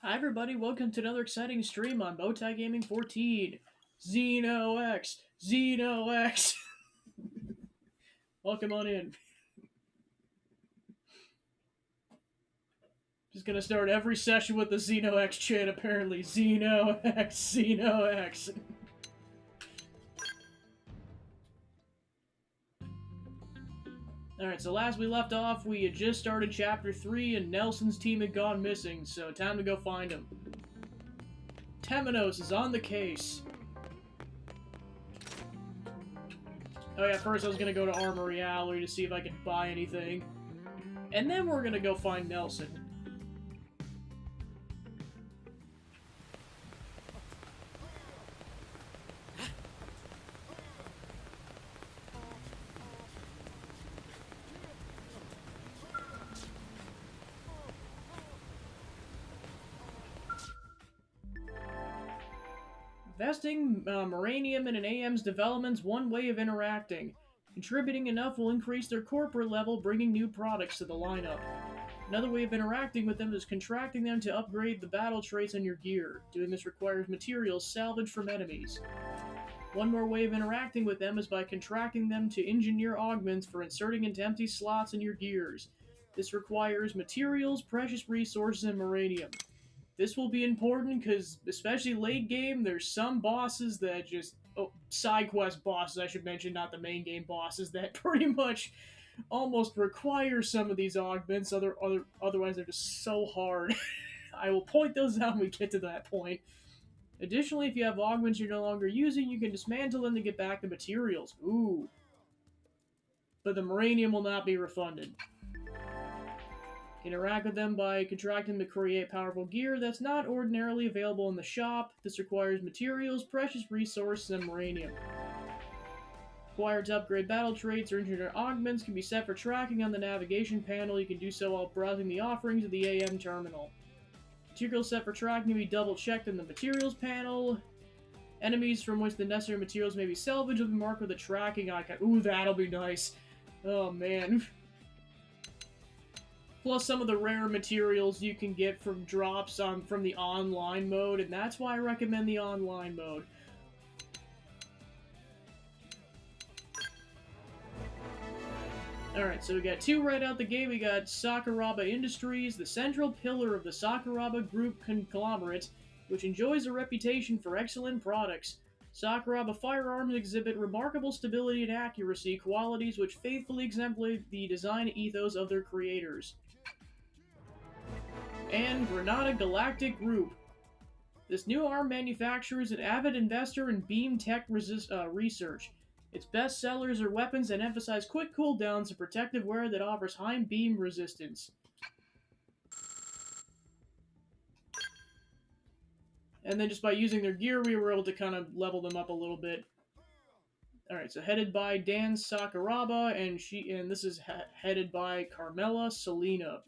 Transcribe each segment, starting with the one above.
Hi everybody, welcome to another exciting stream on Bowtie Gaming 14. Xeno X! Welcome on in. Just gonna start every session with the Xeno X chant apparently. Xeno X, Xeno X. Alright, so last we left off, we had just started Chapter 3 and Nelson's team had gone missing, so time to go find him. Temenos is on the case. Oh yeah, first I was gonna go to Armory Alley to see if I could buy anything. And then we're gonna go find Nelson. Investing Moranium in an AM's development's one way of interacting. Contributing enough will increase their corporate level, bringing new products to the lineup. Another way of interacting with them is contracting them to upgrade the battle traits on your gear. Doing this requires materials salvaged from enemies. One more way of interacting with them is by contracting them to engineer augments for inserting into empty slots in your gears. This requires materials, precious resources, and moranium. This will be important because, especially late game, there's some bosses that just side quest bosses, I should mention, not the main game bosses, that pretty much almost require some of these augments. Otherwise, they're just so hard. I will point those out when we get to that point. Additionally, if you have augments you're no longer using, you can dismantle them to get back the materials. Ooh. But the moranium will not be refunded. Interact with them by contracting to create powerful gear that's not ordinarily available in the shop. This requires materials, precious resources, and moranium. Required to upgrade battle traits or engineer augments can be set for tracking on the navigation panel. You can do so while browsing the offerings of the AM terminal. Materials set for tracking can be double-checked in the materials panel. Enemies from which the necessary materials may be salvaged will be marked with a tracking icon. Ooh, that'll be nice. Oh, man. Plus some of the rare materials you can get from drops from the online mode, and that's why I recommend the online mode. Alright, so we got two right out the gate. We got Sakuraba Industries, the central pillar of the Sakuraba Group conglomerate, which enjoys a reputation for excellent products. Sakuraba firearms exhibit remarkable stability and accuracy, qualities which faithfully exemplify the design ethos of their creators. And Granada Galactic Group. This new arm manufacturer is an avid investor in beam tech research. Its best sellers are weapons that emphasize quick cooldowns and protective wear that offers high beam resistance. And then just by using their gear, we were able to kind of level them up a little bit. Alright, so headed by Dan Sakuraba, and this is headed by Carmela Selena.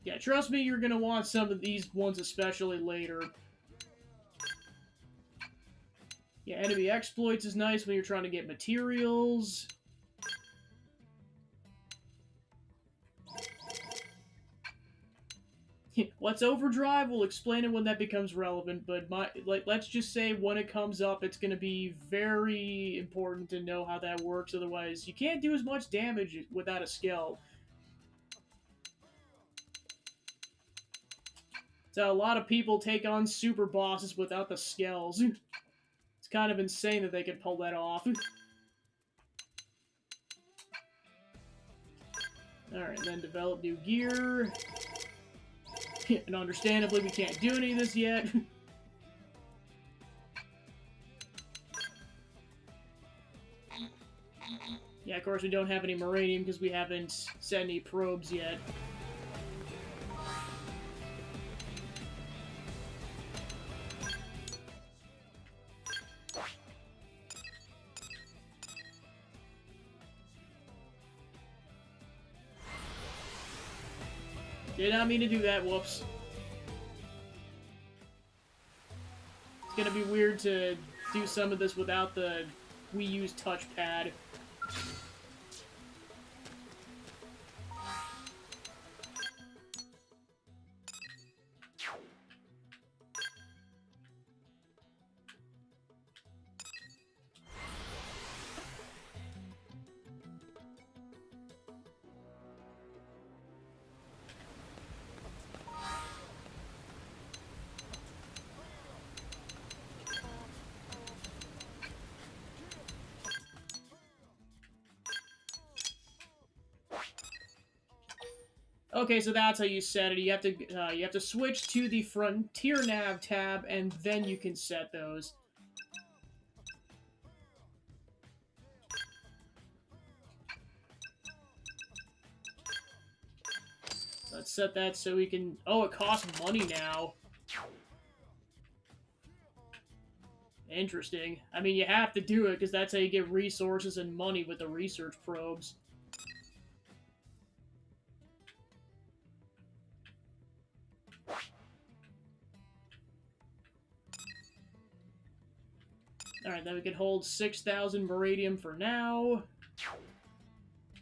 Yeah, trust me, you're gonna want some of these ones especially later. Yeah, enemy exploits is nice when you're trying to get materials. What's overdrive? We'll explain it when that becomes relevant, but let's just say when it comes up, it's going to be very important to know how that works, otherwise you can't do as much damage without a skill. So a lot of people take on super bosses without the skills. It's kind of insane that they can pull that off. Alright, then develop new gear. And understandably, we can't do any of this yet. Yeah, of course we don't have any moranium because we haven't sent any probes yet. Did not mean to do that, whoops. It's gonna be weird to do some of this without the Wii U's touchpad. Okay, so that's how you set it. You have to switch to the Frontier Nav tab, and then you can set those. Let's set that so we can... Oh, it costs money now. Interesting. I mean, you have to do it, because that's how you get resources and money with the research probes. Alright, then we can hold 6,000 Meridium for now.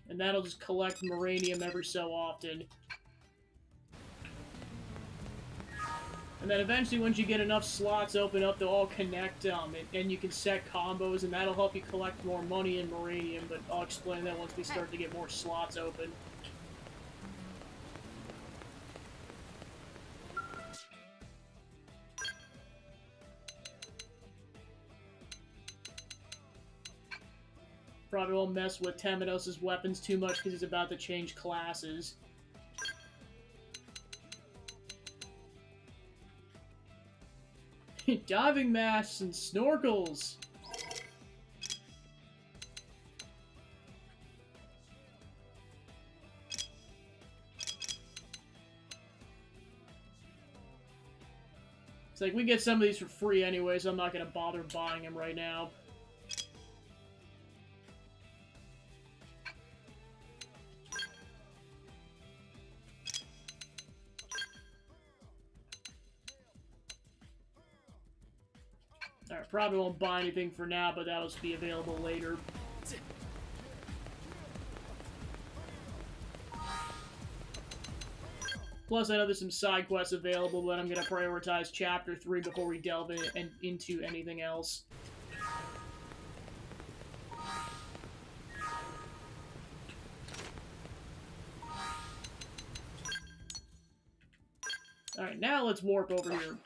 And that'll just collect Meridium every so often. And then eventually, once you get enough slots open up, they'll all connect, and you can set combos, and that'll help you collect more money in Meridium, but I'll explain that once we start to get more slots open. Probably won't mess with Temenos' weapons too much because he's about to change classes. Diving masks and snorkels! It's like, we get some of these for free anyway, so I'm not gonna bother buying them right now. Alright, probably won't buy anything for now, but that'll be available later. Plus, I know there's some side quests available, but I'm going to prioritize Chapter 3 before we delve into anything else. Alright, now let's warp over here.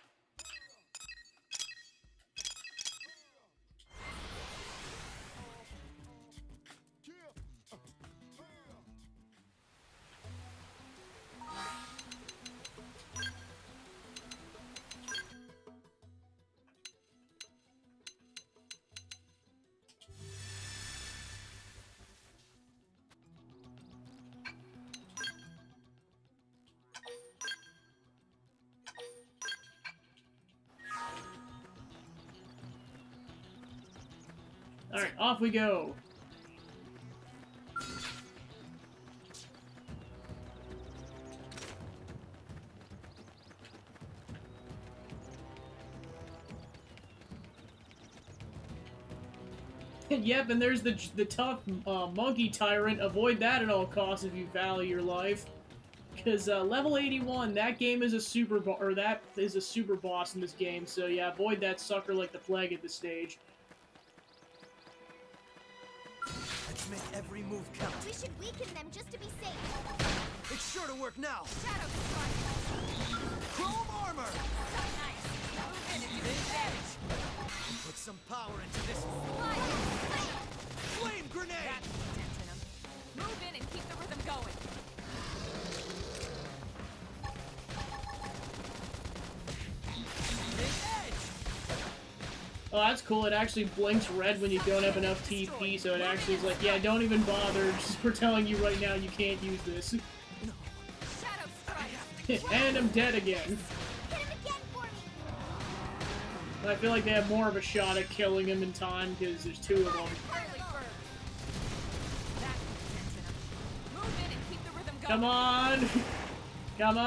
Alright, off we go! Yep, and there's the tough monkey tyrant. Avoid that at all costs if you value your life. Because level 81, that game is a super boss in this game. So yeah, avoid that sucker like the plague at this stage. Let's make every move count. We should weaken them just to be safe. It's sure to work now. Shadow Strike. Chrome armor. So nice. Move in and do some damage. Put some power into this. Fire. Flame grenade. That's intense in 'em. Move in and keep the rhythm going. Oh, that's cool. It actually blinks red when you don't have enough TP, so it actually is like, yeah, don't even bother. Just we're telling you right now you can't use this. Shadow Strike. And I'm dead again. Hit him again for me. But I feel like they have more of a shot at killing him in time because there's two of them. Early bird. That's intense in 'em. Move in and keep the rhythm going. Come on! Come on!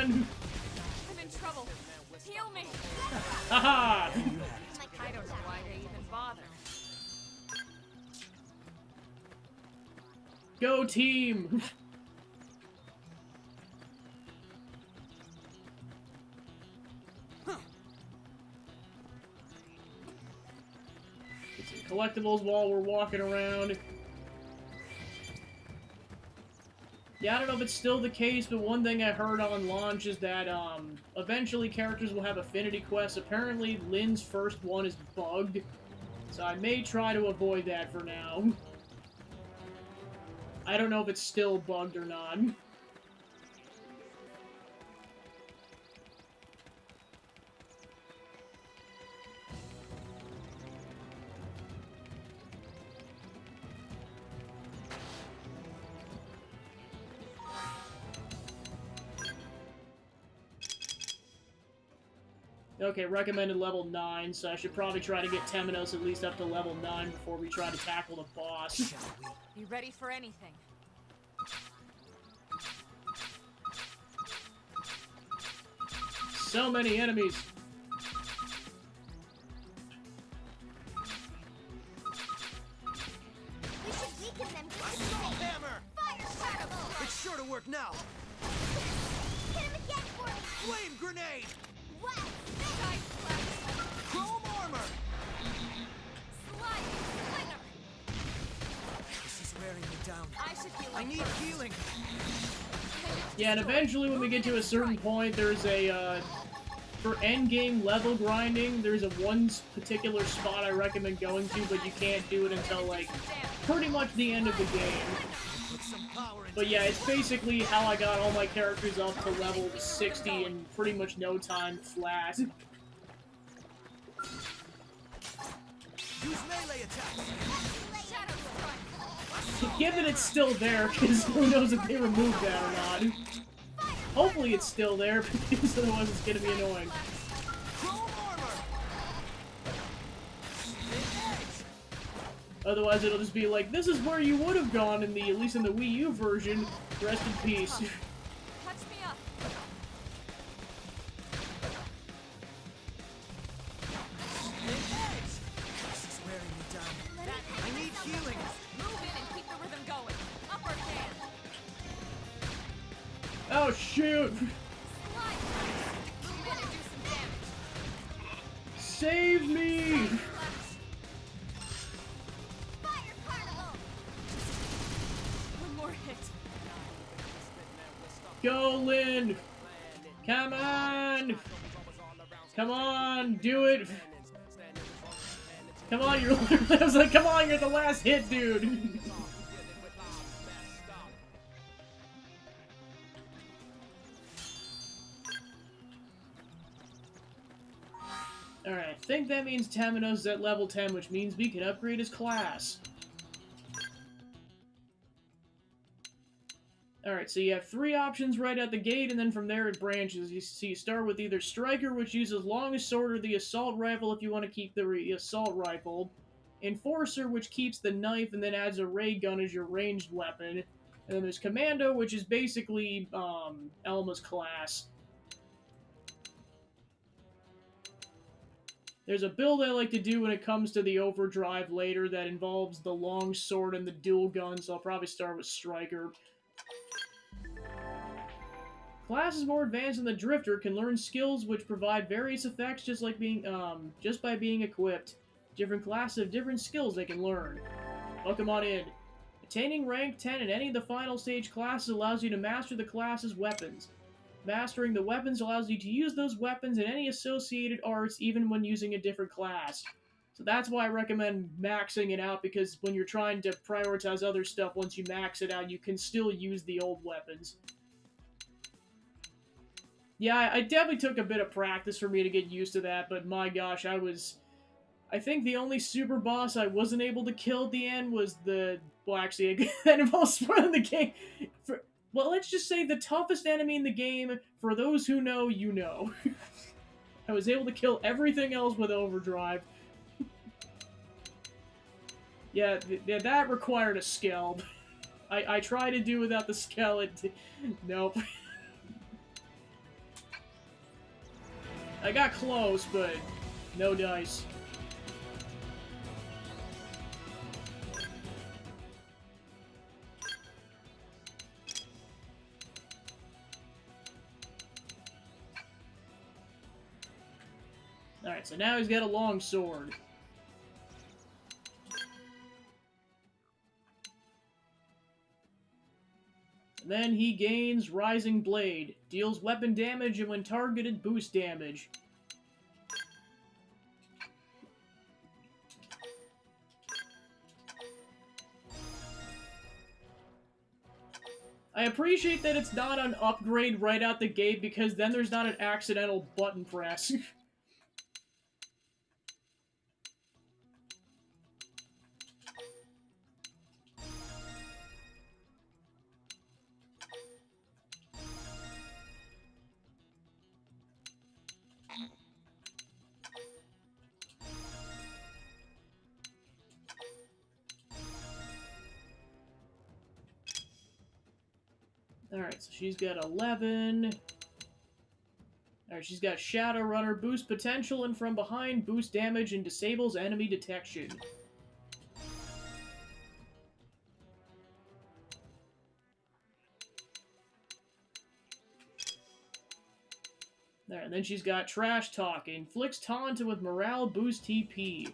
I'm in trouble. Heal me. Haha! I don't know why they even bother. Go team! Get some collectibles while we're walking around. Yeah, I don't know if it's still the case, but one thing I heard on launch is that, eventually characters will have affinity quests. Apparently, Lynn's first one is bugged, so I may try to avoid that for now. I don't know if it's still bugged or not. Okay, recommended level 9, so I should probably try to get Temenos at least up to level 9 before we try to tackle the boss. Be ready for anything. So many enemies. We should weaken them My just soul a bit. hammer! Fire particle! It's sure to work now. Hit him again for me! Flame grenade! What? Side slash. Chrome armor! Slide. Slinger. This is wearing me down. I should heal I up need first. healing. Yeah, and eventually when we get to a certain point, there's a, for endgame level grinding, there's a one particular spot I recommend going to, but you can't do it until, like, Some damage. pretty much the end of the game. Put some power into But yeah, it's basically how I got all my characters up to level 60 in pretty much no time flat. Use melee attacks. Shadow strike. Given it's still there, because who knows if they removed that or not. Hopefully it's still there, because otherwise it's gonna be annoying. Chrome armor! Otherwise it'll just be like, this is where you would have gone in the, at least in the Wii U version. Rest in peace. Touch me up. This is wearing me down. I need healing. Move in and keep the rhythm going. Upper hand. Oh shoot! Slide. Move in and do some damage. Save me! Fire particle! One more hit. Go, Lynn! Come on! Come on, do it! Come on, you're I was like, come on, you're the last hit, dude! Alright, I think that means Temenos is at level 10, which means we can upgrade his class. Alright, so you have 3 options right out the gate, and then from there it branches. You start with either Striker, which uses Longest Sword, or the Assault Rifle if you want to keep the Assault Rifle. Enforcer, which keeps the knife and then adds a ray gun as your ranged weapon. And then there's Commando, which is basically, Elma's class. There's a build I like to do when it comes to the Overdrive later that involves the long sword and the dual gun, so I'll probably start with Striker. Classes more advanced than the Drifter can learn skills which provide various effects just by being equipped. Different classes have different skills they can learn. Welcome on in. Attaining rank 10 in any of the final stage classes allows you to master the class's weapons. Mastering the weapons allows you to use those weapons in any associated arts even when using a different class. So that's why I recommend maxing it out, because when you're trying to prioritize other stuff, once you max it out, you can still use the old weapons. Yeah, I definitely took a bit of practice for me to get used to that, but my gosh, I think the only super boss I wasn't able to kill at the end was well, actually, that involves spoiling the game. Well, let's just say the toughest enemy in the game, for those who know, you know. I was able to kill everything else with Overdrive. Yeah, that required a skill. I tried to do without the skill, nope. I got close, but no dice. Alright, so now he's got a long sword. Then he gains Rising Blade. Deals weapon damage and when targeted, boost damage. I appreciate that it's not an upgrade right out the gate because then there's not an accidental button press. Alright, so she's got 11. Alright, she's got Shadow Runner, boost potential and from behind, boost damage and disables enemy detection. There, and then she's got Trash Talk, inflicts taunt with morale, boost TP.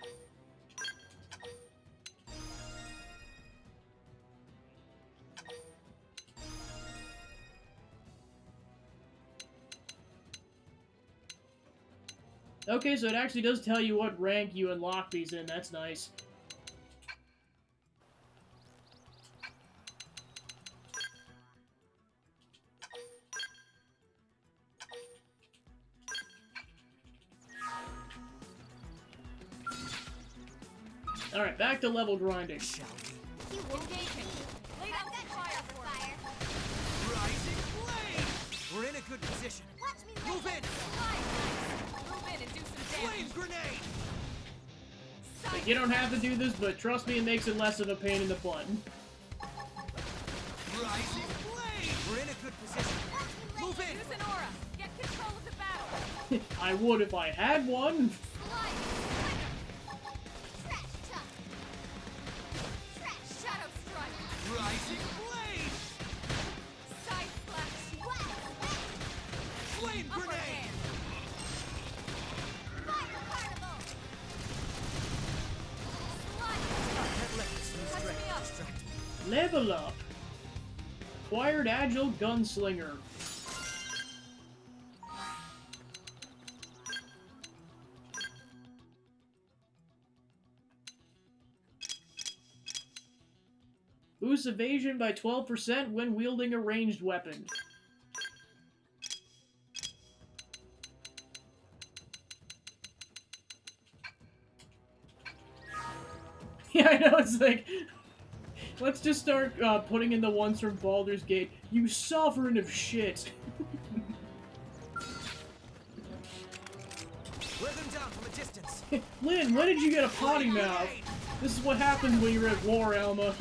Okay, so it actually does tell you what rank you unlock these in. That's nice. Alright, back to level grinding. Shall we? You engage him. Lay down some fire for fire. Rising flame! We're in a good position. Watch me Move in! Move in and do some Flame damage. grenade! Like, you don't have to do this, but trust me, it makes it less of a pain in the butt. Rising flame! We're in a good position. Move in! Use an aura. Get control of the battle. I would if I had one. Slide. Trash chuck. Trash shadow strike. Rising flame! Side slash. Flame Upper grenade! hand. Fire carnival. Slide. Can't let this new Touch strength me up. distract me. Level up. Acquired Agile Gunslinger. Boosts evasion by 12% when wielding a ranged weapon. Yeah, I know, it's like... Let's just start putting in the ones from Baldur's Gate. You sovereign of shit. Wear them down from a distance. Lynn, when did you get a potty mouth? This is what happens when you're at war, Alma.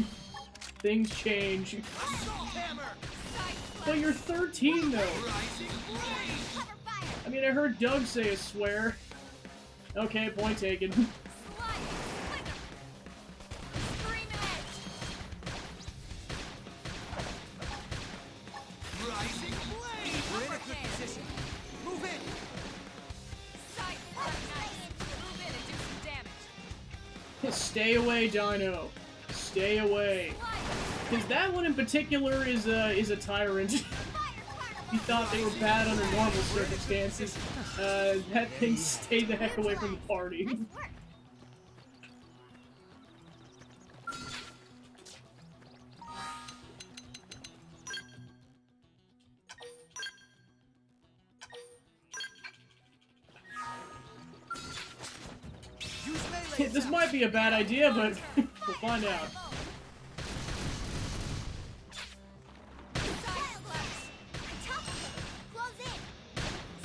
Things change. Assault hammer! Side But you're 13, though. Rising flame! cover fire. I mean, I heard Doug say a swear. Okay, point taken. Slide. Slinger. Screaming edge. Rising flame! We're in a good position. Move in! Side slash. Move in and do some damage. Stay away, Dino. Stay away. Slide. Because that one in particular is a tyrant. He thought they were bad under normal circumstances. That thing stayed the heck away from the party. Nice work. Use melee This attack. might be a bad idea, but we'll find out.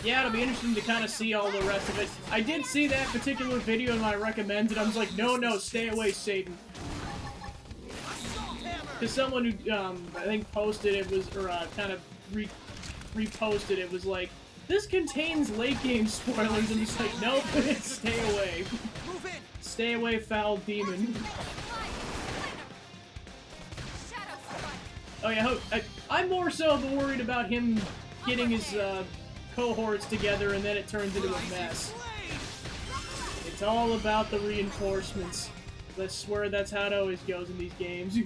Yeah, it'll be interesting to kind of see all the rest of it. I did see that particular video and I recommended. I was like, no, stay away, Satan. Assault hammer! Because someone who, I think posted it was, or kind of reposted it was like, This contains late game spoilers, and it's like, nope, stay away. Move in. Stay away, foul demon. Shadow strike. Oh yeah, I'm more so worried about him getting his cohorts together and then it turns into a mess. It's all about the reinforcements. I swear that's how it always goes in these games.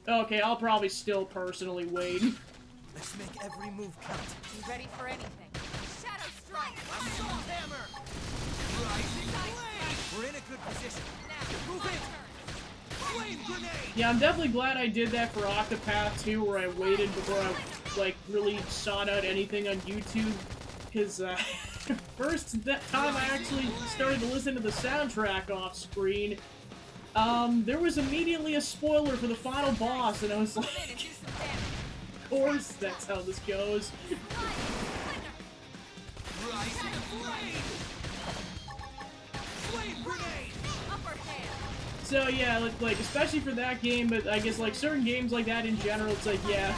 Okay, I'll probably still personally wait. Let's make every move count. Be ready for anything. Shadow strike. Assault hammer. Rising blade. We're in a good position. Now, Move my in. turn. Flame grenade. Yeah, I'm definitely glad I did that for Octopath 2, where I waited before I, like, really sought out anything on YouTube. Because, first that time I actually started to listen to the soundtrack off screen, there was immediately a spoiler for the final boss, and I was Move in like, and do some damage. of course that's how this goes. Rising blade. Flame grenade. Upper hand. So yeah, like, especially for that game, but I guess, like, certain games like that in general, it's like, yeah,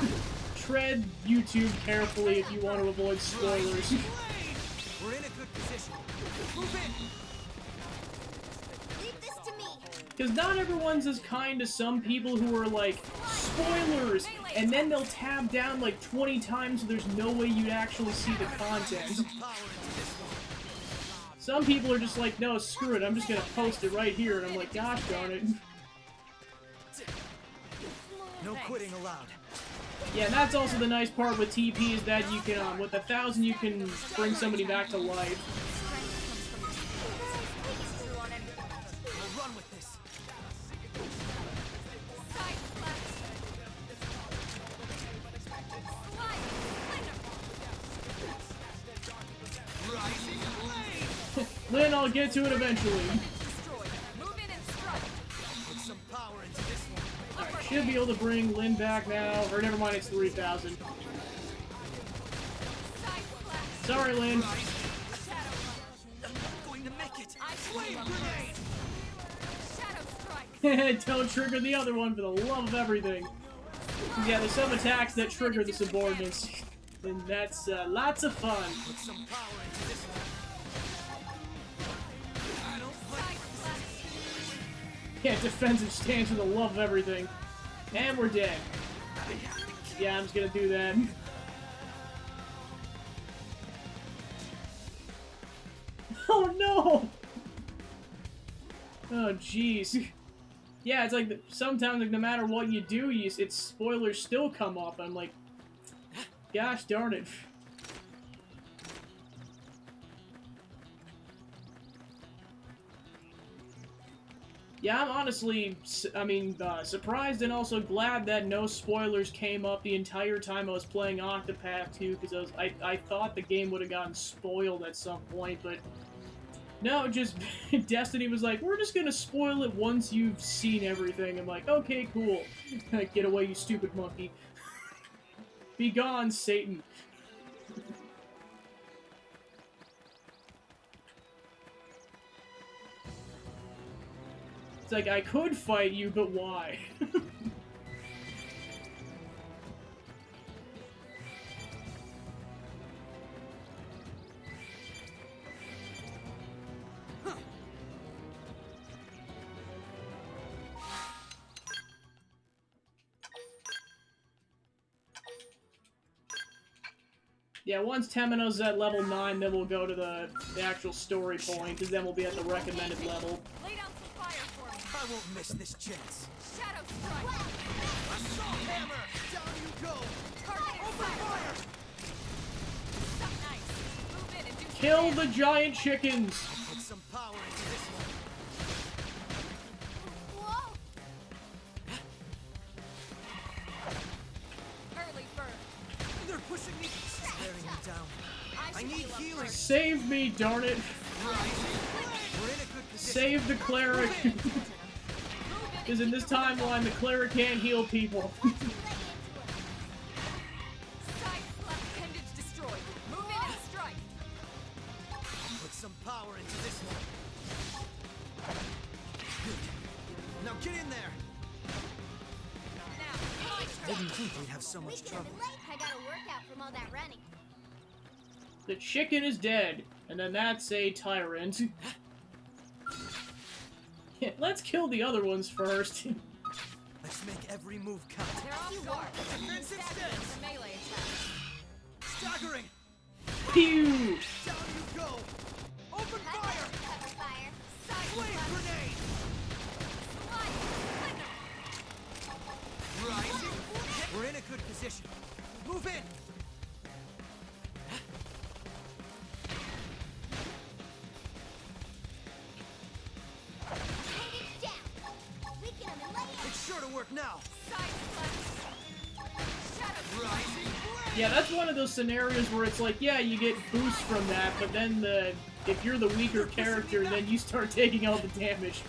tread YouTube carefully if you want to avoid spoilers. Blade. We're in a good position. Move in. Leave this to me. Because not everyone's as kind to some people who are like, spoilers, and then they'll tab down like 20 times so there's no way you'd actually see the content. Some power into this one. Some people are just like, no, screw it, I'm just gonna post it right here, and I'm like, gosh darn it. No quitting allowed. Yeah, and that's also the nice part with TP is that you can, with 1,000 you can bring somebody back to life. Through on anything. We'll run with this. Side slash. Slide. Splinter. Rising blade. Lynn, I'll get to it eventually. Destroy. Move in and strike. Put some power into this one. Upper Should be able to bring Lynn back now, or never mind, it's 3,000. side slash. Sorry, Lynn. Rising. Shadow. I'm not going to make it. I should Flame be up grenade. first. Shadow strike. Don't trigger the other one for the love of everything. 'Cause yeah, there's some attacks that trigger the subordinates. And that's lots of fun. Put some power into this one. I don't Side like slash. Yeah, defensive stance for the love of everything. And we're dead. Yeah, I'm just gonna do that. Oh no! Oh jeez. Yeah, it's like sometimes, like, no matter what you do, it's spoilers still come up. I'm like, gosh darn it. Yeah, I'm honestly, surprised and also glad that no spoilers came up the entire time I was playing Octopath 2, because I thought the game would have gotten spoiled at some point, but no, just Destiny was like, we're just gonna spoil it once you've seen everything. I'm like, okay, cool. Get away, you stupid monkey. Be gone, Satan. It's like, I could fight you, but why? Yeah, once Temino's at level 9, then we'll go to the actual story point, because then we'll be at the recommended level. Lay down some fire for me. I won't miss this chance. Shadow strike. Assault hammer. Down you go. Target Open fire. Nice. Move in and do some Kill damage. the giant chickens! Put some power into this one. Whoa. Early bird. They're pushing me. She's wearing me down. I should need heal up healing. first. Save me, darn it! Rising. We're in a good position. Save the cleric! Move in Because and in do this some damage. timeline, the cleric can't heal people. Side slash appendage destroyed. Move in and strike. Put some power into this one. Good. Now get in there. Now, my turn. Didn't think we'd have so much trouble. I got a workout from all that running. The chicken is dead, and then that's a tyrant. Yeah, let's kill the other ones first. Let's make every move count. They're off guard. Defense Staggering instead. for melee attacks. Staggering. Pew! Down you go. Open Cover, fire. cover fire. Flame grenade. Rising. We're in a good position. Move in. Take it down. Weaken them and lay in. It's sure to work now. Side slash. Shadow Rising blade. Yeah, that's one of those scenarios where it's like, yeah, you get boosts from that, but then if you're the weaker character, then you start taking all the damage.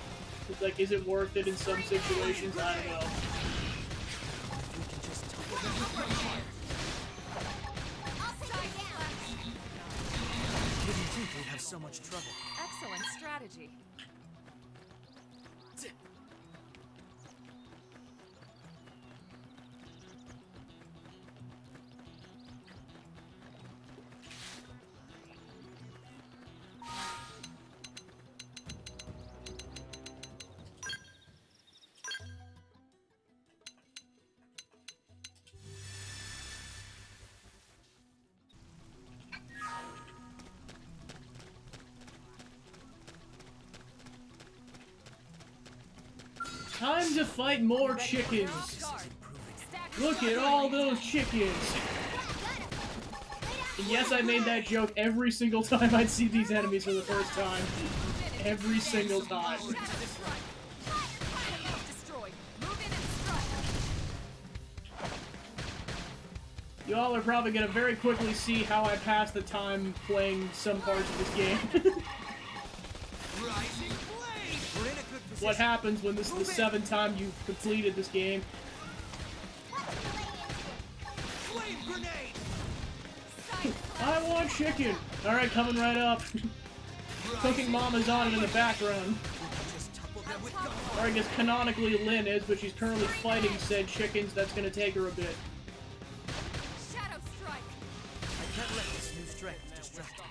It's like, is it worth it in some situations? I don't know. We can just topple them with gunfire. I'll take it down. Didn't think we'd have so much trouble. Excellent strategy. Time to fight more chickens. Look at all those chickens. And yes, I made that joke every single time I'd see these enemies for the first time. Every single time. Destroyed. Move in and strike. You all are probably gonna very quickly see how I pass the time playing some parts of this game. Rising blade. We're in a good position. What happens when this is the 7th time you've completed this game. Flame grenade. I want chicken! Alright, coming right up. Cooking Mama's on it in the background. We can just topple them with gunfire. Or I guess canonically Lynn is, but she's currently fighting said chickens. That's gonna take her a bit. Shadow strike. I can't let this new strength distract me.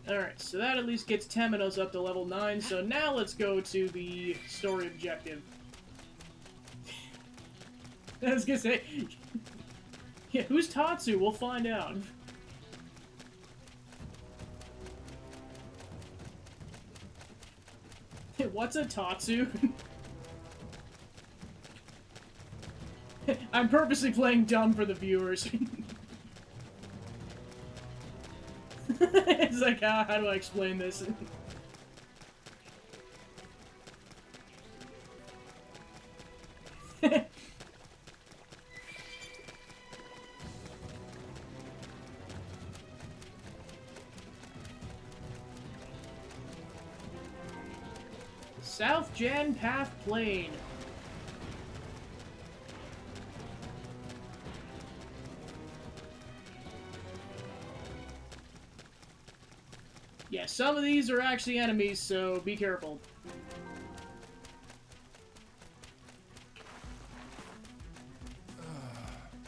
Alright, so that at least gets Temenos up to level 9, so now let's go to the story objective. I was gonna say... Yeah, who's Tatsu? We'll find out. What's a Tatsu? I'm purposely playing dumb for the viewers. It's like, how do I explain this? South Jan Path Plain. Yeah, some of these are actually enemies, so be careful.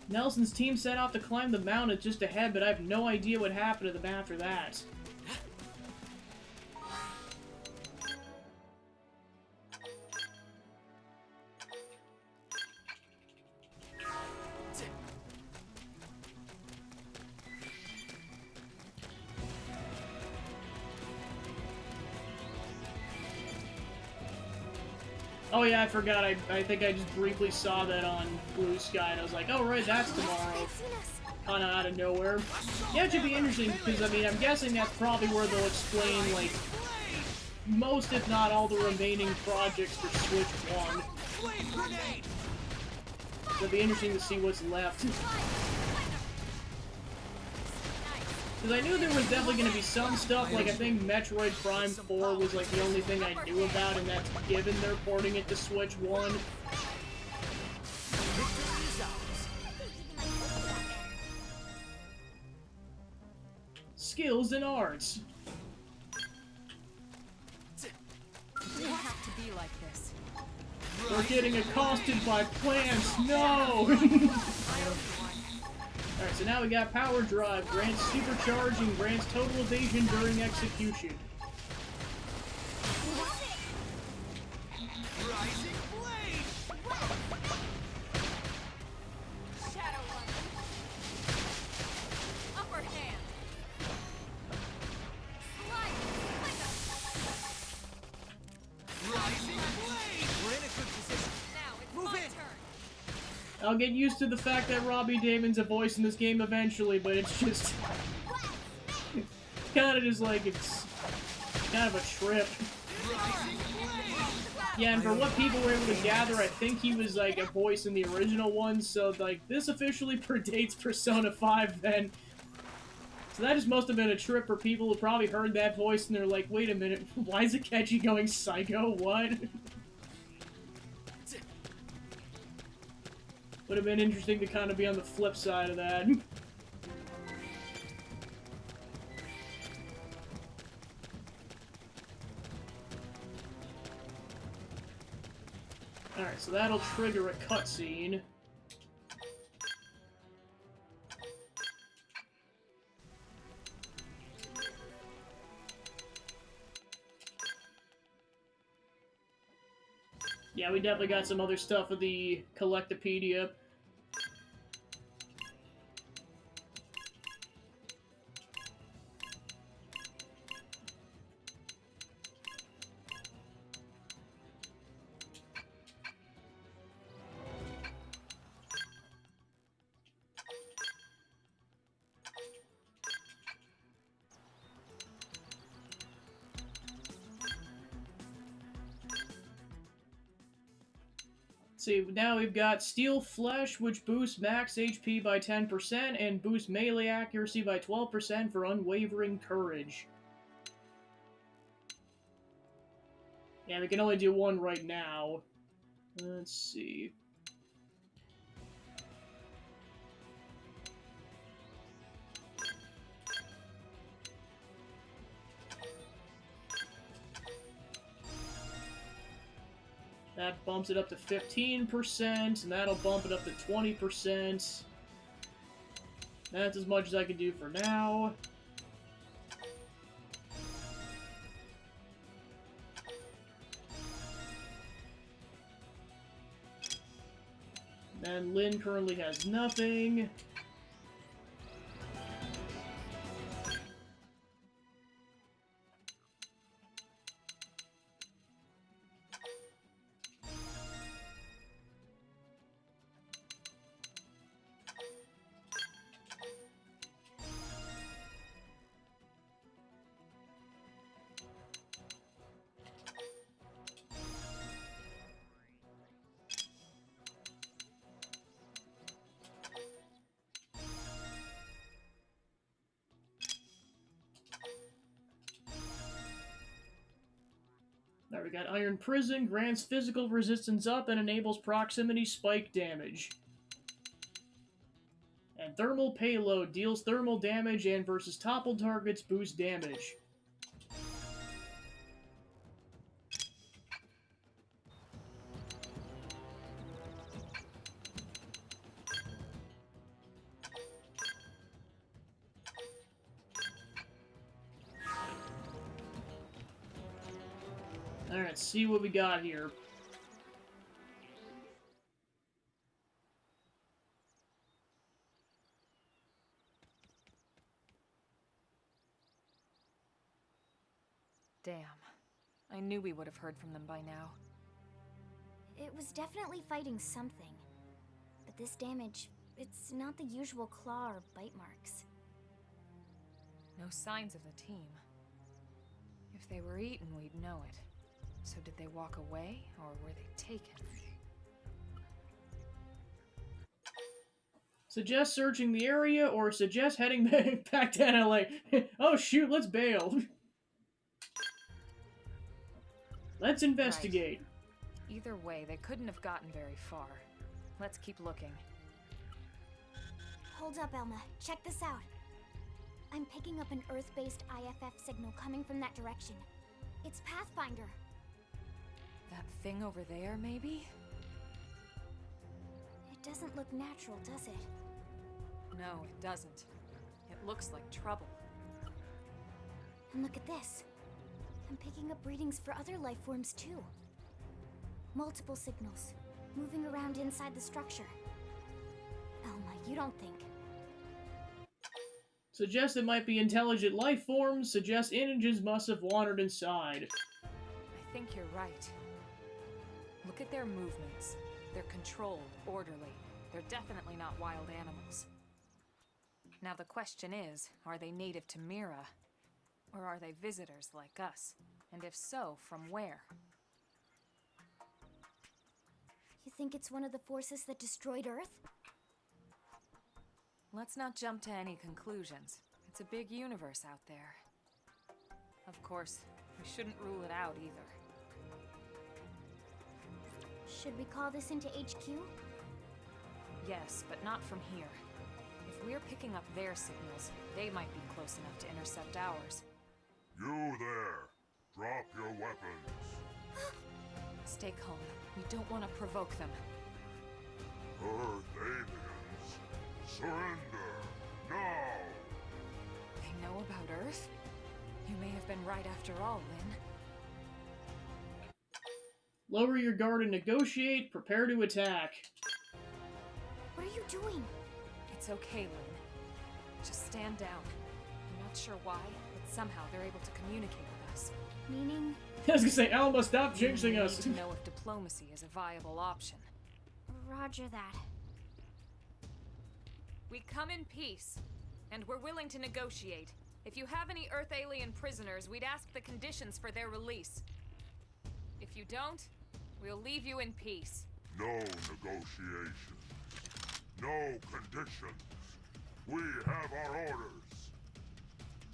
Nelson's team set out to climb the mountain just ahead, but I have no idea what happened to them after that. Oh yeah, I forgot. I think I just briefly saw that on Blue Sky, and I was like, oh right, that's tomorrow. Kinda out of nowhere. Yeah, it should be interesting, because, I mean, I'm guessing that's probably where they'll explain, like, most, if not all, the remaining projects for Switch 1. Flame grenade. It'll be interesting to see what's left. Because I knew there was definitely going to be some stuff, like I think Metroid Prime 4 was like the only thing I knew about, and that's given they're porting it to Switch 1. Victory is ours. Skills and arts. You have to be like this. We're getting accosted by plants. No! Alright, so now we got Power Drive. Grants supercharging, grants total evasion during execution. Rising blade! Shadow one. Upper hand. Slide. Rising blade! We're in a good position. Now it's Move my in. turn. I'll get used to the fact that Robbie Damon's a voice in this game eventually, but it's just... it's kind of just like, it's kind of a trip. Rising blade! Yeah, and for what people were able to gather, I think he was, like, a voice in the original one, so, like, this officially predates Persona 5 then. So that just must have been a trip for people who probably heard that voice and they're like, wait a minute, why is Akechi going psycho? What? Would have been interesting to kind of be on the flip side of that. Alright, so that'll trigger a cutscene. Yeah, we definitely got some other stuff with the Collectopedia. See, now we've got Steel Flesh, which boosts max HP by 10% and boosts melee accuracy by 12% for Unwavering Courage. Yeah, we can only do one right now. Let's see. That bumps it up to 15%, and that'll bump it up to 20%. That's as much as I can do for now. And Lynn currently has nothing. There we got Iron Prison, grants physical resistance up and enables proximity spike damage. And Thermal Payload, deals thermal damage and versus toppled targets boosts damage. Alright, see what we got here. Damn. I knew we would have heard from them by now. It was definitely fighting something. But this damage, it's not the usual claw or bite marks. No signs of the team. If they were eaten, we'd know it. So did they walk away, or were they taken? Suggest searching the area, or suggest heading back to LA. Oh shoot, let's bail. Let's investigate. Right. Either way, they couldn't have gotten very far. Let's keep looking. Hold up, Elma. Check this out. I'm picking up an Earth-based IFF signal coming from that direction. It's Pathfinder. That thing over there, maybe? It doesn't look natural, does it? No, it doesn't. It looks like trouble. And look at this. I'm picking up readings for other life forms too. Multiple signals, moving around inside the structure. Elma, you don't think... Suggests it might be intelligent life forms. Suggests images must have wandered inside. I think you're right. Look at their movements. They're controlled, orderly. They're definitely not wild animals. Now the question is, are they native to Mira? Or are they visitors like us? And if so, from where? You think it's one of the forces that destroyed Earth? Let's not jump to any conclusions. It's a big universe out there. Of course, we shouldn't rule it out either. Should we call this into HQ? Yes, but not from here. If we're picking up their signals, they might be close enough to intercept ours. You there! Drop your weapons! Stay calm. We don't want to provoke them. Earth aliens! Surrender! Now! They know about Earth? You may have been right after all, Lynn. Lower your guard and negotiate. Prepare to attack. What are you doing? It's okay, Lynn. Just stand down. I'm not sure why, but somehow they're able to communicate with us. Meaning? I was gonna say, Alma, stop jinxing We us. need to know if diplomacy is a viable option. Roger that. We come in peace, and we're willing to negotiate. If you have any Earth alien prisoners, we'd ask the conditions for their release. If you don't, we'll leave you in peace. No negotiation. No conditions. We have our orders.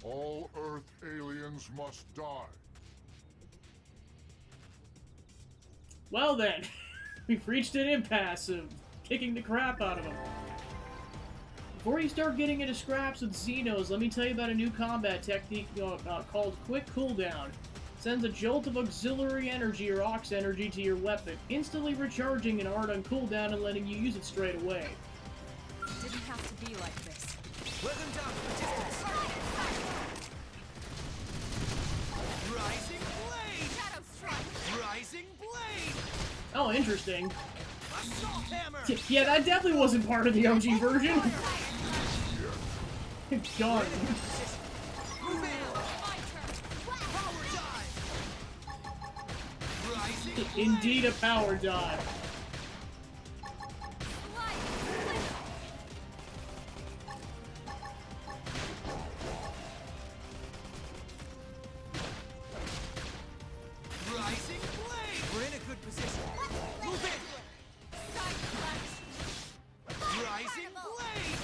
All Earth aliens must die. Well then, we've reached an impasse of kicking the crap out of them. Before you start getting into scraps with Xenos, let me tell you about a new combat technique called Quick Cooldown. Sends a jolt of auxiliary energy or aux energy to your weapon, instantly recharging an art on cooldown and letting you use it straight away. It didn't have to be like this. Let them down to the distance. Rising blade. Shadow strike. Rising blade. Oh, interesting. Assault hammer. Yeah, that definitely wasn't part of the OG version. God. Move in. Power dive. Rising blade. Indeed a power dive. Rising blade. We're in a good position. Move in. Rising blade.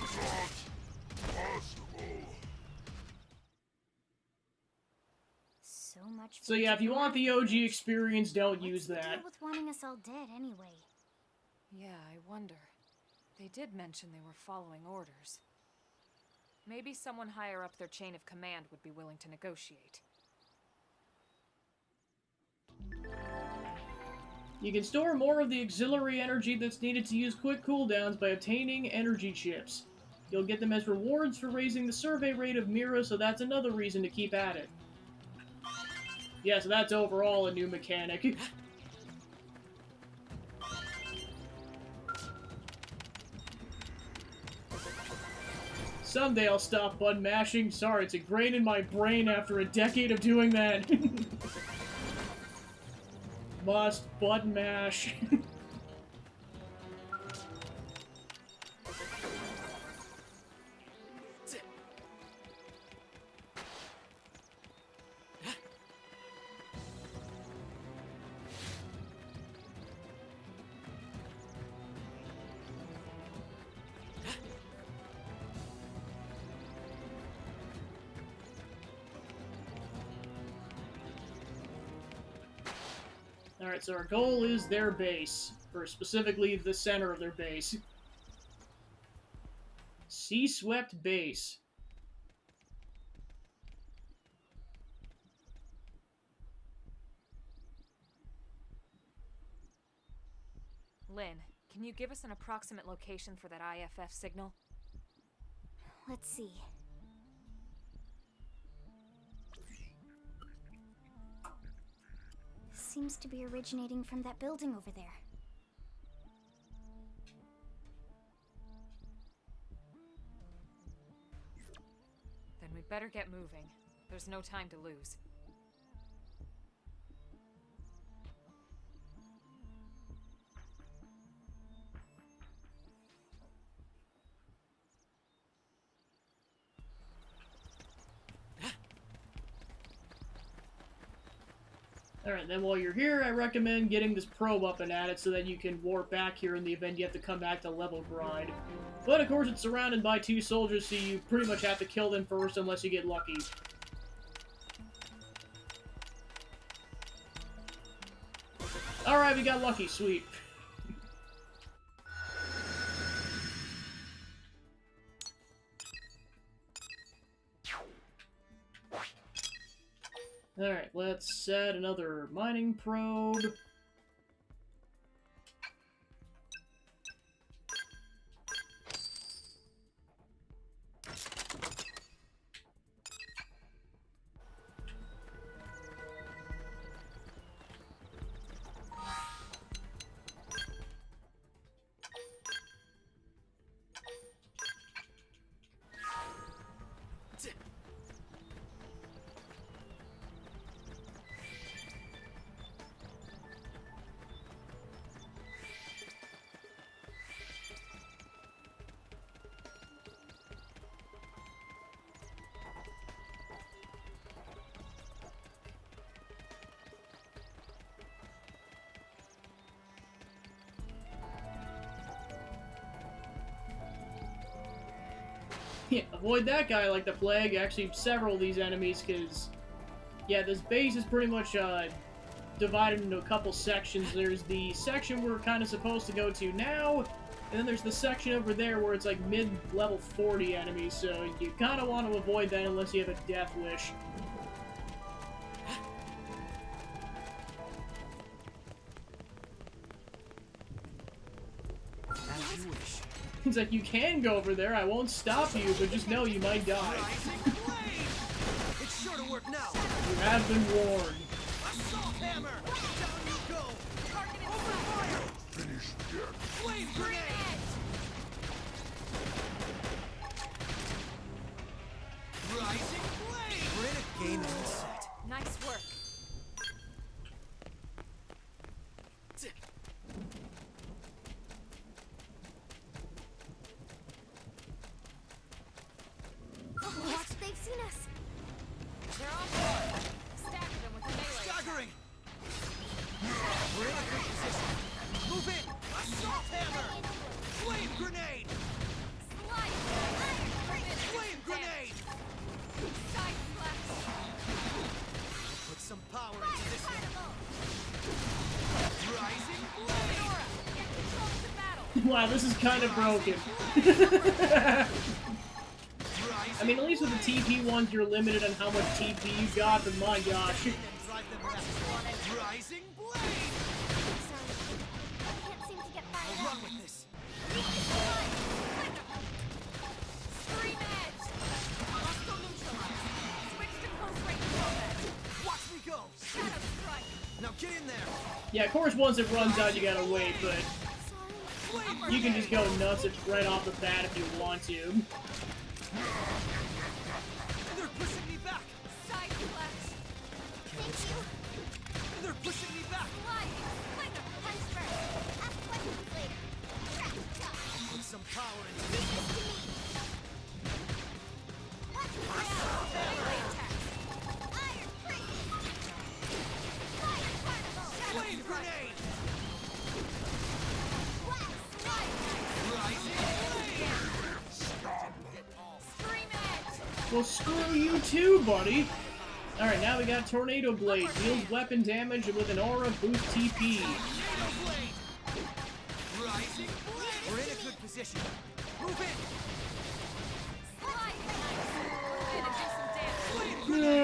Not possible. So much for So yeah, if you want the diplomacy. OG experience, don't What's use the that. deal with wanting us all dead anyway? Yeah, I wonder. They did mention they were following orders. Maybe someone higher up their chain of command would be willing to negotiate. You can store more of the auxiliary energy that's needed to use quick cooldowns by obtaining energy chips. You'll get them as rewards for raising the survey rate of Mira, so that's another reason to keep at it. Yeah, so that's overall a new mechanic. Someday I'll stop button mashing. Sorry, it's ingrained in my brain after a decade of doing that. Must button mash. Alright, so our goal is their base. Or specifically, the center of their base. Sea-swept base. Lynn, can you give us an approximate location for that IFF signal? Let's see. Seems to be originating from that building over there. Then we'd better get moving. There's no time to lose. Alright, then while you're here, I recommend getting this probe up and at it so that you can warp back here in the event you have to come back to level grind. But of course it's surrounded by 2 soldiers, so you pretty much have to kill them first unless you get lucky. Alright, we got lucky, sweet. Alright, let's set another mining probe. Yeah, avoid that guy like the plague. Actually, several of these enemies, because, yeah, this base is pretty much divided into a couple sections. There's the section we're kind of supposed to go to now, and then there's the section over there where it's like mid-level 40 enemies, so you kind of want to avoid that unless you have a death wish. As you wish. It's like, you can go over there, I won't stop you, but just know you might die. Rising blade! It's sure to work now. You have been warned. Assault hammer! Down you go! Open fire! Finish yet. Flame grenade! Rising blade! We're in a game and set. Nice work. What? They've seen us. They're on board. Stagger them with a melee. Staggering! We're in a good position. Move in! Assault hammer! Flame grenade! Slice! Flame grenade! Side slash! Put some power into this one. Rising blade! Nora, get control of the battle! Wow, this is kind of broken. I mean, at least with the TP ones, you're limited on how much TP you got, but my gosh. And drive them back. Rising blade! Sorry. I can't seem to get I'll fired run up. with this. Scream edge! Hostile neutralized. Switch to close range combat. Watch me go! Shadow strike! Now get in there! Yeah, of course, once it runs out, you gotta wait, but Sorry. Flame you can just grenade! go nuts right off the bat if you want to. And they're pushing me back! Side slash! Thank you. And they're pushing me back! Sliding! Like a Punch first. Ask questions later. Put some power into this one. melee attack! Iron Fist. Fire Carnival. Flame grenade! Rising blade! Scream edge! Well, screw you too, buddy. Alright, now we got Tornado Blade. Deals weapon damage with an aura, boost TP. Tornado blade! Rising blade! We're in a good position. Move in! Slide! Gonna do some damage. Flame grenade!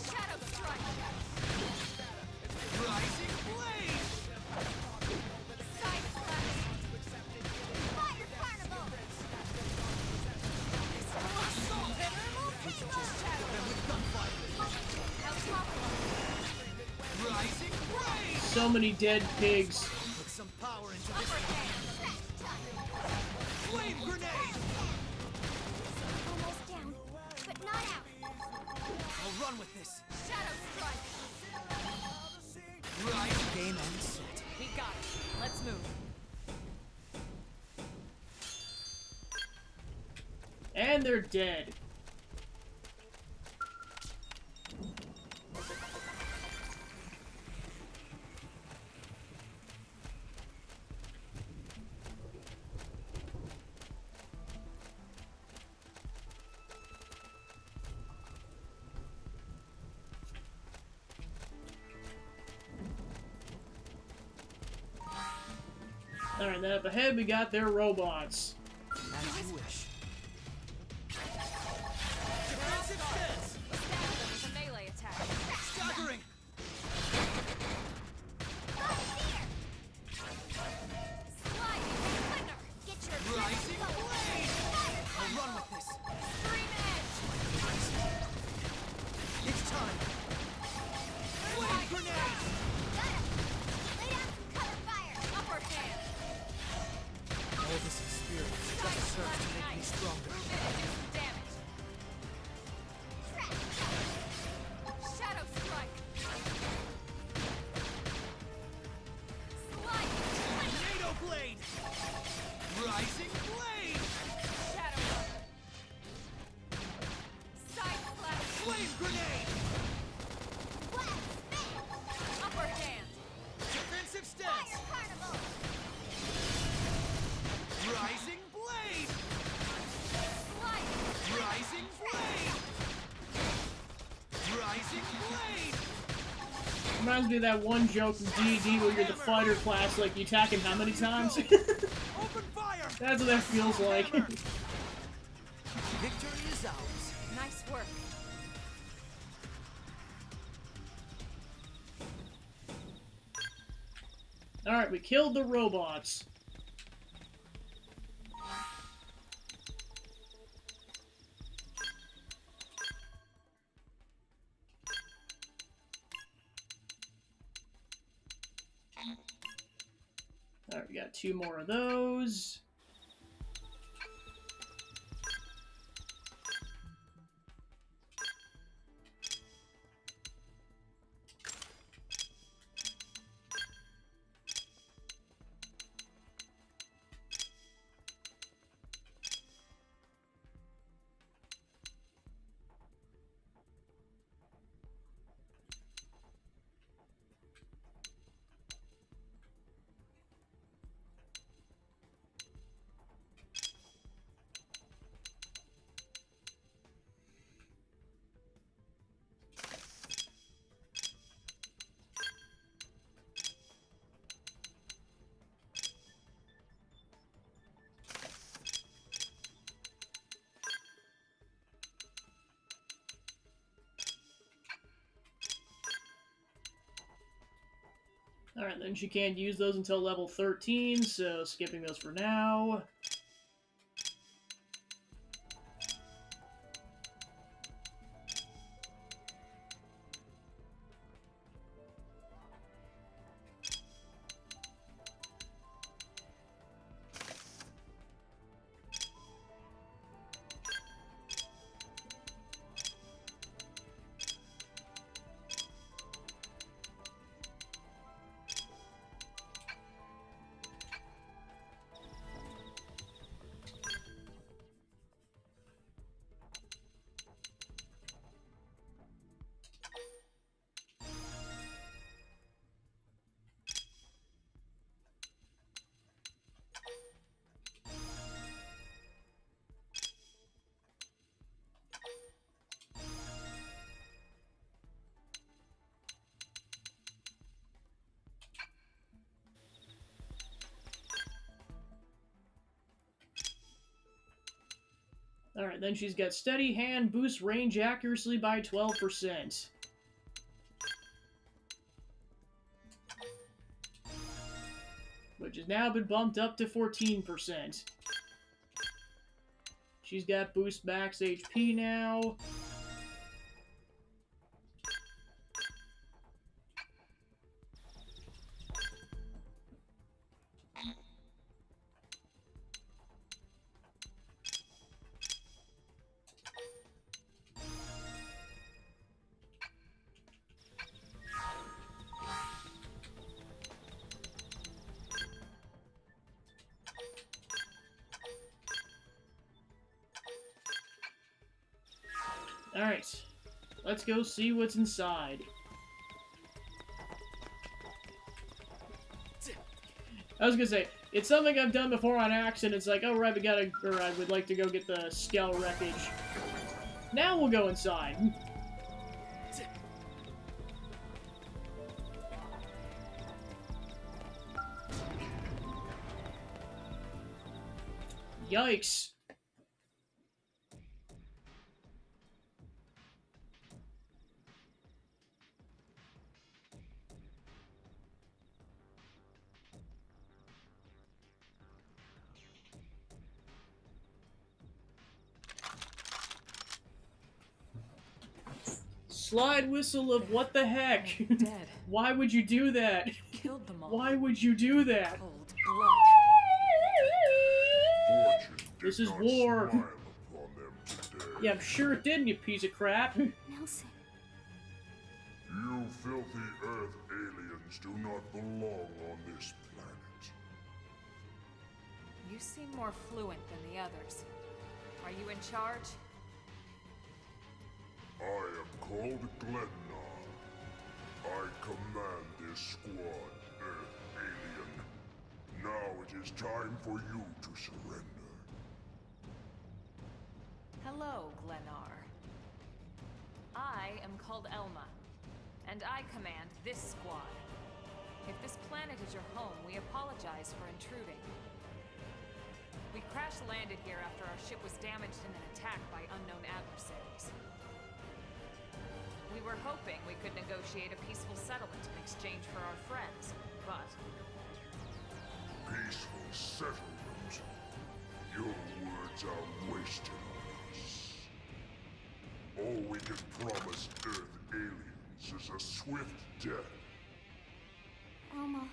Shadow strike! Rising blade! so many dead pigs. Put some power into this. Flame grenade! Almost down, but not out. I'll run with this. Shadow strike. Right, game and set. We got it. Let's move. And they're dead. Alright, then up ahead we got their robots. As you wish. Defensive stance. Stab them with a melee attack. Staggering! Sliding thunder. Get your Rising blade! I'll run with this. Extreme edge. It's time. Flame grenade! Got him. Lay down some cover fire. Upper hand. All this experience just serves to make me stronger. Move in and do some damage. Shadow strike. Slide. Tornado blade! Rising blade! Shadow run. Side slash. Flame grenade! Upper hand. Defensive stance! Carnival. Rising blade! Slide. Rising blade! Rising blade! Reminds me of that one joke from D&D where you're the fighter class, like, you attack him how many times? Open fire! That's what that feels like. Victory is ours. Nice work. Alright, we killed the robots. Alright, we got 2 more of those. Alright, then she can't use those until level 13, so skipping those for now. Alright, then she's got Steady Hand, boosts range accuracy by 12%. Which has now been bumped up to 14%. She's got boost max HP now. Alright. Let's go see what's inside. I was gonna say, it's something I've done before on accident. It's like, oh right, I would like to go get the Skell wreckage. Now we'll go inside. Yikes. Slide whistle of what the heck? Dead. Why would you do that? Killed them all. Why would you do that? Cold blood. Fortune did This is not war. smile upon them today. Yeah, I'm sure it didn't, you piece of crap. Nelson. You filthy Earth aliens do not belong on this planet. You seem more fluent than the others. Are you in charge? I am called Glennar. I command this squad, Earth alien. Now it is time for you to surrender. Hello, Glennar. I am called Elma, and I command this squad. If this planet is your home, we apologize for intruding. We crash-landed here after our ship was damaged in an attack by unknown adversaries. We were hoping we could negotiate a peaceful settlement in exchange for our friends, but... Peaceful settlement. Your words are wasted on us. All we can promise Earth aliens is a swift death. Elma.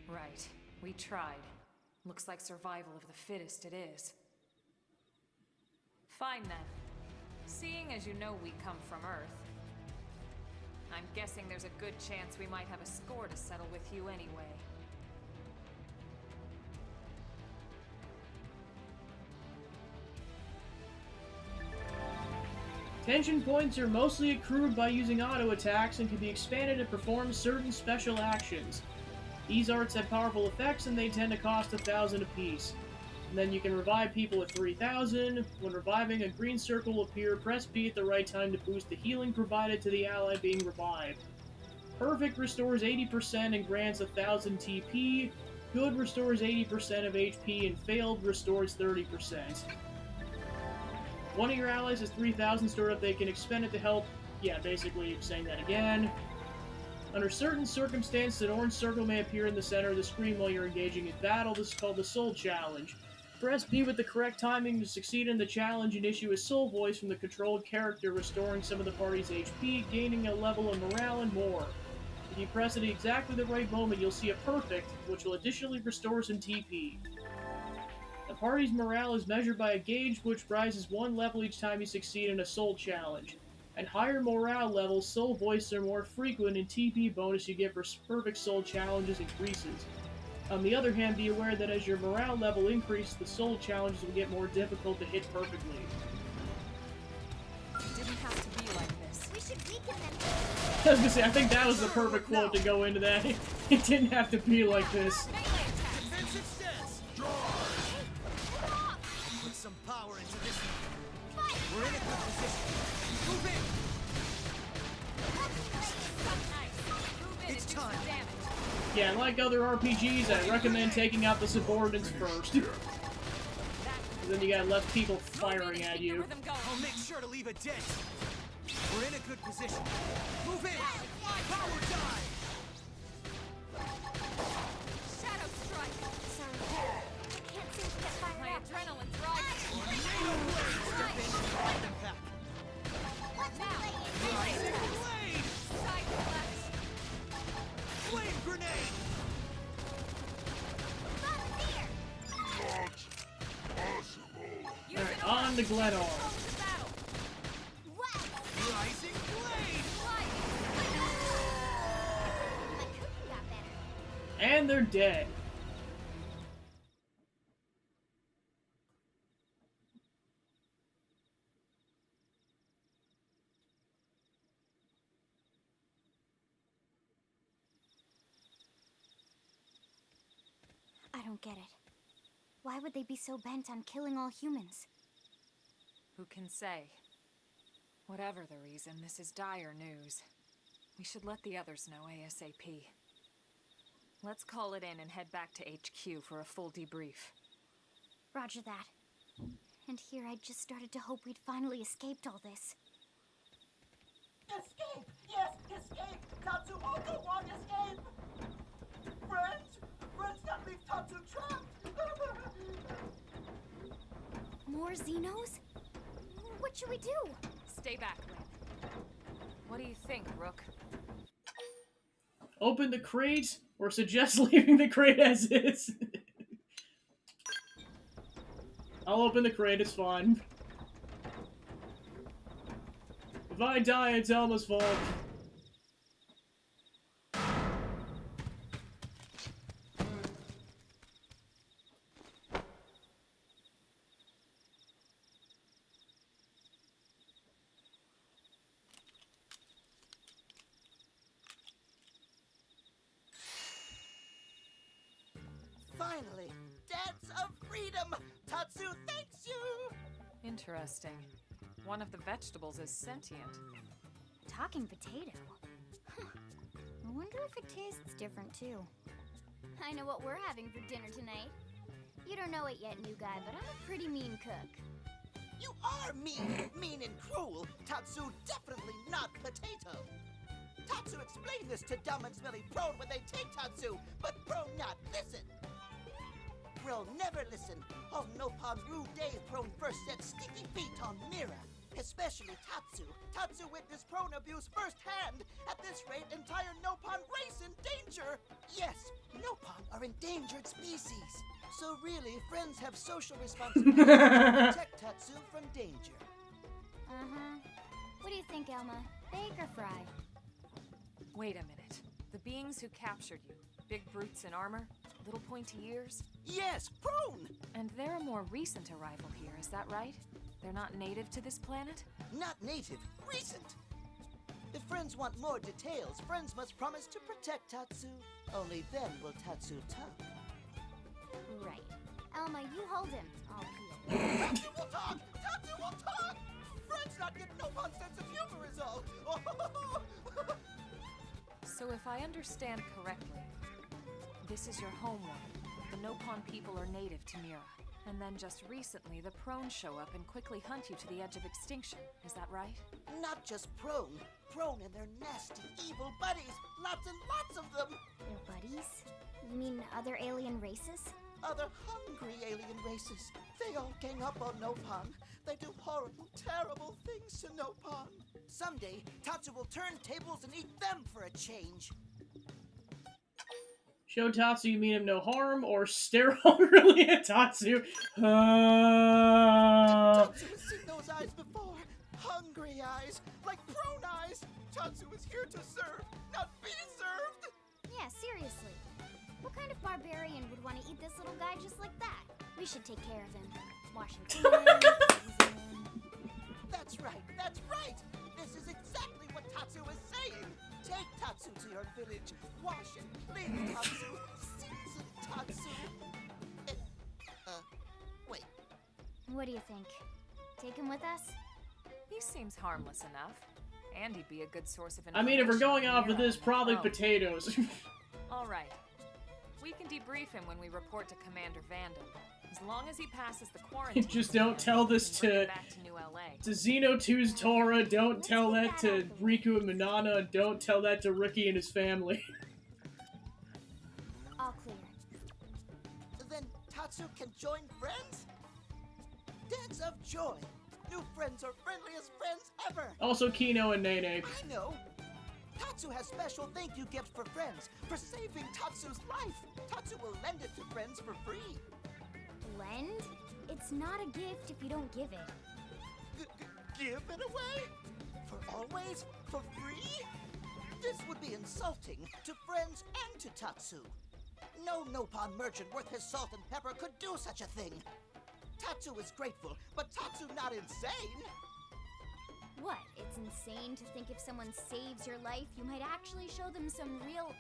Right. We tried. Looks like survival of the fittest it is. Fine then. Seeing as you know we come from Earth, I'm guessing there's a good chance we might have a score to settle with you anyway. Tension points are mostly accrued by using auto attacks and can be expanded to perform certain special actions. These arts have powerful effects and they tend to cost 1,000 apiece. And then you can revive people at 3,000. When reviving, a green circle will appear. Press B at the right time to boost the healing provided to the ally being revived. Perfect restores 80% and grants 1,000 TP. Good restores 80% of HP and failed restores 30%. One of your allies has 3,000 stored up. They can expend it to help. Yeah, basically saying that again. Under certain circumstances, an orange circle may appear in the center of the screen while you're engaging in battle. This is called the Soul Challenge. Press B with the correct timing to succeed in the challenge and issue a soul voice from the controlled character, restoring some of the party's HP, gaining a level of morale, and more. If you press it at exactly the right moment, you'll see a perfect, which will additionally restore some TP. The party's morale is measured by a gauge which rises one level each time you succeed in a soul challenge. At higher morale levels, soul voices are more frequent and TP bonus you get for perfect soul challenges increases. On the other hand, be aware that as your morale level increases, the soul challenges will get more difficult to hit perfectly. It didn't have to be like this. We should weaken them. I was gonna say, I think that was the perfect quote to go into that. It didn't have to be like this. Melee attack! Defensive stance! Put some power into this one. We're in a good position. Move in! Nice. Move in It's and do time. some damage. Yeah, like other RPGs, I recommend taking out the subordinates first. Then you got less people firing at you. I'll make sure to leave a dent. We're in a good position. Move in! Power dive! Shadow strike! Sorry. I can't seem to get My fired up. adrenaline's rising. Tornado blade! Step in and fight them back. Rising blade! Side flash. Flame grenade! Not possible. Alright, on to Glennar. To battle. Rising blade! My cooking got better. And they're dead. don't get it. Why would they be so bent on killing all humans? Who can say? Whatever the reason, this is dire news. We should let the others know ASAP. Let's call it in and head back to HQ for a full debrief. Roger that. And here I just started to hope we'd finally escaped all this. Escape! Yes, escape! Tatsu also want escape! Friends! Friends, don't leave Tatsu trapped! More Xenos? What should we do? Stay back, Lynn. What do you think, Rook? Open the crate, or suggest leaving the crate as is. I'll open the crate, it's fine. If I die, it's Elma's fault. Finally! Dance of freedom! Tatsu thanks you! Interesting. One of the vegetables is sentient. Talking potato. Huh. I wonder if it tastes different too. I know what we're having for dinner tonight. You don't know it yet, new guy, but I'm a pretty mean cook. You are mean and cruel. Tatsu definitely not potato. Tatsu explained this to dumb and smelly Prone when they take Tatsu, but Prone not listen. Prone never listen. On Nopon rude day, Prone first set sticky feet on Mira. Especially Tatsu. Tatsu witnessed Prone abuse firsthand. At this rate, entire Nopon race in danger. Yes, Nopon are endangered species. So really, friends have social responsibility to protect Tatsu from danger. Uh-huh. What do you think, Elma? Bake or fry? Wait a minute. The beings who captured you, big brutes in armor, little pointy ears? Yes, Prone! And they're a more recent arrival here, is that right? They're not native to this planet? Not native, recent. If friends want more details, friends must promise to protect Tatsu. Only then will Tatsu talk. Right. Elma, you hold him. I'll peel. Tatsu will talk! Tatsu will talk! Friends not get Nopon sense of humor is all. So if I understand correctly, this is your homeworld. The Nopon people are native to Mira. And then just recently, the Prone show up and quickly hunt you to the edge of extinction. Is that right? Not just Prone. Prone and their nasty, evil buddies. Lots and lots of them. Their buddies? You mean other alien races? Other hungry alien races. They all gang up on Nopon. They do horrible, terrible things to Nopon. Someday, Tatsu will turn tables and eat them for a change. Show Tatsu you mean him no harm, or stare hungrily at Tatsu. Tatsu has seen those eyes before. Hungry eyes, like Prone eyes. Tatsu is here to serve, not be served. Yeah, seriously. What kind of barbarian would want to eat this little guy just like that? We should take care of him. Wash him clean, season him. That's right, that's right. This is exactly what Tatsu is saying. Take Tatsu to your village. Wash and clean Tatsu. Season Tatsu. Wait. What do you think? Take him with us? He seems harmless enough. And he'd be a good source of I information. mean, if we're going on off of Mira this, and the probably Prone. potatoes. All right. We can debrief him when we report to Commander Vandal. As long as he passes the quarantine. Just don't tell this we can bring to- him back to New LA. To Xeno 2's Tora, don't tell that to Riku and Manana, and don't tell that to Ricky and his family. All clear. Then Tatsu can join friends? Dance of joy. New friends are friendliest friends ever. Also Kino and Nene. I know. Tatsu has special thank you gifts for friends for saving Tatsu's life. Tatsu will lend it to friends for free. Lend? It's not a gift if you don't give it. Give it away? For always? For free? This would be insulting to friends and to Tatsu. No Nopon merchant worth his salt and pepper could do such a thing. Tatsu is grateful, but Tatsu not insane. What? It's insane to think if someone saves your life, you might actually show them some real...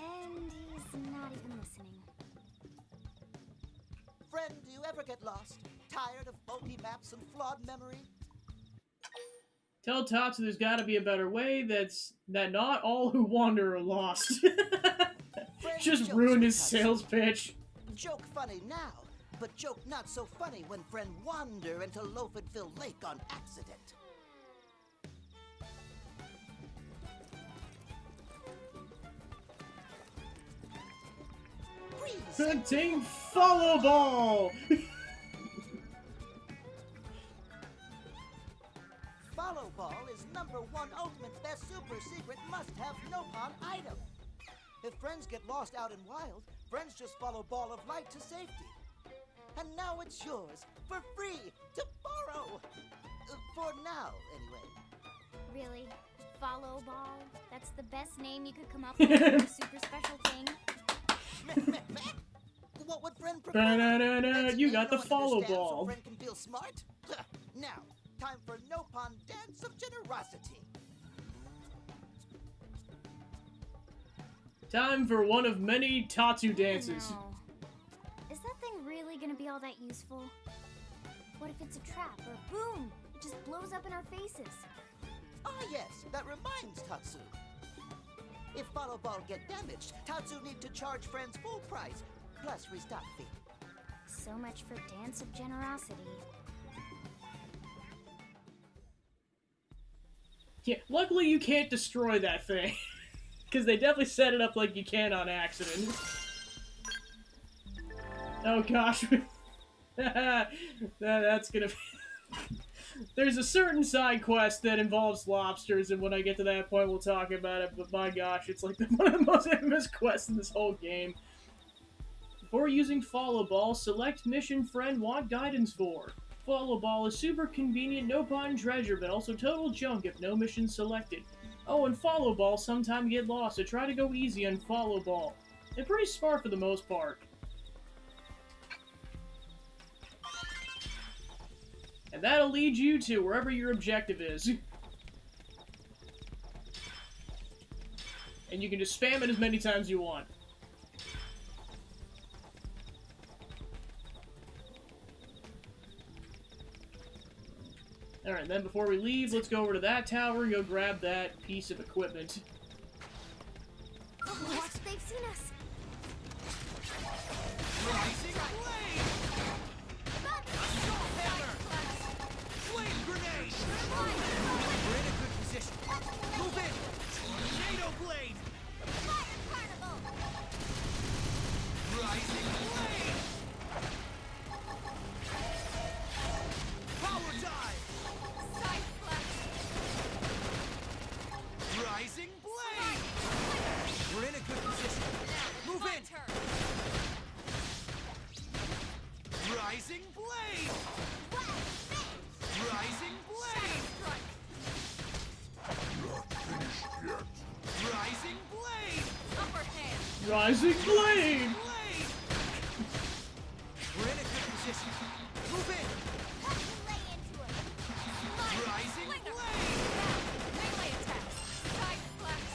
And he's not even listening. Friend, do you ever get lost? Tired of bulky maps and flawed memory? Tell Tatsu there's gotta be a better way, that not all who wander are lost. Friend Just jokes ruined with his Tatsu. sales pitch. Joke funny now, but joke not so funny when friend wander into Loafenville Lake on accident. Breeze. Hunting follow ball! Follow Ball is #1 ultimate best super secret must-have Nopon item. If friends get lost out in wild, friends just follow Ball of Light to safety. And now it's yours, for free, to borrow. For now, anyway. Really? Follow Ball? That's the best name you could come up with for a super special thing? What would friend prefer? Ba-da-da-da, Fancy you name got the no one follow understands ball. So friend can feel smart? Now, time for Nopon Dance of Generosity. Time for one of many Tatsu I dances. don't know. Is that thing really gonna be all that useful? What if it's a trap, or boom, it just blows up in our faces? Ah yes, that reminds Tatsu. If Follow Ball get damaged, Tatsu need to charge friends full price, plus restock fee. So much for Dance of Generosity. Yeah, luckily you can't destroy that thing. Because they definitely set it up like you can on accident. Oh gosh. That's gonna be... There's a certain side quest that involves lobsters, and when I get to that point we'll talk about it, but my gosh, it's like one of the most infamous quests in this whole game. Before using Follow Ball, select mission friend want guidance for. Follow Ball is super convenient, no pun treasure, but also total junk if no mission selected. Oh, and Follow Ball sometimes get lost, so try to go easy on Follow Ball. They're pretty smart for the most part. And that'll lead you to wherever your objective is. And you can just spam it as many times as you want. Alright, then before we leave, let's go over to that tower and go grab that piece of equipment. Watch, they've seen us! Rising Blade! Assault Hammer! Flame Grenade! We're in a good position. Move in! Tornado Blade! Fire Carnival! Rising Blade! Power Dive! Side Flash! Rising Blade! We're in a good position. Move in! Turn! Rising Blade! Rising Blade! Strike! Not finished yet. Rising Blade! Upper hand! Rising Blade! Blade! We're in a good position. Move in! Lay into it! Rising Slinger. Blade! Melee attack! Side Flash!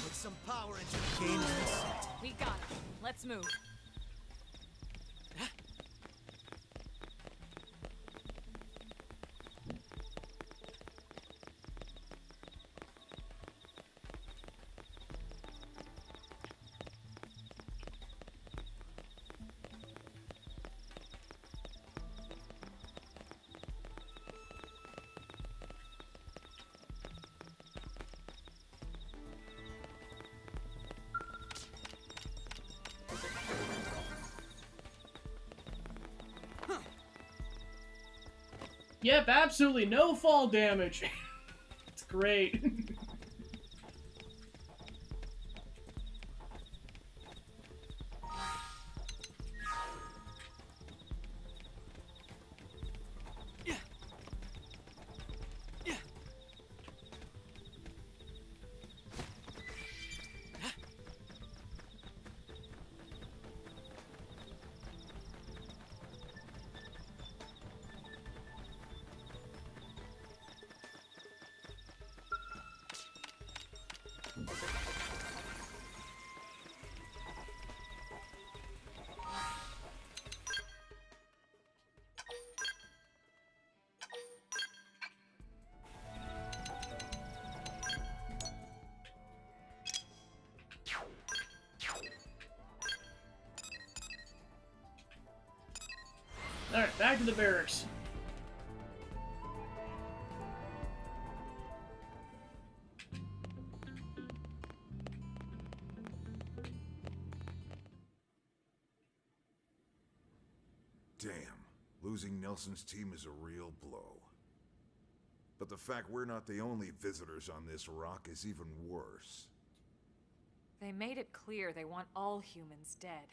Put some power into the game reset. We got it. Let's move. Yep, absolutely no fall damage. It's great. Alright, back to the barracks. Damn, losing Nelson's team is a real blow. But the fact we're not the only visitors on this rock is even worse. They made it clear they want all humans dead.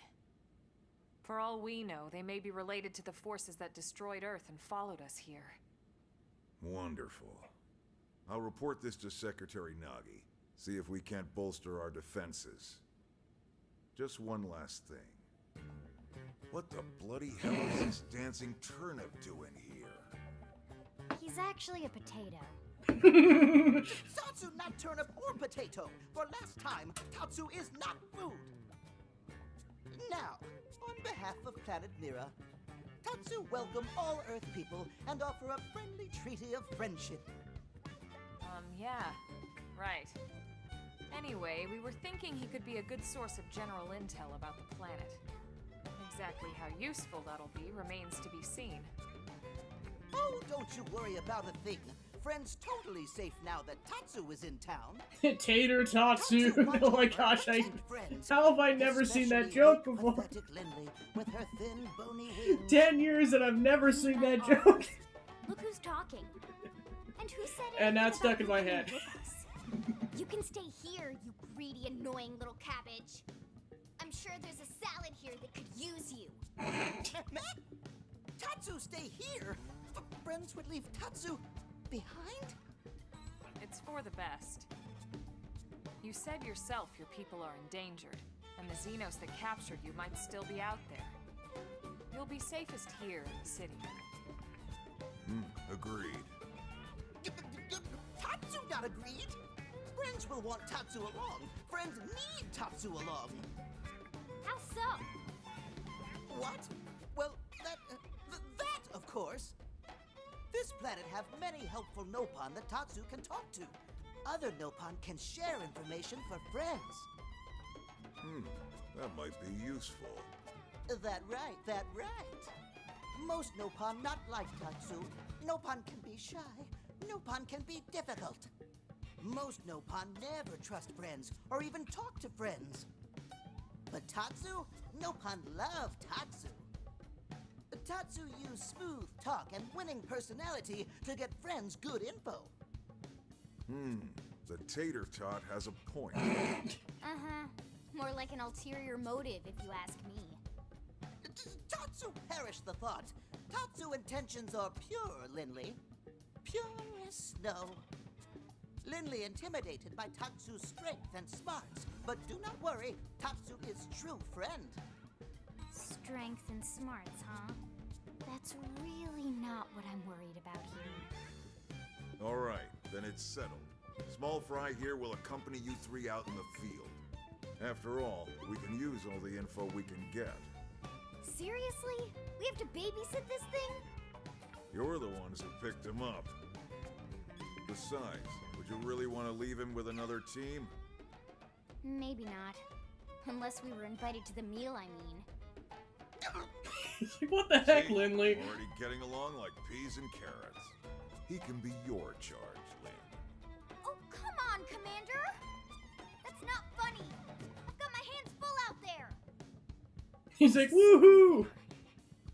For all we know, they may be related to the forces that destroyed Earth and followed us here. Wonderful. I'll report this to Secretary Nagi. See if we can't bolster our defenses. Just one last thing. What the bloody hell is this dancing turnip doing here? He's actually a potato. Tatsu not turnip or potato, for last time, Tatsu is not food. Now, on behalf of Planet Mira, Tatsu welcome all Earth people and offer a friendly treaty of friendship. Yeah, right. Anyway, we were thinking he could be a good source of general intel about the planet. Exactly how useful that'll be remains to be seen. Oh, don't you worry about a thing. Friend's totally safe now that Tatsu is in town. Tater Tatsu. Oh my gosh, how have I never seen that joke before? Pathetic Lindley with her thin, bony wings. 10 years and I've never seen that joke. Look who's talking. And who said it? And that's stuck in my head. You can stay here, you greedy, annoying little cabbage. I'm sure there's a salad here that could use you. Tatsu, stay here? Friends would leave Tatsu behind? It's for the best. You said yourself your people are endangered, and the Xenos that captured you might still be out there. You'll be safest here in the city. Agreed. Tatsu not agreed? Friends will want Tatsu along. Friends need Tatsu along. How so? What? Well, that, of course. This planet have many helpful Nopon that Tatsu can talk to. Other Nopon can share information for friends. That might be useful. That right. Most Nopon not like Tatsu. Nopon can be shy. Nopon can be difficult. Most Nopon never trust friends or even talk to friends. But Tatsu? Nopon love Tatsu. Tatsu use smooth talk and winning personality to get friends good info. The tater tot has a point. Uh-huh. More like an ulterior motive, if you ask me. Tatsu perish the thought. Tatsu intentions are pure, Linley. Pure as snow. Linley intimidated by Tatsu's strength and smarts, but do not worry, Tatsu is true friend. Strength and smarts, huh? That's really not what I'm worried about here. All right, then it's settled. Small Fry here will accompany you three out in the field. After all, we can use all the info we can get. Seriously? We have to babysit this thing? You're the ones who picked him up. Besides, would you really want to leave him with another team? Maybe not. Unless we were invited to the meal, I mean. What the heck, See? Lindley? Already getting along like peas and carrots. He can be your charge, Lynn. Oh, come on, Commander! That's not funny! I've got my hands full out there! He's like, woohoo!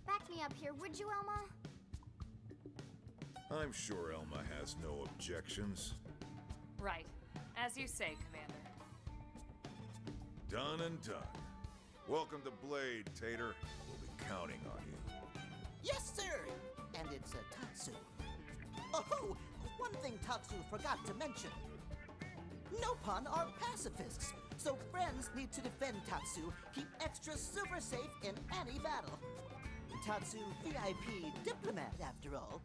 Back me up here, would you, Elma? I'm sure Elma has no objections. Right. As you say, Commander. Done and done. Welcome to Blade, Tater. We'll be counting on you. Yes, sir! And it's Tatsu. Oh, one thing Tatsu forgot to mention. Nopon are pacifists, so friends need to defend Tatsu, keep extra super safe in any battle. Tatsu VIP diplomat, after all.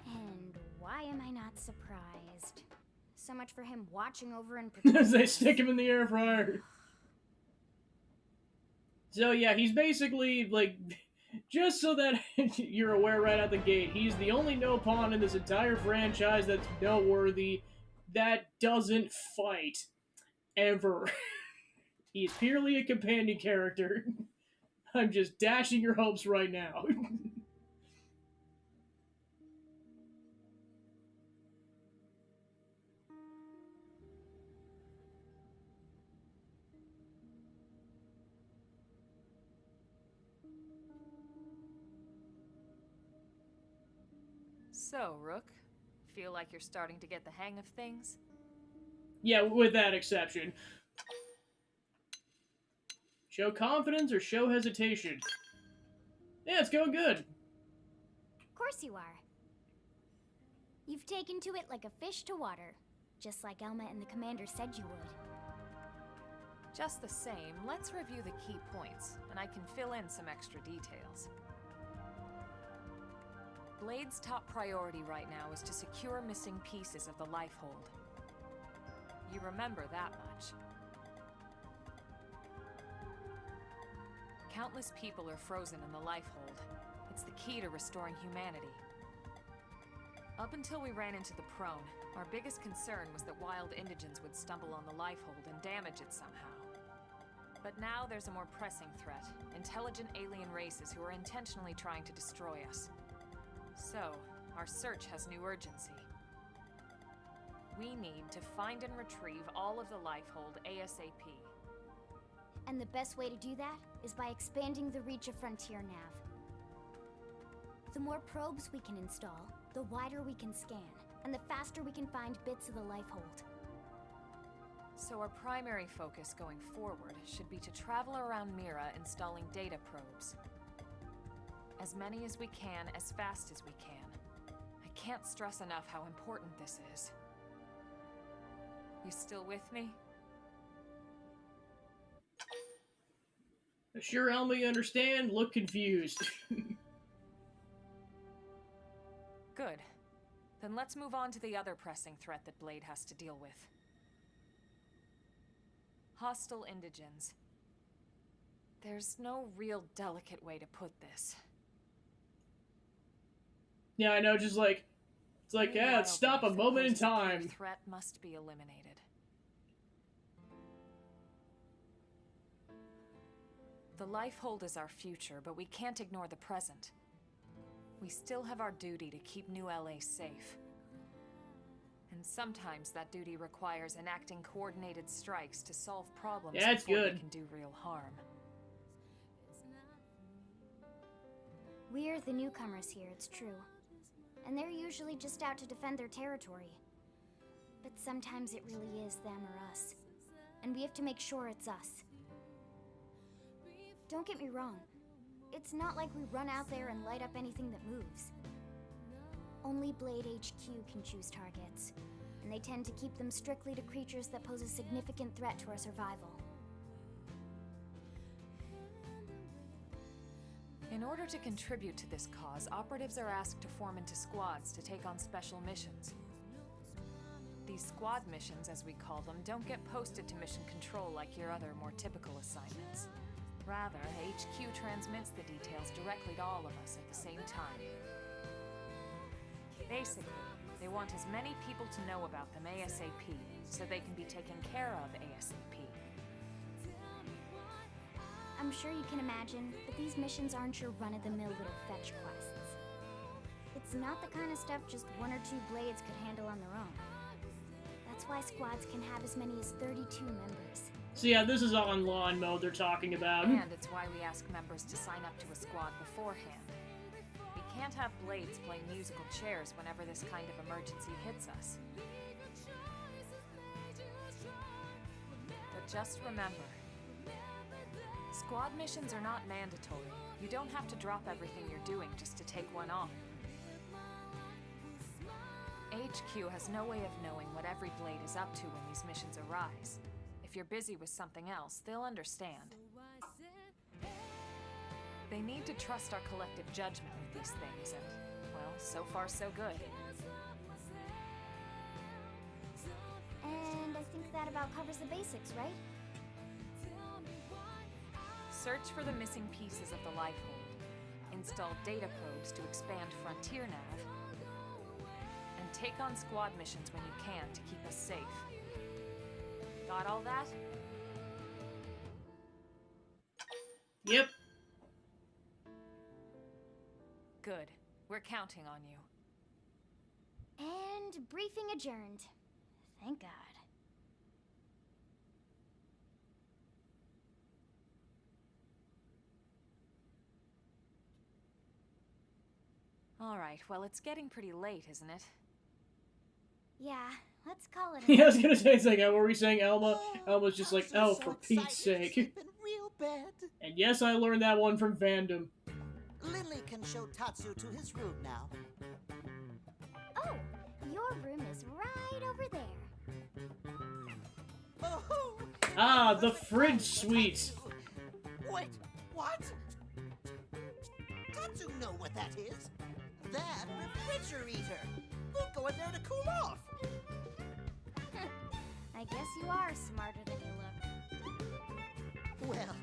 And why am I not surprised? So much for him watching over and As protecting they us. stick him in the air fryer. So yeah, he's basically, like, just so that you're aware right out the gate, he's the only Nopon in this entire franchise that's noteworthy that doesn't fight. Ever. He is purely a companion character. I'm just dashing your hopes right now. So, Rook, feel like you're starting to get the hang of things? Yeah, with that exception. Show confidence or show hesitation? Yeah, it's going good. Of course you are. You've taken to it like a fish to water, just like Elma and the commander said you would. Just the same, let's review the key points, and I can fill in some extra details. Blade's top priority right now is to secure missing pieces of the Lifehold. You remember that much. Countless people are frozen in the Lifehold. It's the key to restoring humanity. Up until we ran into the Prone, our biggest concern was that wild indigents would stumble on the Lifehold and damage it somehow. But now there's a more pressing threat, intelligent alien races who are intentionally trying to destroy us. So, our search has new urgency. We need to find and retrieve all of the Lifehold ASAP. And the best way to do that is by expanding the reach of Frontier Nav. The more probes we can install, the wider we can scan, and the faster we can find bits of the Lifehold. So our primary focus going forward should be to travel around Mira installing data probes. As many as we can, as fast as we can. I can't stress enough how important this is. You still with me? Sure, Elma, you understand? Look confused. Good. Then let's move on to the other pressing threat that Blade has to deal with. Hostile indigents. There's no real delicate way to put this. Yeah, I know, just like... It's like, yeah, let's stop a moment in time. The threat must be eliminated. The Lifehold is our future, but we can't ignore the present. We still have our duty to keep New LA safe. And sometimes that duty requires enacting coordinated strikes to solve problems before they can do real harm. We're the newcomers here, it's true. And they're usually just out to defend their territory. But sometimes it really is them or us. And we have to make sure it's us. Don't get me wrong. It's not like we run out there and light up anything that moves. Only Blade HQ can choose targets, and they tend to keep them strictly to creatures that pose a significant threat to our survival. In order to contribute to this cause, operatives are asked to form into squads to take on special missions. These squad missions, as we call them, don't get posted to mission control like your other, more typical assignments. Rather, HQ transmits the details directly to all of us at the same time. Basically, they want as many people to know about them ASAP, so they can be taken care of ASAP. I'm sure you can imagine, but these missions aren't your run-of-the-mill little fetch quests. It's not the kind of stuff just one or two Blades could handle on their own. That's why squads can have as many as 32 members. So yeah, this is online mode they're talking about. And it's why we ask members to sign up to a squad beforehand. We can't have Blades playing musical chairs whenever this kind of emergency hits us. But just remember, squad missions are not mandatory. You don't have to drop everything you're doing just to take one on. HQ has no way of knowing what every Blade is up to when these missions arise. If you're busy with something else, they'll understand. They need to trust our collective judgment with these things, and, well, so far so good. And I think that about covers the basics, right? Search for the missing pieces of the Lifehold. Install data probes to expand Frontier Nav. And take on squad missions when you can to keep us safe. Got all that? Yep. Good. We're counting on you. And briefing adjourned. Thank God. Alright, well, it's getting pretty late, isn't it? Yeah, let's call it a Yeah, I was night. gonna say, it's like, what were we saying, Elma? Elma's just like, Tatsu's oh, so for Pete's excited, sake. sleeping real bad. And yes, I learned that one from fandom. Lily can show Tatsu to his room now. Oh, your room is right over there. Oh, Ah, the perfect fridge time for suite. Tatsu. Wait, what? Tatsu know what that is. That refrigerator. We'll go in there to cool off. I guess you are smarter than you look. Well,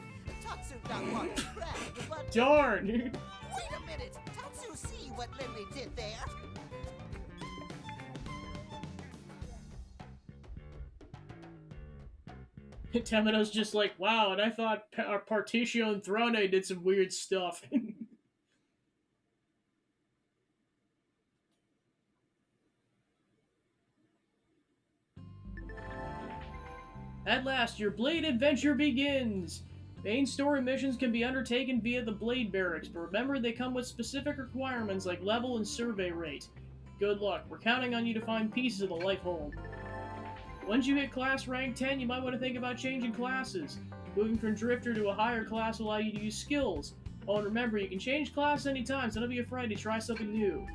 Tatsu not want to brag, but Darn! wait a minute. Tatsu see what Lily did there. Tamino's just like, wow, and I thought Particio and Throne did some weird stuff. At last, your Blade adventure begins! Main story missions can be undertaken via the Blade Barracks, but remember they come with specific requirements like level and survey rate. Good luck, we're counting on you to find pieces of the life home. Once you hit class rank 10, you might want to think about changing classes. Moving from Drifter to a higher class will allow you to use skills. Oh, and remember, you can change class anytime, so don't be afraid to try something new.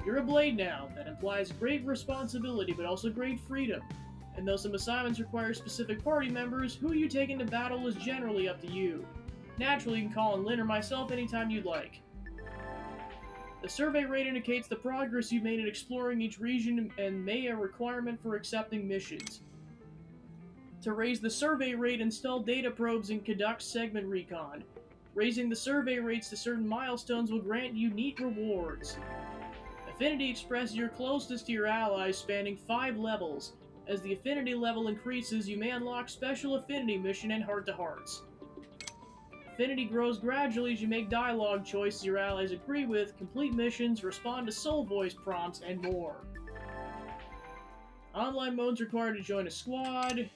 You're a Blade now. That implies great responsibility, but also great freedom. And though some assignments require specific party members, who you take into battle is generally up to you. Naturally, you can call on Lynn or myself anytime you'd like. The survey rate indicates the progress you've made in exploring each region and may a requirement for accepting missions. To raise the survey rate, install data probes and conduct segment recon. Raising the survey rates to certain milestones will grant you neat rewards. Affinity expresses your closeness to your allies spanning 5 levels. As the affinity level increases, you may unlock special affinity mission and heart-to-hearts. Affinity grows gradually as you make dialogue choices your allies agree with, complete missions, respond to soul voice prompts, and more. Online modes required to join a squad. You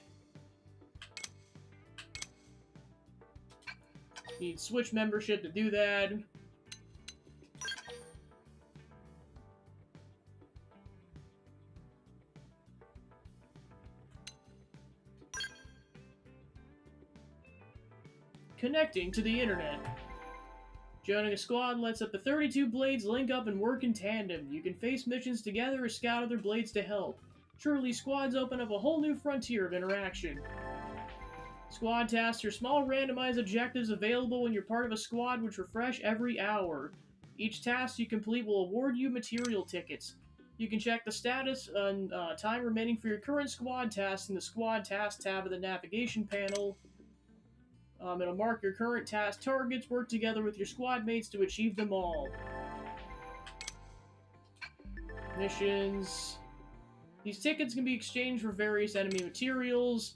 need Switch membership to do that. Connecting to the internet. Joining a squad lets up to 32 blades link up and work in tandem. You can face missions together or scout other blades to help. Surely squads open up a whole new frontier of interaction. Squad tasks are small randomized objectives available when you're part of a squad which refresh every hour. Each task you complete will award you material tickets. You can check the status and time remaining for your current squad tasks in the Squad Task tab of the navigation panel. It'll mark your current task targets, work together with your squad mates to achieve them all. Missions. These tickets can be exchanged for various enemy materials.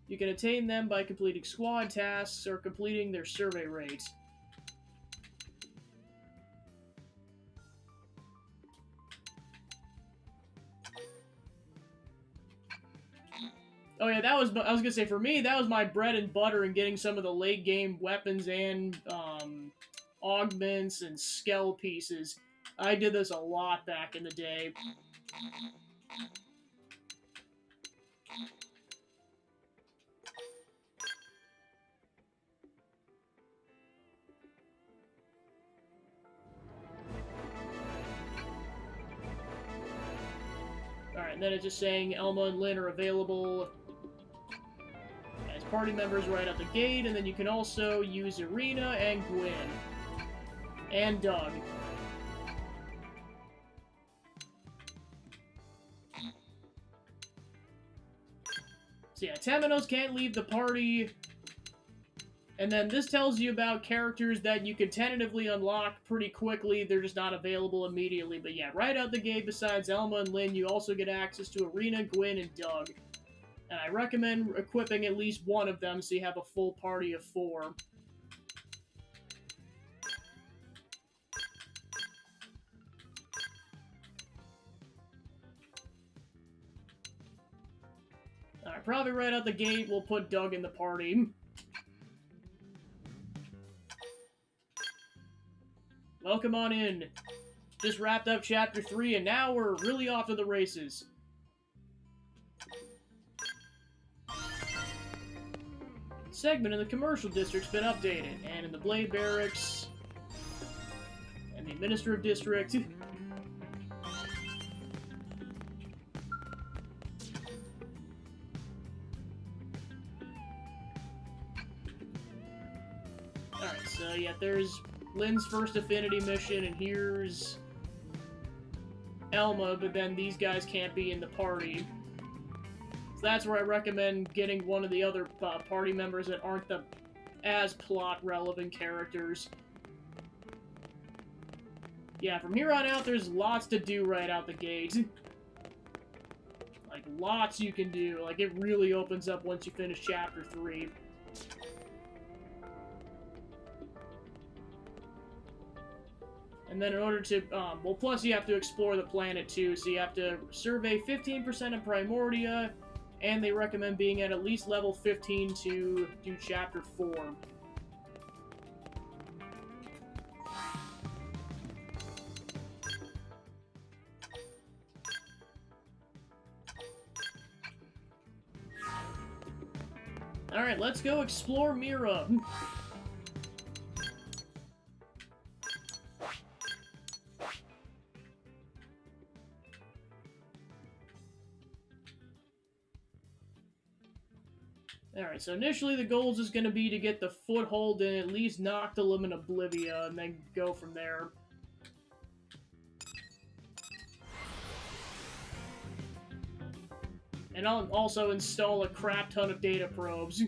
You can attain them by completing squad tasks or completing their survey rates. Oh yeah, I was gonna say, for me, that was my bread and butter in getting some of the late game weapons and augments and skell pieces. I did this a lot back in the day. Alright, and then it's just saying Elma and Lynn are available as party members right out the gate, and then you can also use Irina and Gwyn. And Doug. So yeah, Taminos can't leave the party. And then this tells you about characters that you can tentatively unlock pretty quickly. They're just not available immediately. But yeah, right out the gate, besides Elma and Lynn, you also get access to Irina, Gwyn, and Doug. And I recommend equipping at least one of them so you have a full party of 4. Alright, probably right out the gate, we'll put Doug in the party. Welcome on in. Just wrapped up Chapter 3, and now we're really off to the races. Segment in the commercial district's been updated, and in the Blade Barracks, and the Administrative District. Alright, so yeah, there's Lynn's first Affinity mission, and here's Elma, but then these guys can't be in the party. So that's where I recommend getting one of the other party members that aren't the as plot-relevant characters. Yeah, from here on out, there's lots to do right out the gate. Like, lots you can do. Like, it really opens up once you finish Chapter 3. And then in order to, well, plus you have to explore the planet too, so you have to survey 15% of Primordia, and they recommend being at least level 15 to do Chapter 4. Alright, let's go explore Mira. Alright, so initially the goals is going to be to get the foothold and at least Noctilum and Oblivia, and then go from there. And I'll also install a crap ton of data probes.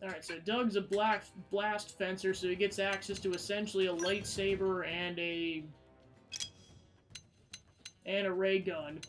Alright, so Doug's a blast fencer, so he gets access to essentially a lightsaber and a ray gun.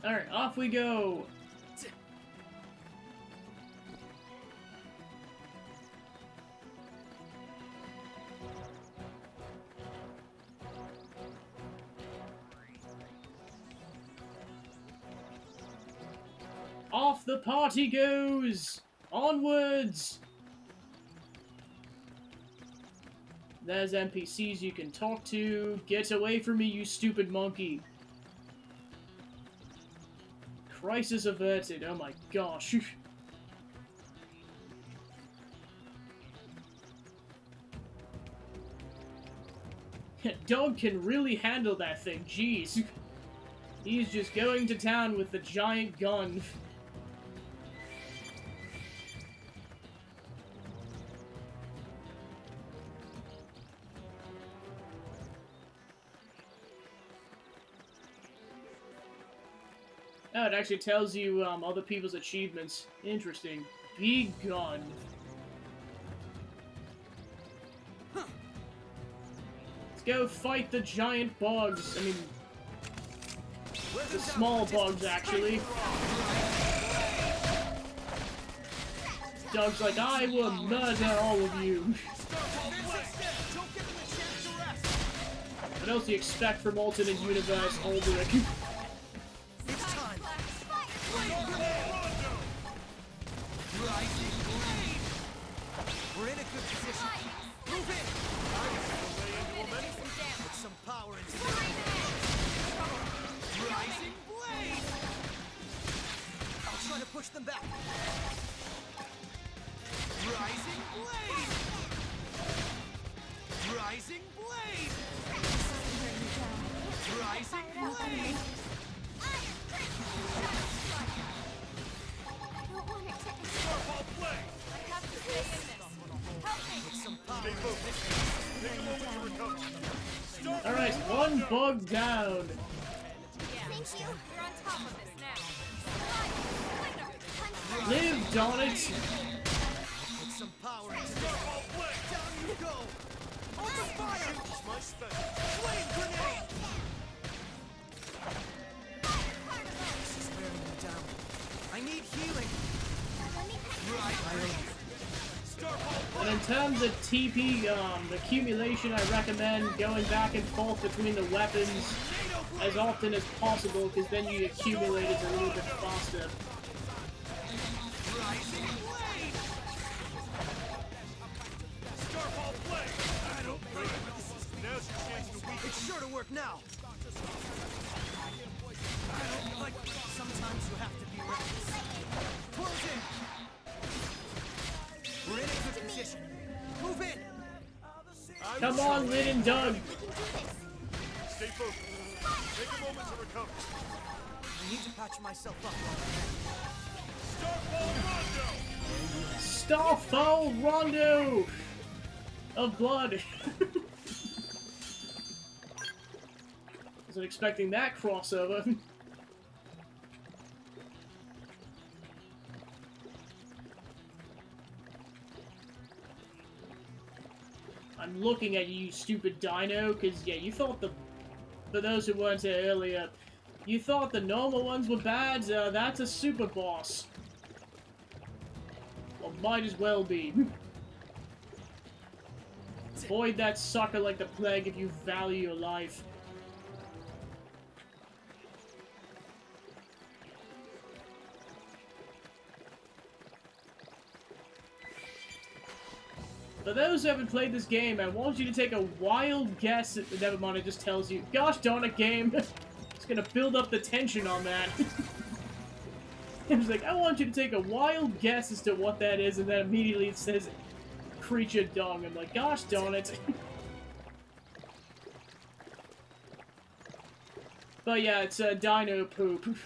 Alright, off we go! Off the party goes! Onwards! There's NPCs you can talk to. Get away from me, you stupid monkey. Crisis averted. Oh my gosh. Doug can really handle that thing, jeez. He's just going to town with the giant gun. it actually tells you other people's achievements. Interesting. Be gone. Let's go fight the giant bugs. I mean, the small bugs, actually. Doug's like, I will murder all of you. What else do you expect from alternate universe Aldrich? It's time. Rising blade. We're in a good position. Move in. Put some power into this. Rising blade. I'll try to push them back. Rising blade. Rising blade. Rising blade. Starfall blade. I have to stay in this. Help me! Put some power into this. Take a moment to recover. Alright, one bug down. Yeah. Thank you. You're on top of this now. Live, darn it! Put some power into this. Starfall blade. Down you go. Open fire. It's my special. Flame grenade. This is wearing me down. I need healing. Right. Starfall And in blade. terms of TP accumulation, I recommend going back and forth between the weapons as often as possible, because then you accumulate it a little bit faster. Rising blade. Starfall blade. I don't break. Now's your chance to weaken. It's sure to work now. I don't like. Sometimes you have to be reckless. Close in. We're in a good position. Move in. Come on, Lynn and Doug! Stay focused. Take a moment to recover. I need to patch myself up. Starfall Rondo. Starfall Rondo of blood. Wasn't expecting that crossover. I'm looking at you, stupid dino, because, yeah, you thought for those who weren't here earlier, you thought the normal ones were bad. That's a super boss. Well, might as well be. Avoid that sucker like the plague if you value your life. For those who haven't played this game, I want you to take a wild guess. Never mind, it just tells you. Gosh darn it, game! It's gonna build up the tension on that. It's like, I want you to take a wild guess as to what that is, and then immediately it says creature dung. I'm like, gosh darn it. But yeah, it's dino poop.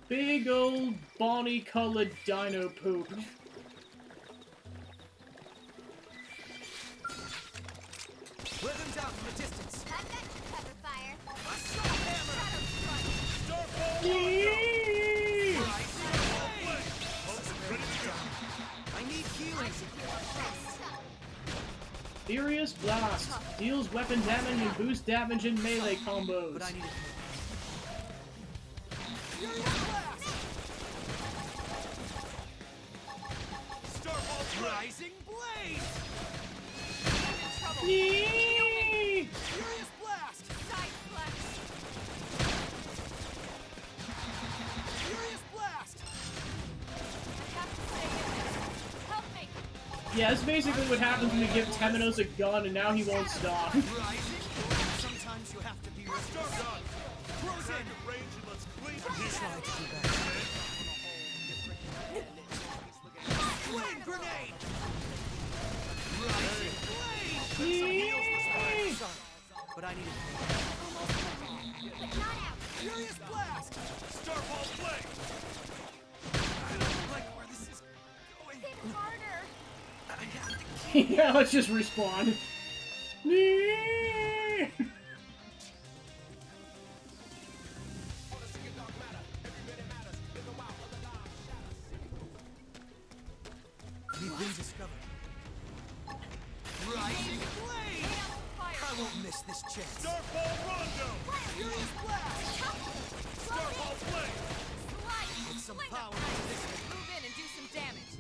Big old Bonnie-colored dino poop. Wear them down from a distance. I've got your cover fire. Assault hammer. Starfall Yee! I need healing. Furious Blast. Deals weapon damage and boosts damage in melee combos. But I need it. Furious blast. Starfall rising blade. Yee! Furious blast. Side flex. Furious blast. I have to stay in this. Help me! Yeah, that's basically what happens when you give Temenos a gun and now he won't stop. Rising. Sometimes you have to be reckless. Close in. Range and let's clean the heat. Try to do that. Flame grenade. Rising blade. Yee! But I need it. But not out. Furious blast. Starfall blade. I don't like where this is going. Hit harder. I have to Yeah, let's just respawn. Yee! this chance. Starfall Rondo! Furious blast! Starfall Flame! Slide! Put some Fling power them. into this thing. Move in and do some damage.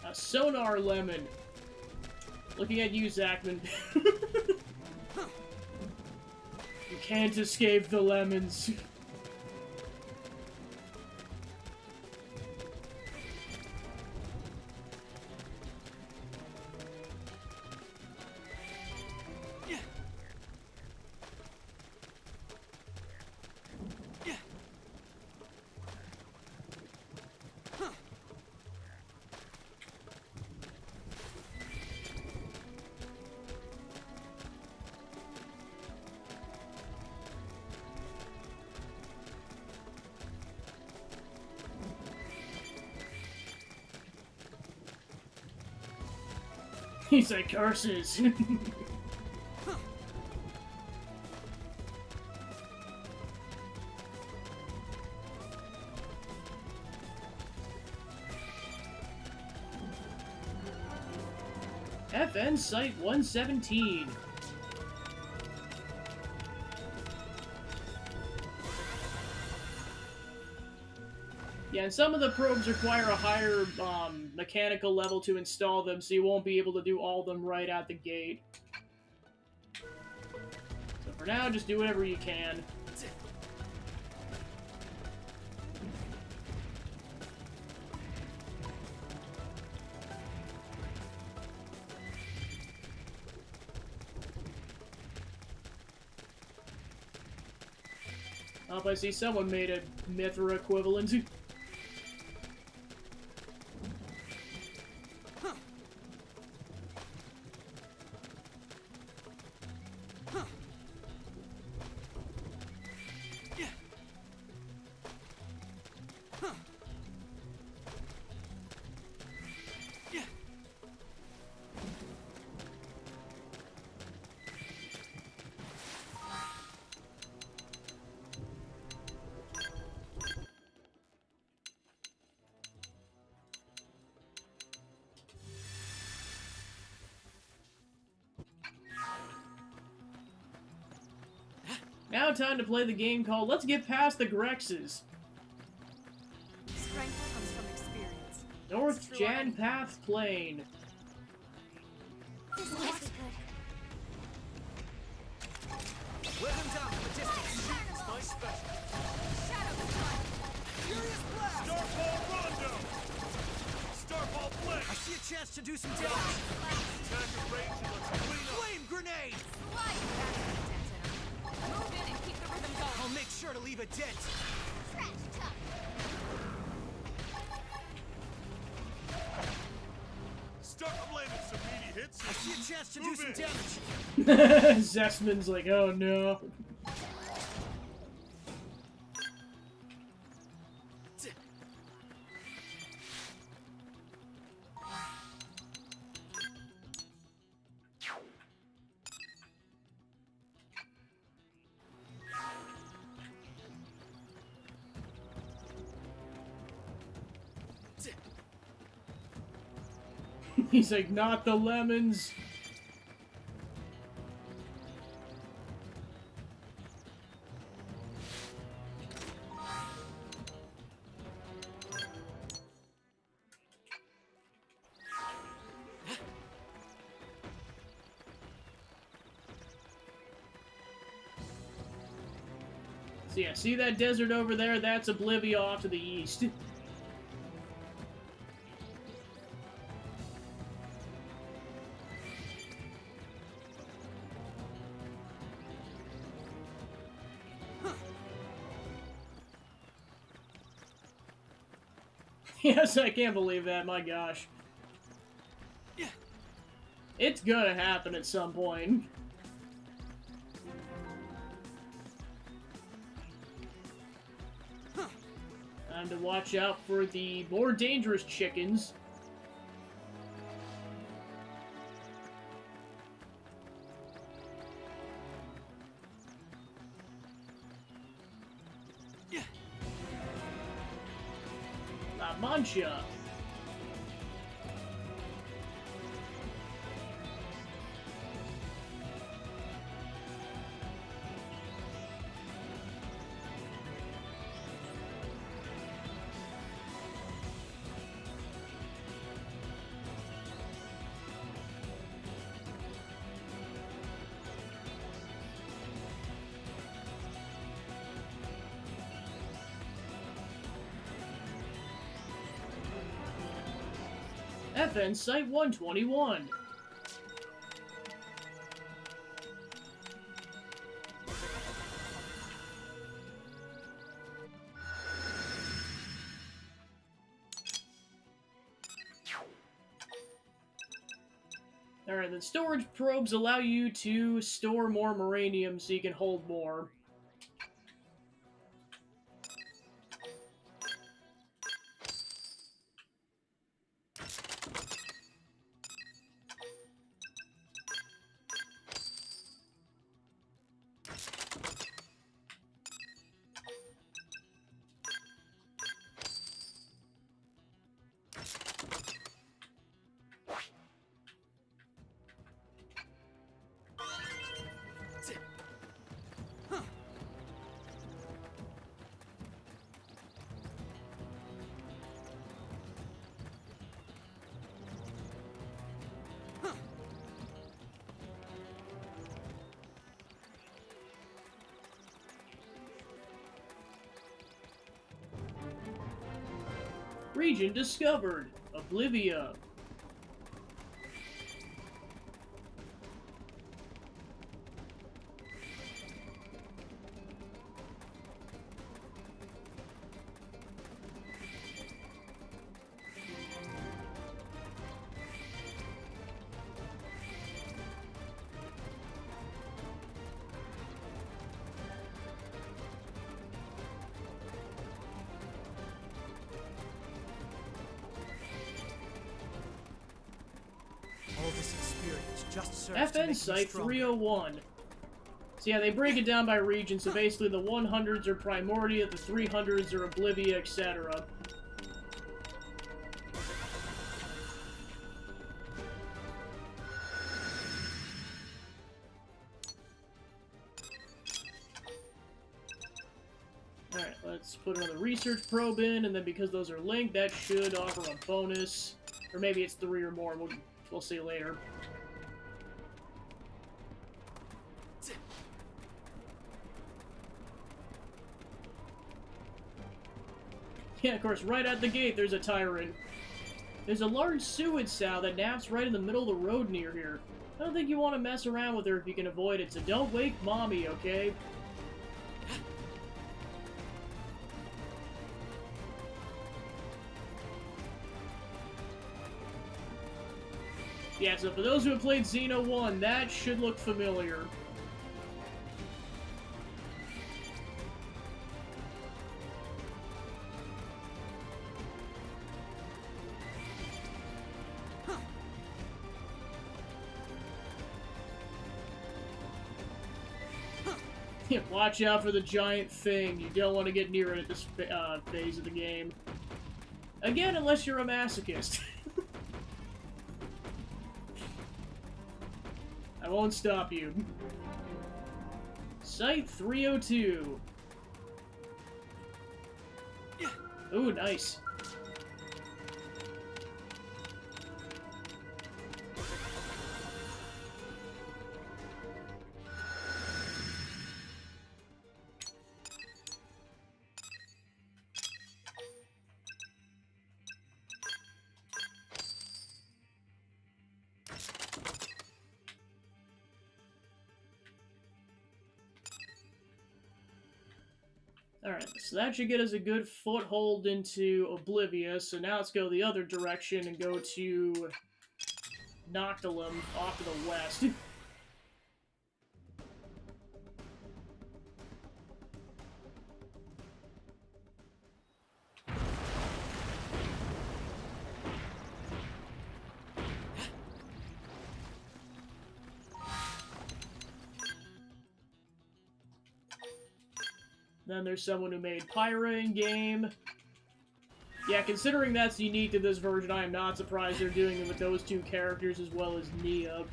A sonar lemon. Looking at you, Zachman. You can't escape the lemons. He's like, curses. FN Site 117. Yeah, and some of the probes require a higher mechanical level to install them, so you won't be able to do all of them right out the gate. So for now, just do whatever you can. Up, I see someone made a Mithra equivalent. Now time to play the game called Let's Get Past the Grexes. Strength comes from experience. North Jan Path Plain. This must be good. Wear them down from a distance. It's my special. Shadow Strike. Furious blast! Starfall Rondo! Starfall Flame! I see a chance to do some damage. Attack range and let's clean up! Flame grenade! Slide. That's an intense enemy. Move in and keep the rhythm going. I'll make sure to leave a dent. Trash talk. Start landing some meaty hits. I see a chance to do Move some in. damage. Zessman's like, oh no. He's like, not the lemons. So yeah, see that desert over there? That's Oblivia off to the east. Yes, I can't believe that, my gosh. It's gonna happen at some point. Time to watch out for the more dangerous chickens. La Mancha. FN Site 121. Alright, the storage probes allow you to store more Moranium so you can hold more. Region discovered. Oblivia. All this experience just serves to FN make me Site stronger. 301. So yeah, they break it down by region, so basically the 100s are Primordia, the 300s are Oblivia, etc. Alright, let's put another research probe in, and then because those are linked, that should offer a bonus. Or maybe it's 3 or more, we'll see later. Yeah, of course, right at the gate there's a tyrant. There's a large sewage sow that naps right in the middle of the road near here. I don't think you want to mess around with her if you can avoid it, so don't wake mommy, okay? Yeah, so for those who have played Xeno 1, that should look familiar. Yeah, watch out for the giant thing. You don't want to get near it at this phase of the game. Again, unless you're a masochist. I won't stop you. Site 302. Ooh, nice. So that should get us a good foothold into Oblivia. So now let's go the other direction and go to Noctilum off to the west. Then there's someone who made Pyra in-game. Yeah, considering that's unique to this version, I am not surprised they're doing it with those two characters as well as Nia.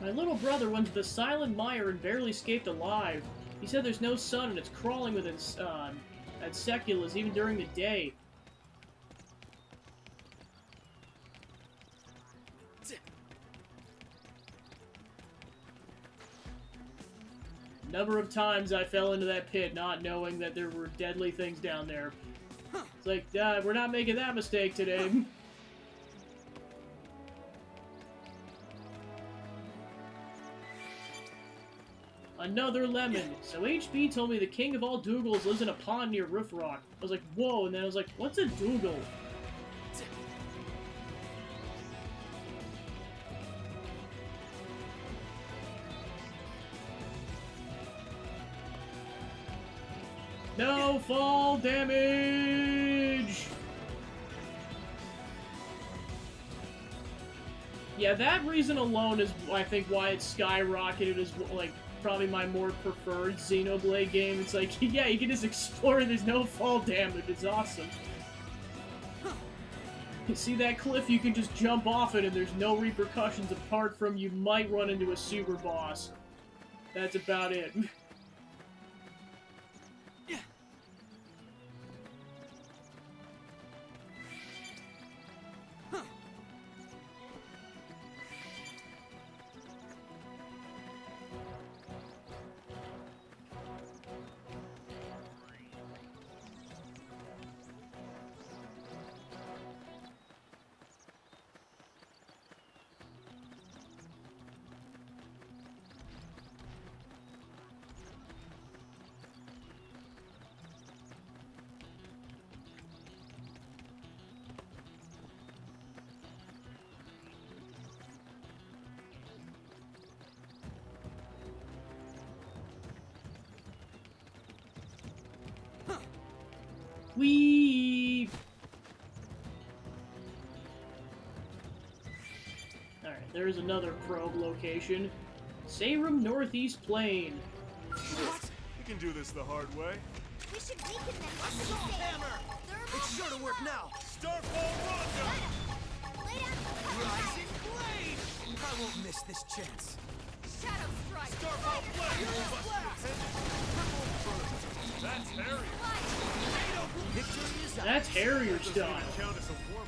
My little brother went to the Silent Mire and barely escaped alive. He said there's no sun and it's crawling with Seculas even during the day. Number of times I fell into that pit not knowing that there were deadly things down there. It's like, we're not making that mistake today. Another lemon. So HB told me the king of all Dougals lives in a pond near Riff Rock. I was like, whoa, and then I was like, what's a Dougal? No fall damage! Yeah, that reason alone is, I think, why it skyrocketed as, like, probably my more preferred Xenoblade game. It's like, yeah, you can just explore, there's no fall damage, it's awesome. You see that cliff, you can just jump off it and there's no repercussions apart from you might run into a super boss. That's about it. Whee! Alright, there's another probe location. Sayrum Northeast Plain. What? You can do this the hard way. We should weaken them. Assault hammer! It's sure to work now. Starfall Rondo! Lay down. Rising blade! I won't miss this chance. Shadow strike. Starfall blade! That's Harry. Victory is That's Harrier style. count as a warm-up.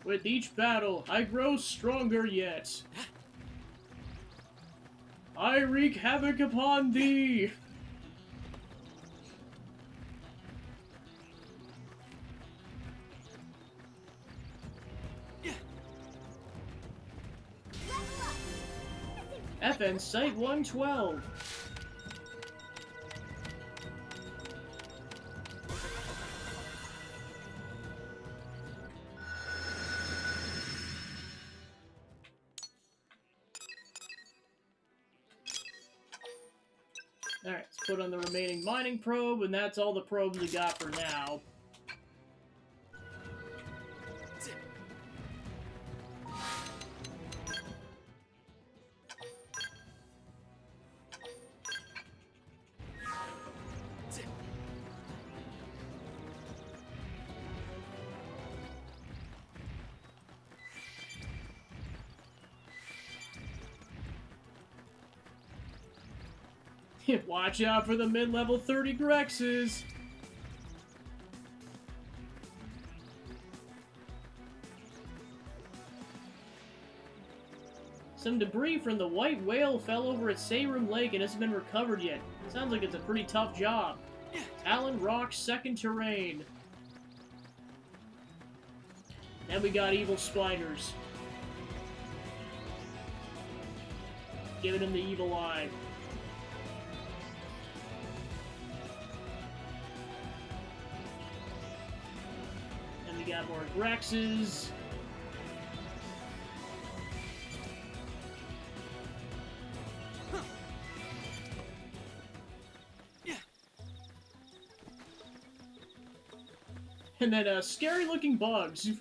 With each battle, I grow stronger yet. I wreak havoc upon thee! FN Site 112. Alright, let's put on the remaining mining probe, and that's all the probes we got for now. Watch out for the mid-level 30 Grexes. Some debris from the white whale fell over at Sayrum Lake and hasn't been recovered yet. Sounds like it's a pretty tough job. Talon Rock's second terrain. Then we got evil spiders. Giving him the evil eye. And we got more Grexes. And then, scary-looking bugs.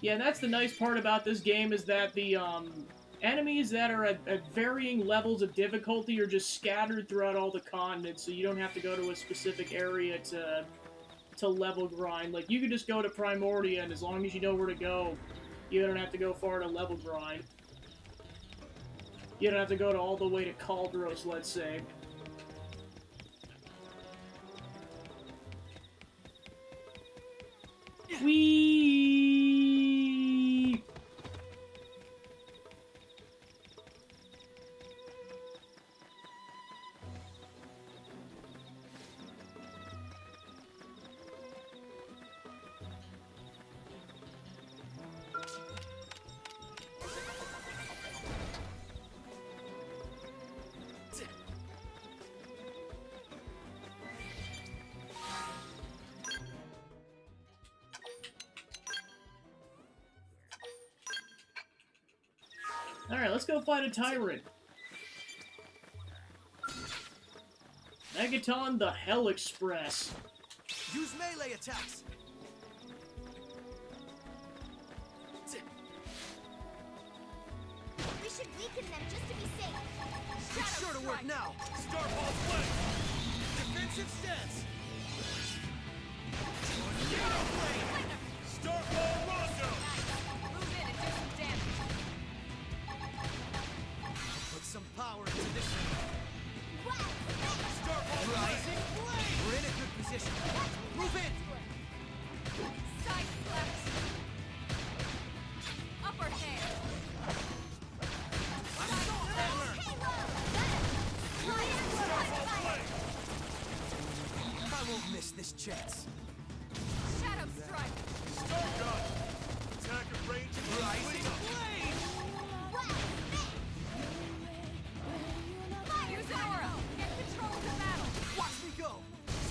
Yeah, and that's the nice part about this game, is that the, enemies that are at varying levels of difficulty are just scattered throughout all the continents, so you don't have to go to a specific area to level grind. Like, you could just go to Primordia, and as long as you know where to go, you don't have to go far to level grind. You don't have to go to all the way to Caldros, let's say. Whee! Alright, let's go fight a tyrant. Megaton the Hell Express. Use melee attacks. We should weaken them just to be safe. It's sure to work now. Starball flame. Defensive stance. Tornado flame. Starball rondo. Move in and do some damage. Put some power into this one. Wow! Starball rising flame. We're in a good position. Move in. Side slaps. Upper hand. Assault hammer. I won't miss this chance. Shadow strike. Star gun. Attack of range and rising flame. Use an aura. Get control of the battle. Watch me go.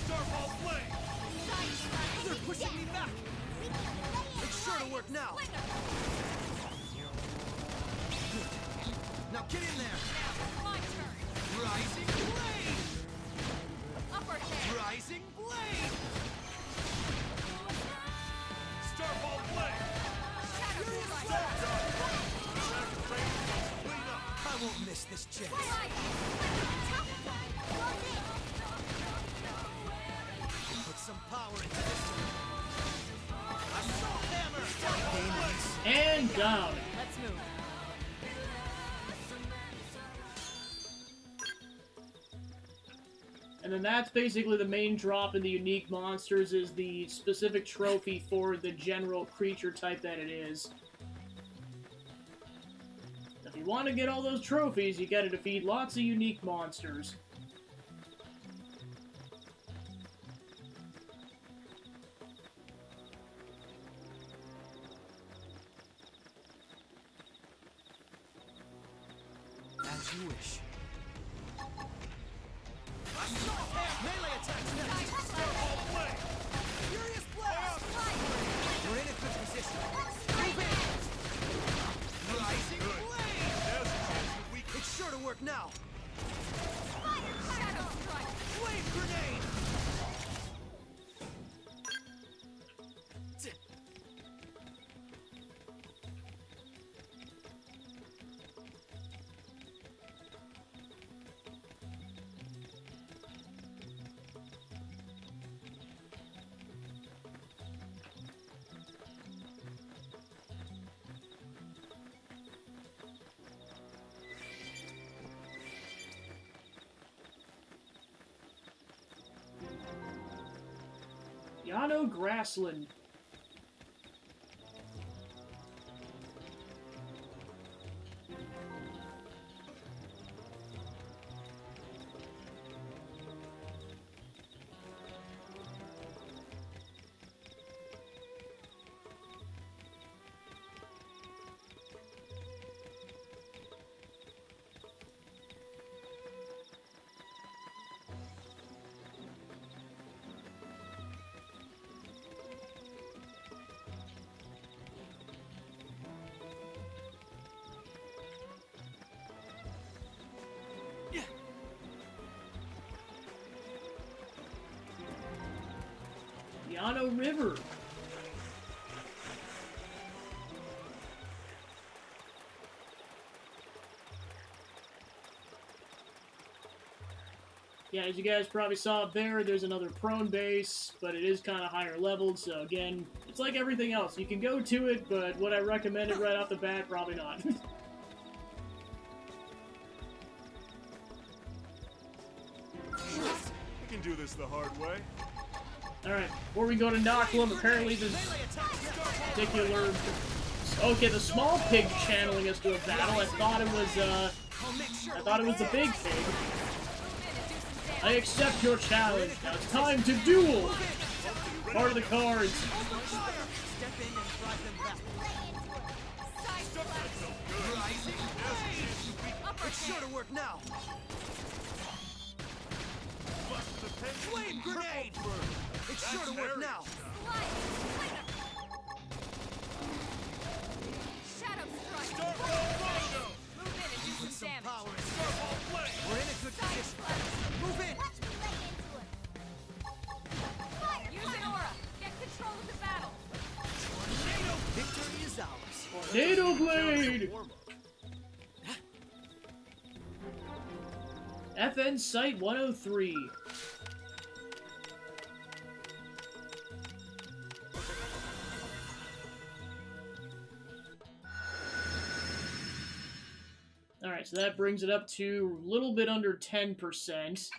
Starball flame. Side slash. They're pushing me back. It's sure to work now. Slinger. Now get in there. Now, my turn. Rising blade. Upper hand. Rising blade. Starball flame. Shadow strike. I won't miss this chance. Light. Put some power into this one. Assault hammer. And down. Let's move. And then that's basically the main drop in the unique monsters, is the specific trophy for the general creature type that it is. If you want to get all those trophies, you gotta defeat lots of unique monsters. As you wish. Assault hammer. Melee attacks next. Starball flame. Furious blast. We're in a good position. Move in. Rising blade. It's sure to work now. Shadow strike. Flame grenade. Yano Grassland. Yano River. Yeah, as you guys probably saw up there's another prone base, but it is kind of higher leveled, so again, it's like everything else. You can go to it, but would I recommend it right off the bat? Probably not. We can do this the hard way. Alright, before we go to Nocklum, apparently this particular... Okay, the small pig channeling us to a battle. I thought it was the big pig. I accept your challenge. Now it's time to duel! Part of the cards. Step in and drive them back. It's sure to work now. Flame grenade! It's sure to work now. Shadow strike. Move in and do Put some some damage. power in it. We're in a good position. Move in. Watch me lay into it. Use an aura. Get control of the battle. Victory is ours. Tornado Blade! FN Site 103. Alright, so that brings it up to a little bit under 10%.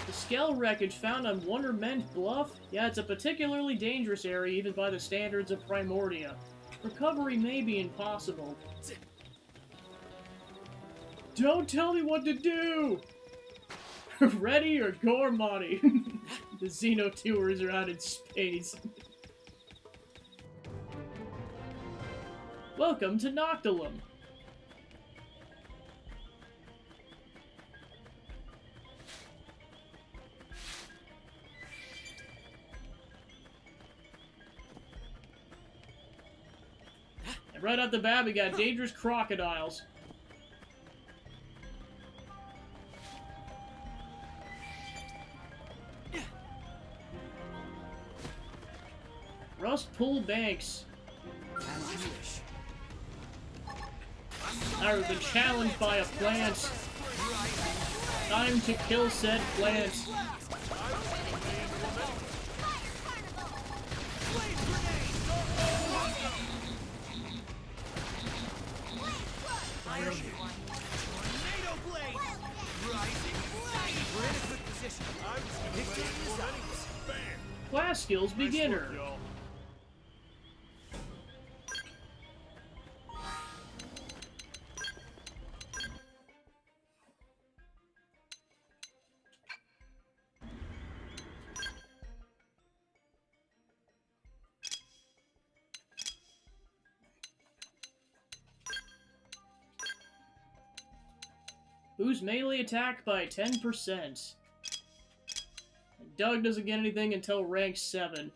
The Skell wreckage found on Wonderment Bluff? Yeah, it's a particularly dangerous area even by the standards of Primordia. Recovery may be impossible. Don't tell me what to do! Ready or Gormati? The Xeno tours are out in space. Welcome to Noctilum. And right off the bat, we got dangerous crocodiles. Rust Pool Banks. As you wish. I've been challenged by a plant. Time to kill said plant. Tornado blade. Rising blade. We're in a good position. Victory is ours. Class skills beginner. Boost melee attack by 10%. Doug doesn't get anything until rank 7.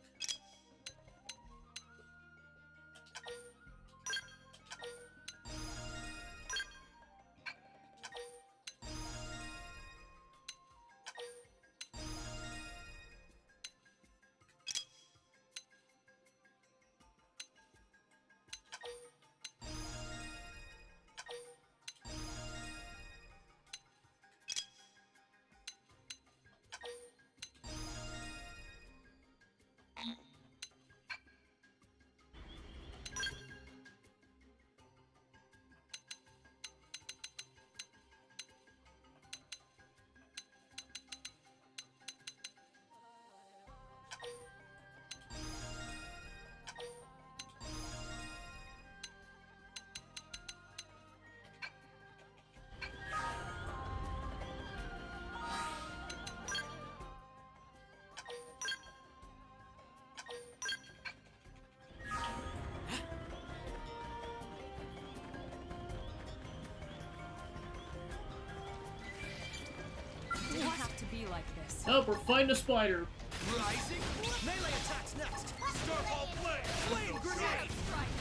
Oh, we're fighting a spider. Rising. Melee attacks next. Starfall Blade! Flame grenade.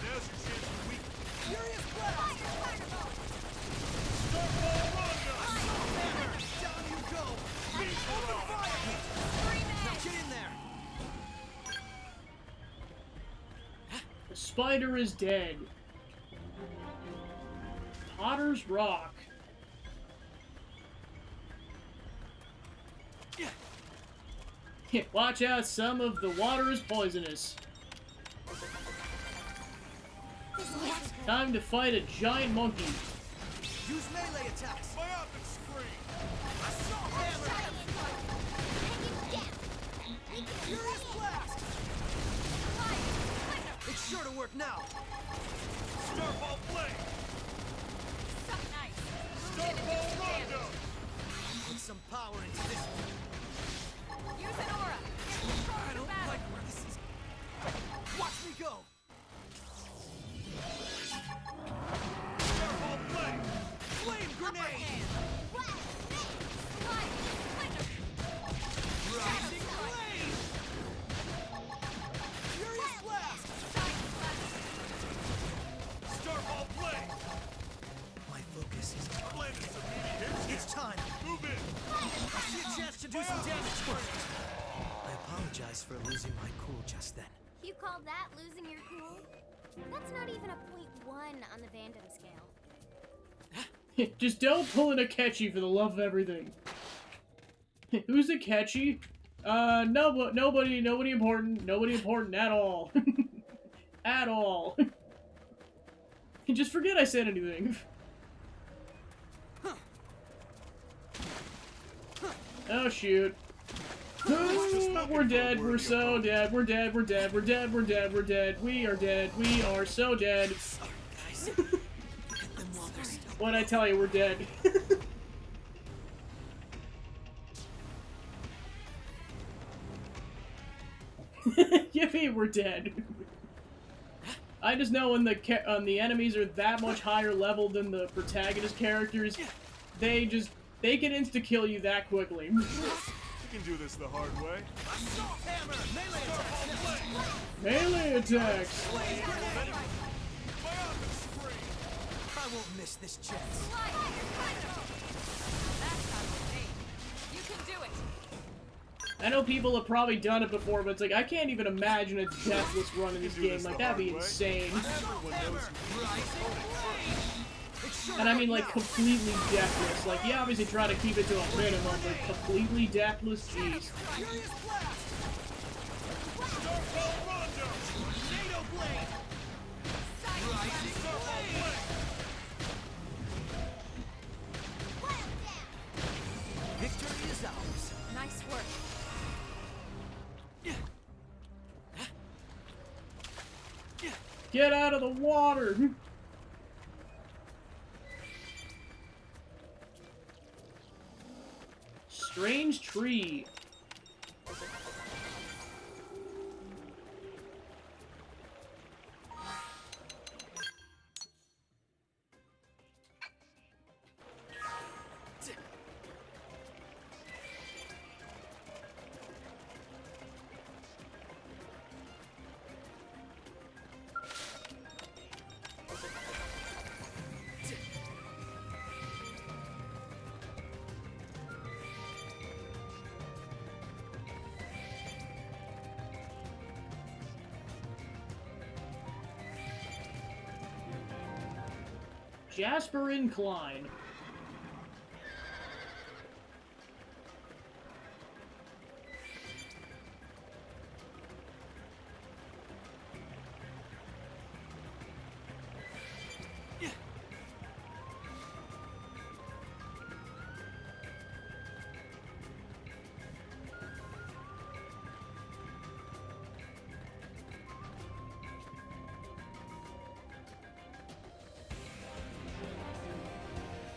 Now's your chance to weaken. Furious blast. Starfall Rondo! Hammer. Down you go. Open fire. Now get in there. The spider is dead. Potter's Rock. Watch out, some of the water is poisonous. Time to fight a giant monkey. Use melee attacks. Myopic screen! Assault hammer. Furious blast. It's sure to work now. Starfall Blade! Starfall Rondo! Put some power into this. Use an aura. I don't like where this is. Watch me go. Starfall Blade! Flame grenade. Rising flame. Furious blast. Starfall Blade! My focus is. Landed some meaty hits here. It's time. Move in! I see a chance to do some damage. I apologize for losing my cool just then. You call that losing your cool? That's not even a 0.1 on the Vandom scale. Just don't pull in a Akechi for the love of everything. Who's Akechi? Nobody important at all. At all. Just forget I said anything. Oh shoot. We're dead, we're so dead, we're dead, we're dead, we're dead, we're dead, we're dead, we are dead, we are so dead. Guys, hit them while they're still. What'd I tell you, we're dead. Yippee, we're dead. I just know when the enemies are that much higher level than the protagonist characters, they can insta-kill you that quickly. You can do this the hard way. Assault hammer. Melee attacks. Melee attacks! Flame grenade. Myopic screen! I won't miss this chance. You can do it. I know people have probably done it before, but it's like, I can't even imagine a deathless run in this You do game. this Like, the that'd be hard way. insane. Assault hammer. Rising flame. It's sure And I to mean, work like, now. completely deathless. Like, you obviously try to keep it to a minimum, but completely deathless, jeez. Furious blast. Starfall Rondo! NATO blade. Rising flame. Victory is ours. Nice work. Get out of the water! Strange tree. Jasper Incline.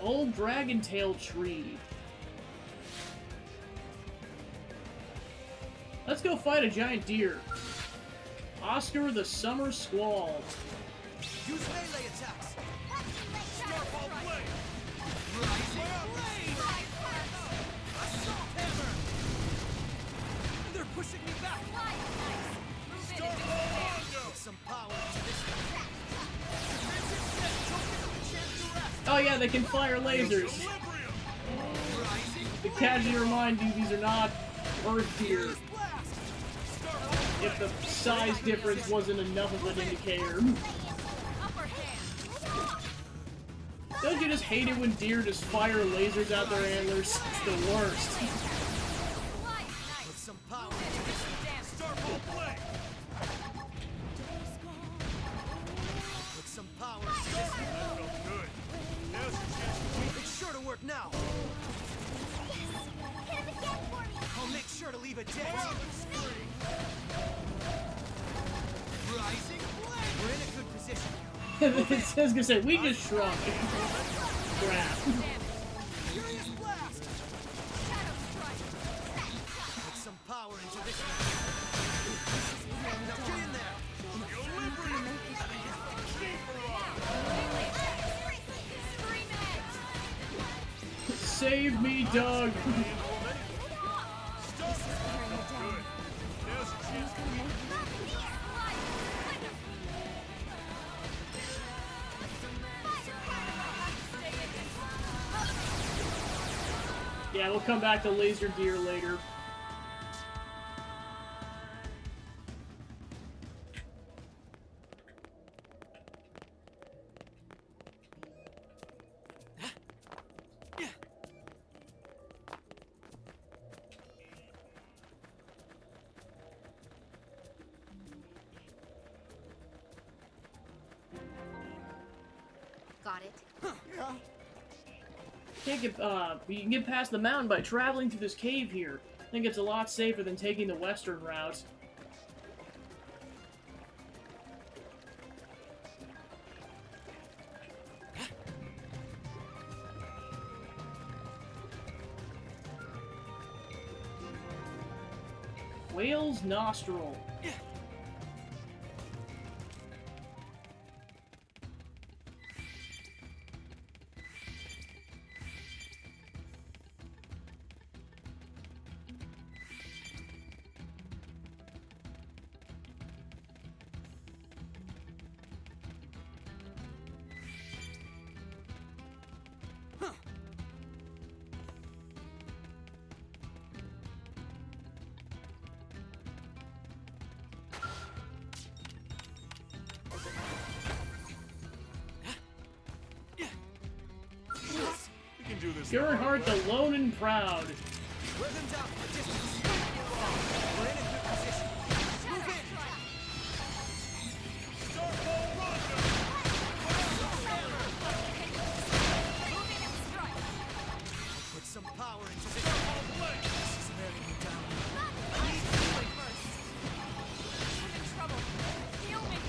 Old Dragon Tail Tree. Let's go fight a giant deer. Oscar the Summer Squall. Use melee attacks. Starfall Blade! Rising blade. Assault hammer. pushing me back. Move in and do some damage. Put some power into this. Don't give them a chance to rest. Oh yeah, they can fire lasers. Rising. To casually remind you, these are not Earth deer. Blast. If the size difference wasn't enough of an indicator. Upper hand. Don't you just hate it when deer just fire lasers out their antlers? It's the worst. Put some power Move in into and do this. some damage. Starbolt play. Put some power into this. That felt good. Now's your chance to win. It's sure to work now. Hit him again for me! I'll make sure to leave a dent. Rising flame. We're in a good position. I was gonna say, we just shrunk. Crap. Furious blast. Shadow strike. Put some power into this. Now get in there. Scream edge. Save me, Doug. Yeah, we'll come back to laser deer later. Got it. Can't get, you can get past the mountain by traveling through this cave here. I think it's a lot safer than taking the western route. Whale's nostril. Gerhardt the Lone and Proud. Wear them down from a distance. We're in a good position. Move in. Put some power into this. This is wearing me down. I need healing first. I'm in trouble. Heal me.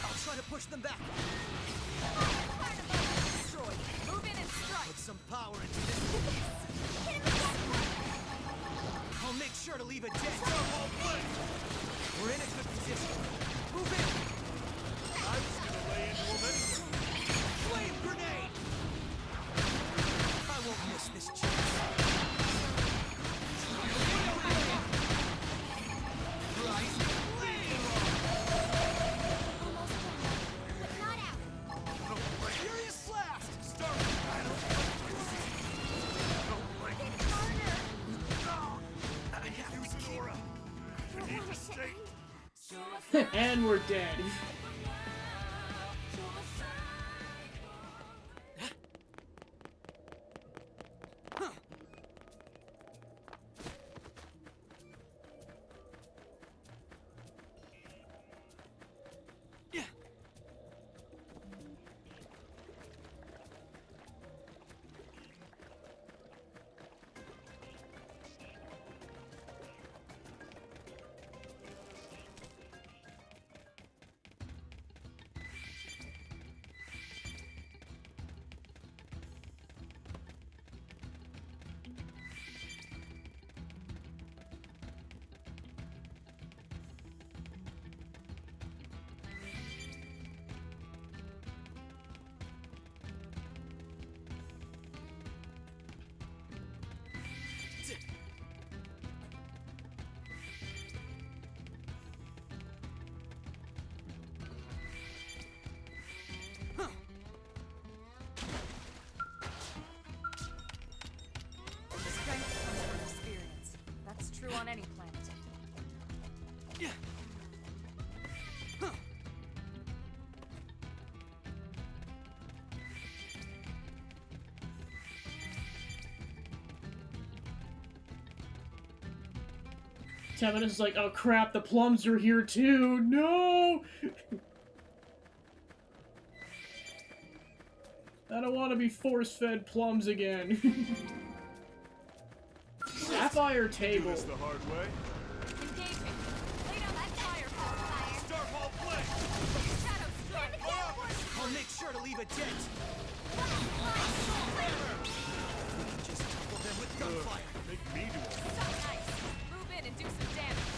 I'll try to push them back. Destroy. Move in and strike. Put some power into this. I'll make sure to leave a dent. We're in a good position. Move in. I'm just gonna lay into him anyway. Flame grenade. I won't miss this chance. Rising flame. Almost done, but not out. Furious blast. Start. And we're dead. any planet. Tevinus is like, oh crap, the plums are here too. No! I don't want to be force-fed plums again. Sapphire table. The hard way. Engaging. Lay down that fireball. Star Ball play. Shadow strike. I'll make sure to leave a dent. We can just topple them with gunfire. Make me do it. So nice. Move in and do some damage.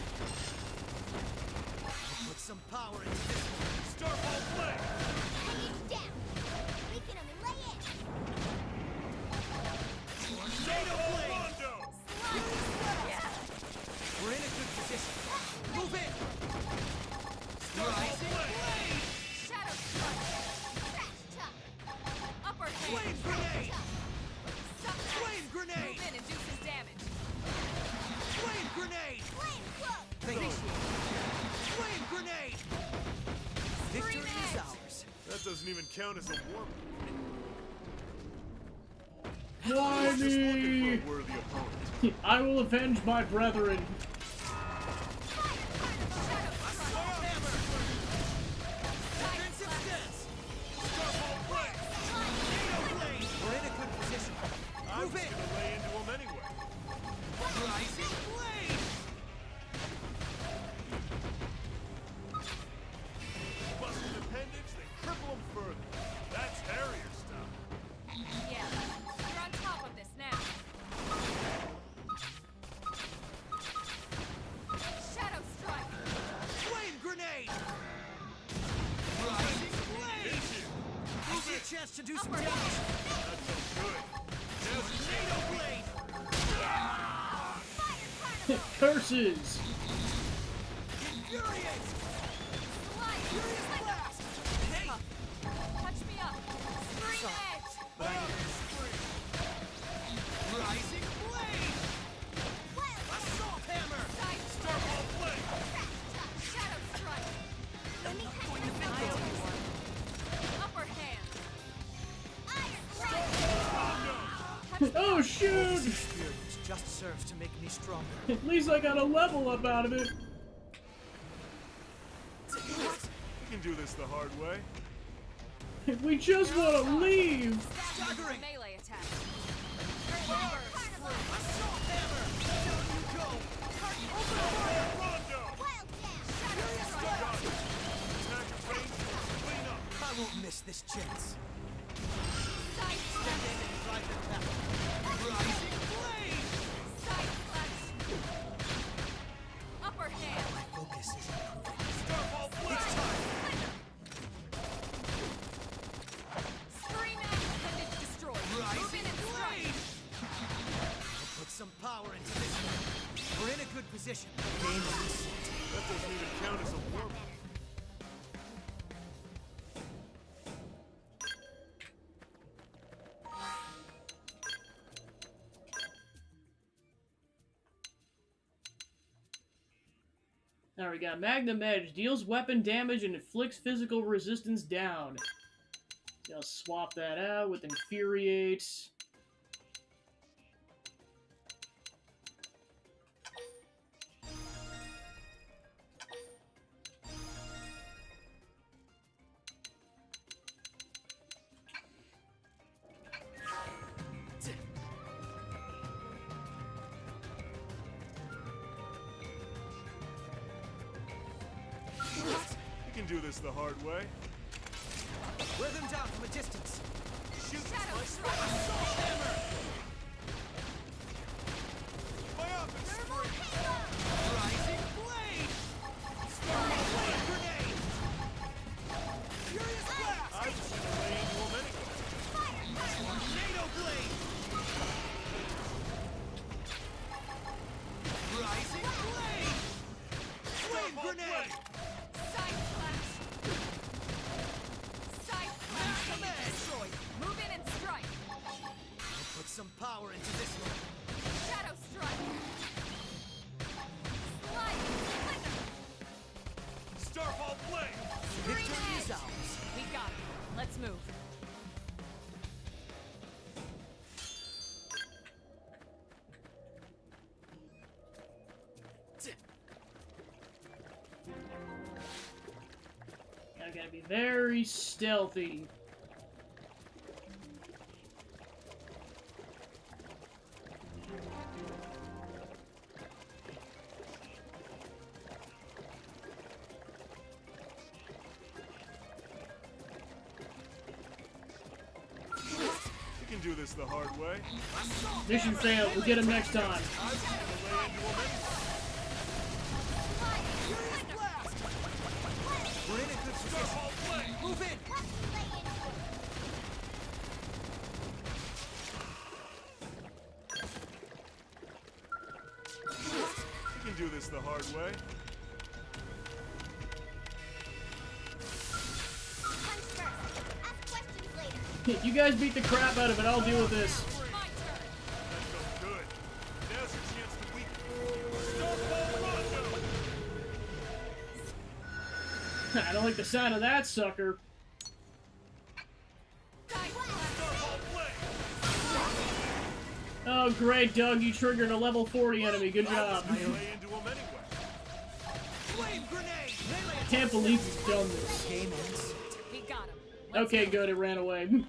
I'll put some power into this one. Star Ball play. Down. We can only lay in. Tornado blade. We're in a good position. Move in. Rising blade. Shadow strike. Upper hand. Flame grenade. So nice. Flame grenade. Move in and do some damage. Flame grenade. Thank you. Flame grenade. Victory is ours. That doesn't even count as a warm. Why Just looking me? for a worthy opponent. I will avenge my brethren. Assault hammer. Defensive stance. Star Ball blade. Tornado blade. We're in a good position. I was gonna lay into him anyway. Rising blade. Bust the appendage, then cripple him further. That's Harrier stuff. Yeah. You're on top of this now. Shadow strike. Flame grenade. Rising blade. I see a chance to do some damage. That felt good. Now's tornado blade. Curses! Infuriate. Slide. Furious blast. Hey. Touch me up. Scream edge. Rising blade. Assault hammer. Side Star Ball blade. Shadow strike. I'm not going to fit I those. owe you one. Upper hand. Oh shoot! Experience just serves to make me stronger. At least I got a level up out of it. We can do this the hard way. We just want to leave. Staggering. Melee attack. Assault hammer. Down you go. Open fire. Rondo. Furious blast. Attack of range. Clean up. I won't miss this chance. Side Step in and drive them back. Rising blade. Side slash. Upper hand. Focus is improving. Star Ball blade. It's time. Scream out. Appendage destroyed. Move in Rising and strike. blade. I'll put some power into this one. We're in a good position. Game on. That doesn't even count as a warm. Now we got Magnum Edge. Deals weapon damage and inflicts physical resistance down. So I'll swap that out with Infuriate. We can do this the hard way. Wear them down from a distance. Shoot! Shadow Like strike. assault hammer! Fire up and spring! Rising blade! Flame grenade! Furious blast! I was gonna lay into him anyway. Tornado blade! Rising blade! Flame grenade! Side slash. Side slash. Destroyed. Move in and strike. Put some power into this one. Shadow strike. move. I gotta be very stealthy. You can do this the hard way. Mission failed. We'll get him next time. I was gonna lay into him anyway. Furious blast! We're in a good position. Move in! You can do this the hard way. Punch first. Ask questions later. You guys beat the crap out of it. I'll deal with this. My turn. That felt good. Now's your chance to weaken. Stone Cold Rondo! I don't like the sound of that sucker. Oh, great, Doug. You triggered a level 40 enemy. Good job. Lay into him anyway. Flame grenade! I can't believe you've done this. Game ends. We got him. Let's Okay, go. good. It ran away.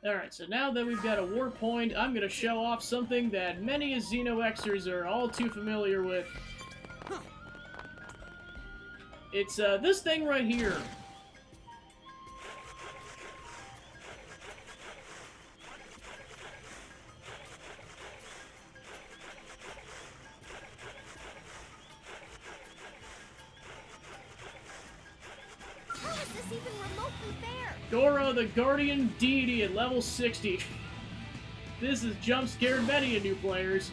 Alright, so now that we've got a war point, I'm gonna show off something that many Xeno Xers are all too familiar with. It's, this thing right here. How is this even remotely fair? Goro, the Guardian Deity at level 60. This has jump-scared many of new players.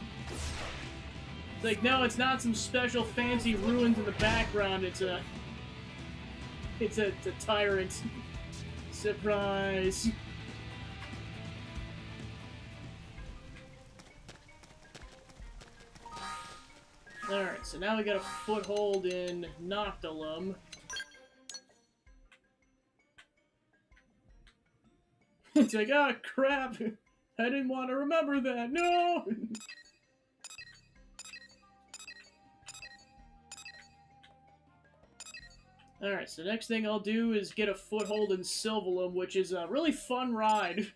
It's like, no, it's not some special fancy ruins in the background, it's a tyrant. Surprise. Alright, so now we got a foothold in Noctilum. It's like, ah, crap! I didn't want to remember that, no! Alright, so next thing I'll do is get a foothold in Sylvalum, which is a really fun ride.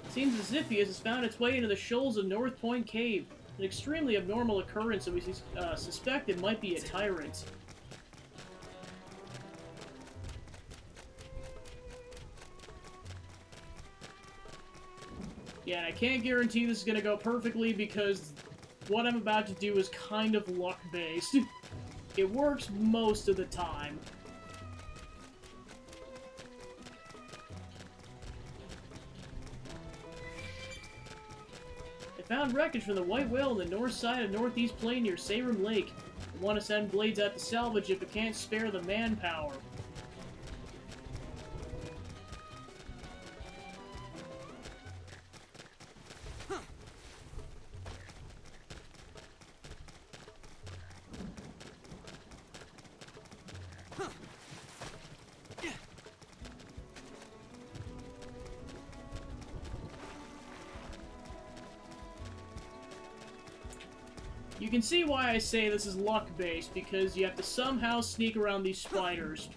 Seems as if he has found its way into the shoals of North Point Cave. An extremely abnormal occurrence, and we suspect it might be a tyrant. Yeah, and I can't guarantee this is going to go perfectly because what I'm about to do is kind of luck-based. It works most of the time. I found wreckage from the White Whale on the north side of Northeast Plain near Sarum Lake. I want to send blades out to salvage if it can't spare the manpower. You can see why I say this is luck-based, because you have to somehow sneak around these spiders.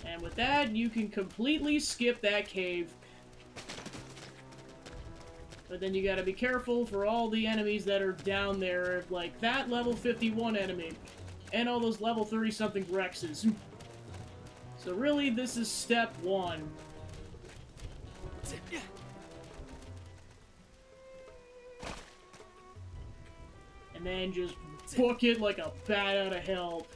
And with that, you can completely skip that cave. But then you gotta be careful for all the enemies that are down there, like that level 51 enemy, and all those level 30-something Rexes. So really, this is step 1. And then just book it like a bat out of hell.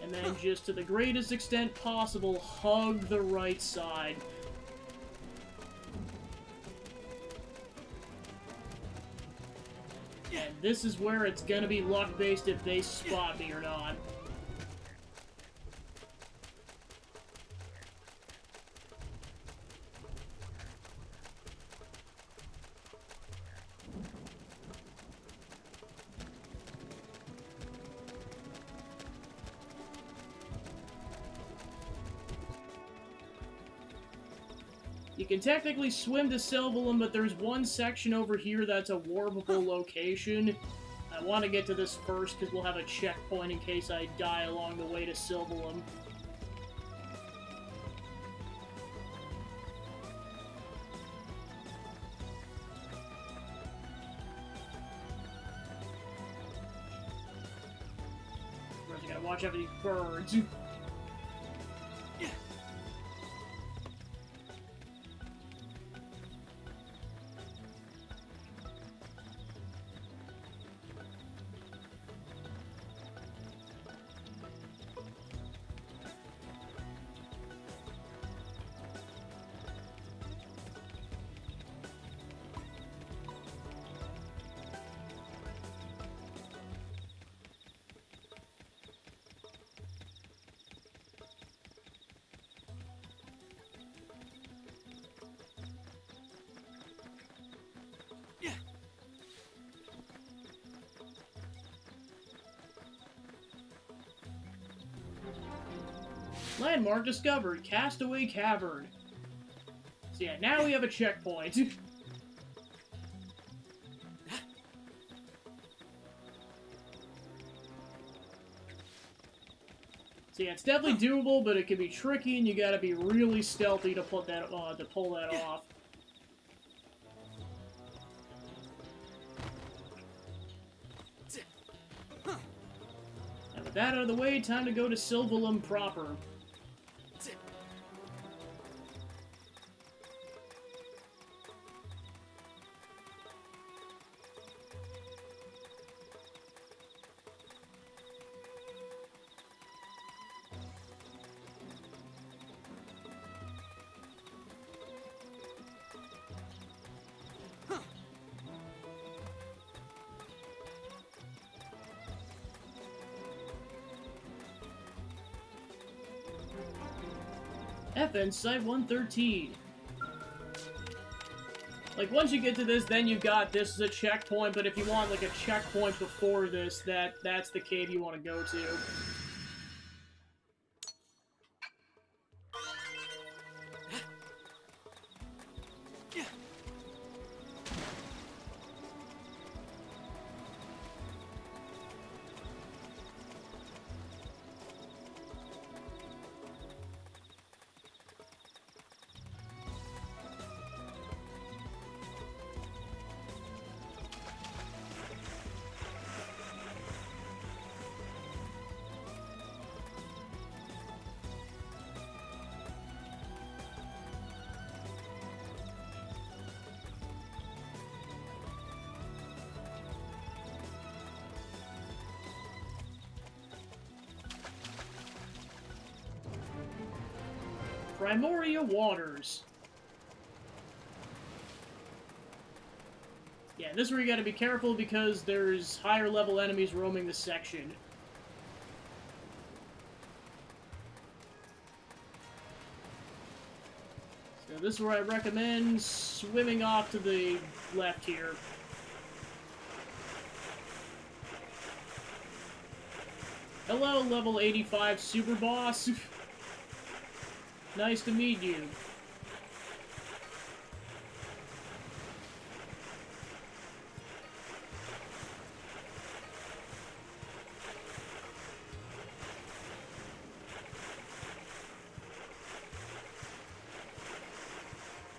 And then just to the greatest extent possible, hug the right side. And this is where it's gonna be luck-based if they spot me or not. You can technically swim to Sylvalum, but there's one section over here that's a warpable location. I want to get to this first, because we'll have a checkpoint in case I die along the way to Sylvalum. Whereas I gotta watch out for these birds. Landmark discovered, Castaway Cavern. So yeah, now we have a checkpoint. So yeah, it's definitely doable, but it can be tricky, and you gotta be really stealthy to pull that off. And with that out of the way, time to go to Sylvalum proper. FN Site 113. Like, once you get to this, then you've got this as a checkpoint, but if you want, like, a checkpoint before this, that's the cave you want to go to. Primoria Waters. Yeah, this is where you gotta be careful because there's higher level enemies roaming this section. So this is where I recommend swimming off to the left here. Hello, level 85 Super Boss. Nice to meet you.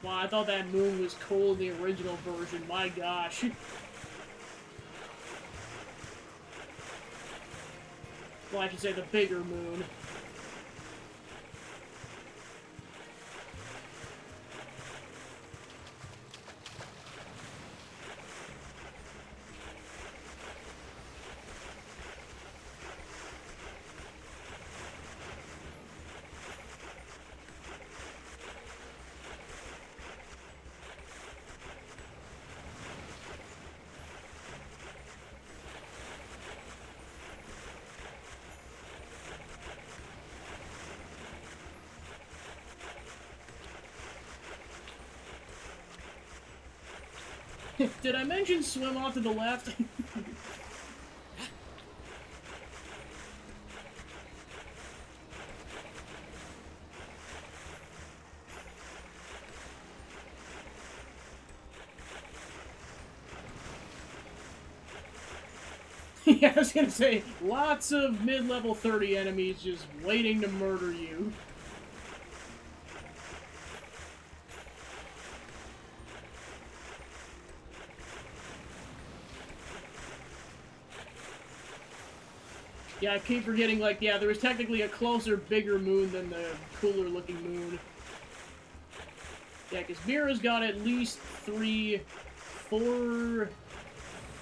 Wow, I thought that moon was cool in the original version. My gosh. Well, I should say the bigger moon. Did I mention swim off to the left? Yeah, I was gonna say, lots of mid-level 30 enemies just waiting to murder you. Yeah, I keep forgetting, like, yeah, there was technically a closer, bigger moon than the cooler-looking moon. Yeah, because Mira's got at least 3, 4,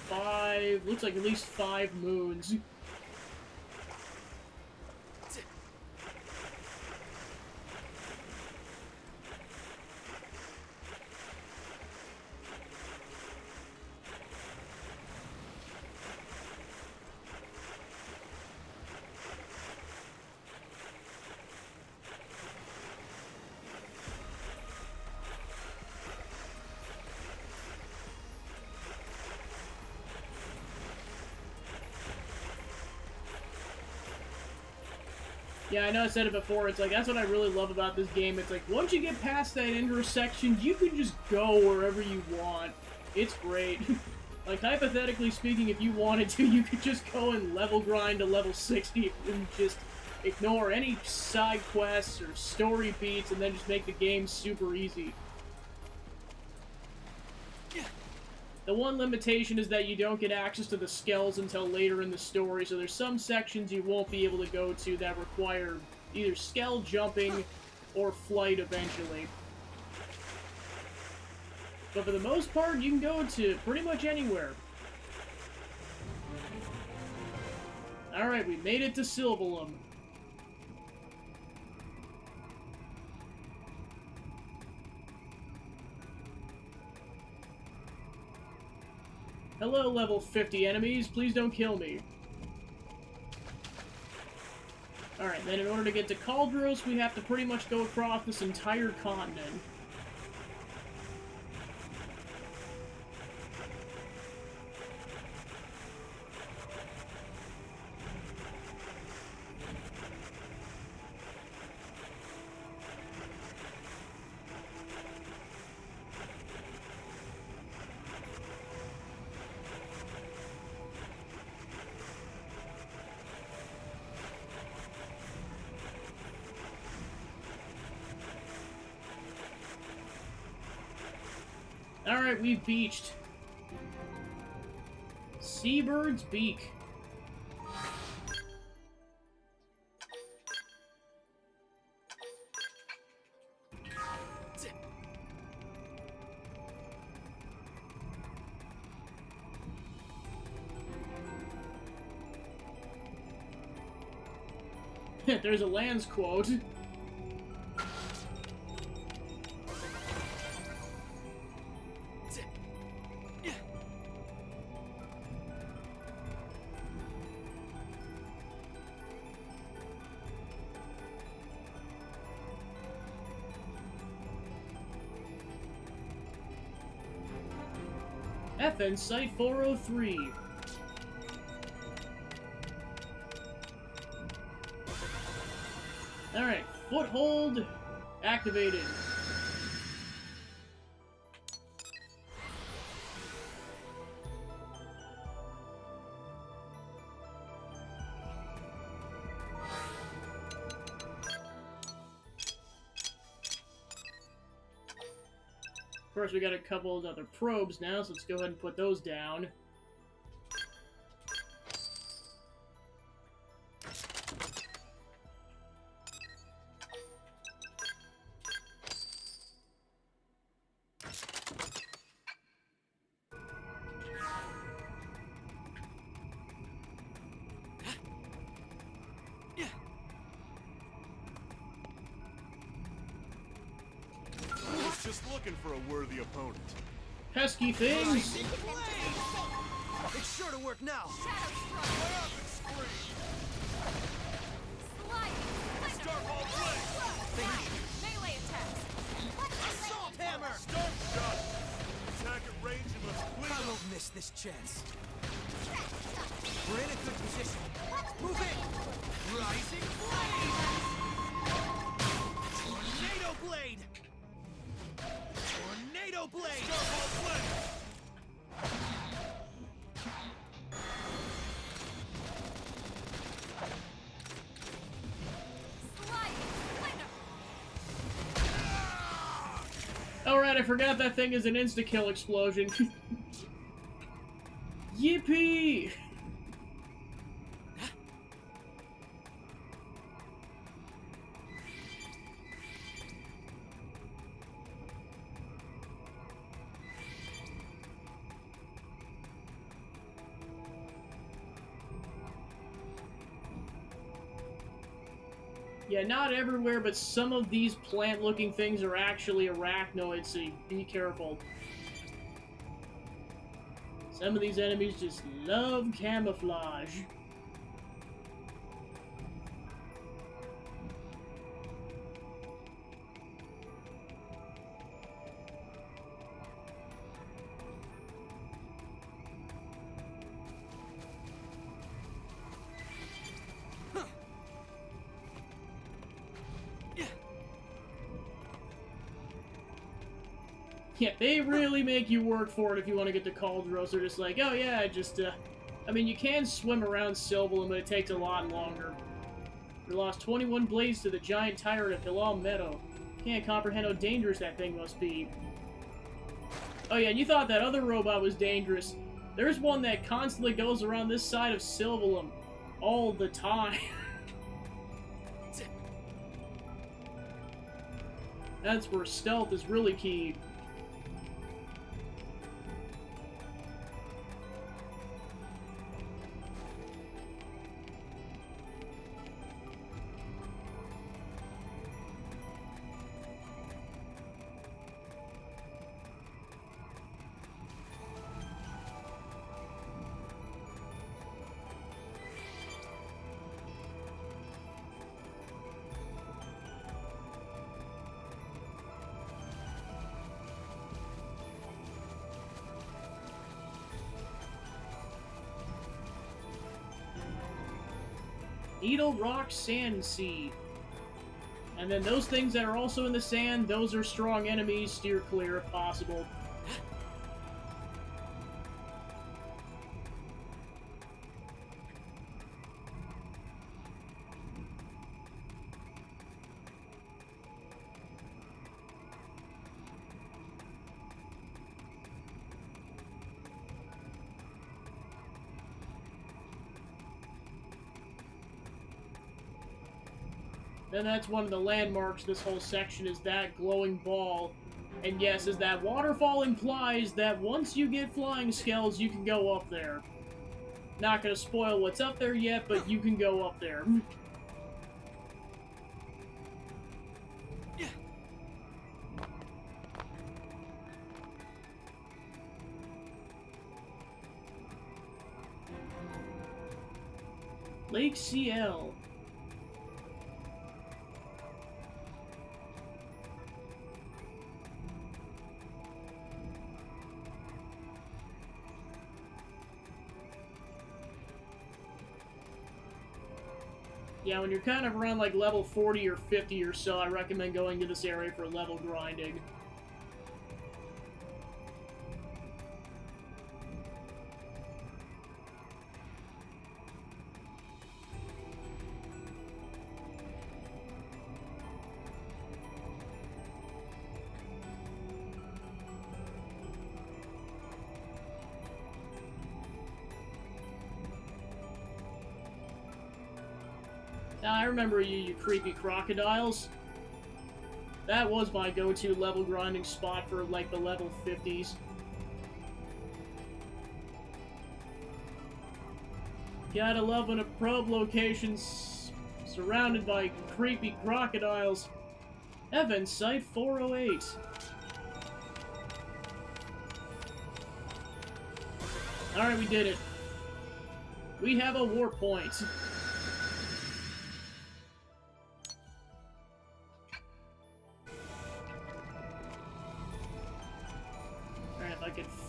5, looks like at least 5 moons. Yeah, I know I said it before, it's like, that's what I really love about this game. It's like, once you get past that intersection, you can just go wherever you want. It's great. Like, hypothetically speaking, if you wanted to, you could just go and level grind to level 60 and just ignore any side quests or story beats and then just make the game super easy. The one limitation is that you don't get access to the skells until later in the story, so there's some sections you won't be able to go to that require either skell jumping or flight eventually. But for the most part, you can go to pretty much anywhere. Alright, we made it to Silvalum. Hello, level 50 enemies. Please don't kill me. Alright, then in order to get to Kaldros, we have to pretty much go across this entire continent. Alright, we've beached. Seabird's Beak. There's a Lance quote. FN Site 403. Alright, foothold activated. Of course, we got a couple of other probes now, so let's go ahead and put those down. Just looking for a worthy opponent. Pesky things! It's sure to work now. Shadow Strike! Sliding! Starfall Blade! Melee attacks! Assault Hammer! Storm Shot! Attack at range and let's clear. I won't miss this chance. We're in a good position. Move in! Rising Blade! Tornado Blade! Tornado Blade! Starfall Blade! Alright, I forgot that thing is an insta-kill explosion. Yippee! Yeah, not everywhere, but some of these plant-looking things are actually arachnoids, so be careful. Some of these enemies just love camouflage. Yeah, they really make you work for it if you want to get to Cauldros. They're just like, oh yeah, just, I mean, you can swim around Sylvalum, but it takes a lot longer. We lost 21 blades to the giant tyrant of Hilal Meadow. Can't comprehend how dangerous that thing must be. Oh yeah, and you thought that other robot was dangerous. There's one that constantly goes around this side of Sylvalum all the time. That's where stealth is really key. Needle Rock Sand Sea. And then those things that are also in the sand, those are strong enemies. Steer clear if possible. And that's one of the landmarks of this whole section, is that glowing ball. And yes, as that waterfall implies, that once you get flying skells, you can go up there. Not gonna spoil what's up there yet, but you can go up there. Lake CL. Yeah, when you're kind of around like level 40 or 50 or so, I recommend going to this area for level grinding. I remember you creepy crocodiles. That was my go-to level grinding spot for, like, the level 50s. Gotta love when a probe location's surrounded by creepy crocodiles. Evans Site 408. Alright, we did it. We have a warp point.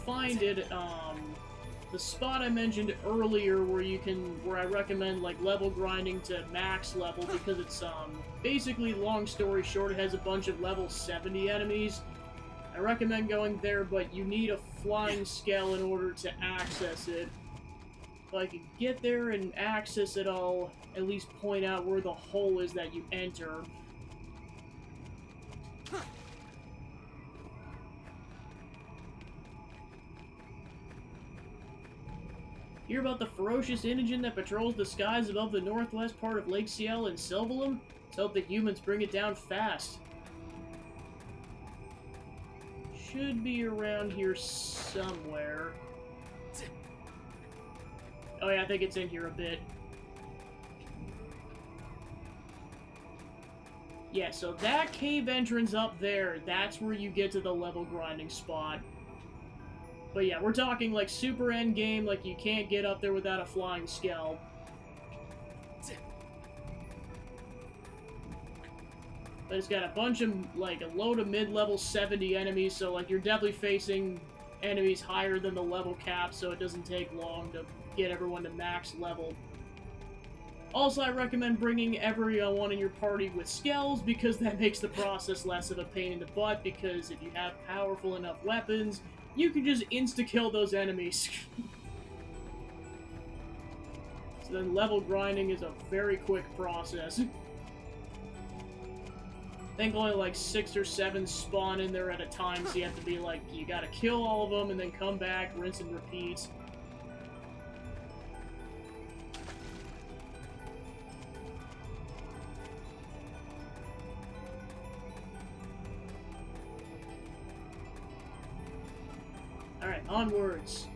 Find it, the spot I mentioned earlier where I recommend, like, level grinding to max level, because it's, basically, long story short, it has a bunch of level 70 enemies. I recommend going there, but you need a flying scale in order to access it. If I could get there and access it, I'll at least point out where the hole is that you enter. Hear about the ferocious Inogen that patrols the skies above the northwest part of Lake Ciel and Sylvalum? Let's hope the humans bring it down fast. Should be around here somewhere. Oh yeah, I think it's in here a bit. Yeah, so that cave entrance up there, that's where you get to the level grinding spot. But yeah, we're talking like super end game, like you can't get up there without a flying scale. But it's got a bunch of, like, a low to mid-level 70 enemies, so like you're definitely facing enemies higher than the level cap, so it doesn't take long to get everyone to max level. Also, I recommend bringing everyone in your party with skells, because that makes the process less of a pain in the butt, because if you have powerful enough weapons, you can just insta-kill those enemies. So then level grinding is a very quick process. I think only like 6 or 7 spawn in there at a time, so you have to be like, you gotta kill all of them and then come back, rinse and repeat. Alright, onwards.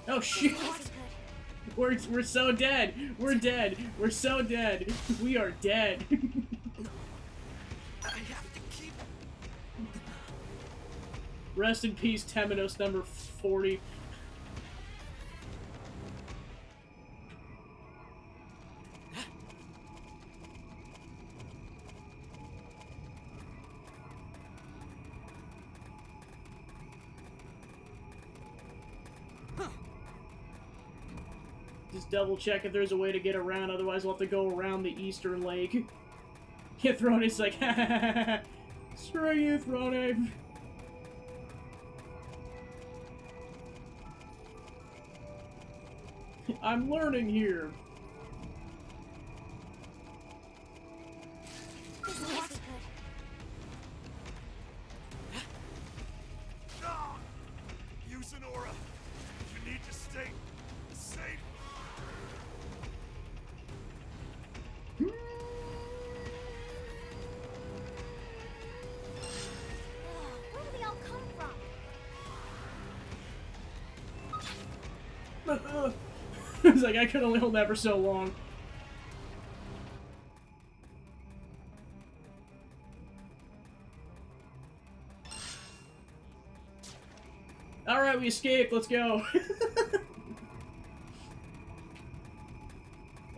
Oh shit! We're so dead! We're dead! We're so dead! We are dead! I have to keep... Rest in peace, Temenos number 40. Just double check if there's a way to get around, otherwise we'll have to go around the eastern lake. Get thrown, it's like, ha ha ha ha. Screw you, Throne. I'm learning here. Use an aura. You need to stay safe. It's like, I could only hold that for so long. Alright, we escaped. Let's go.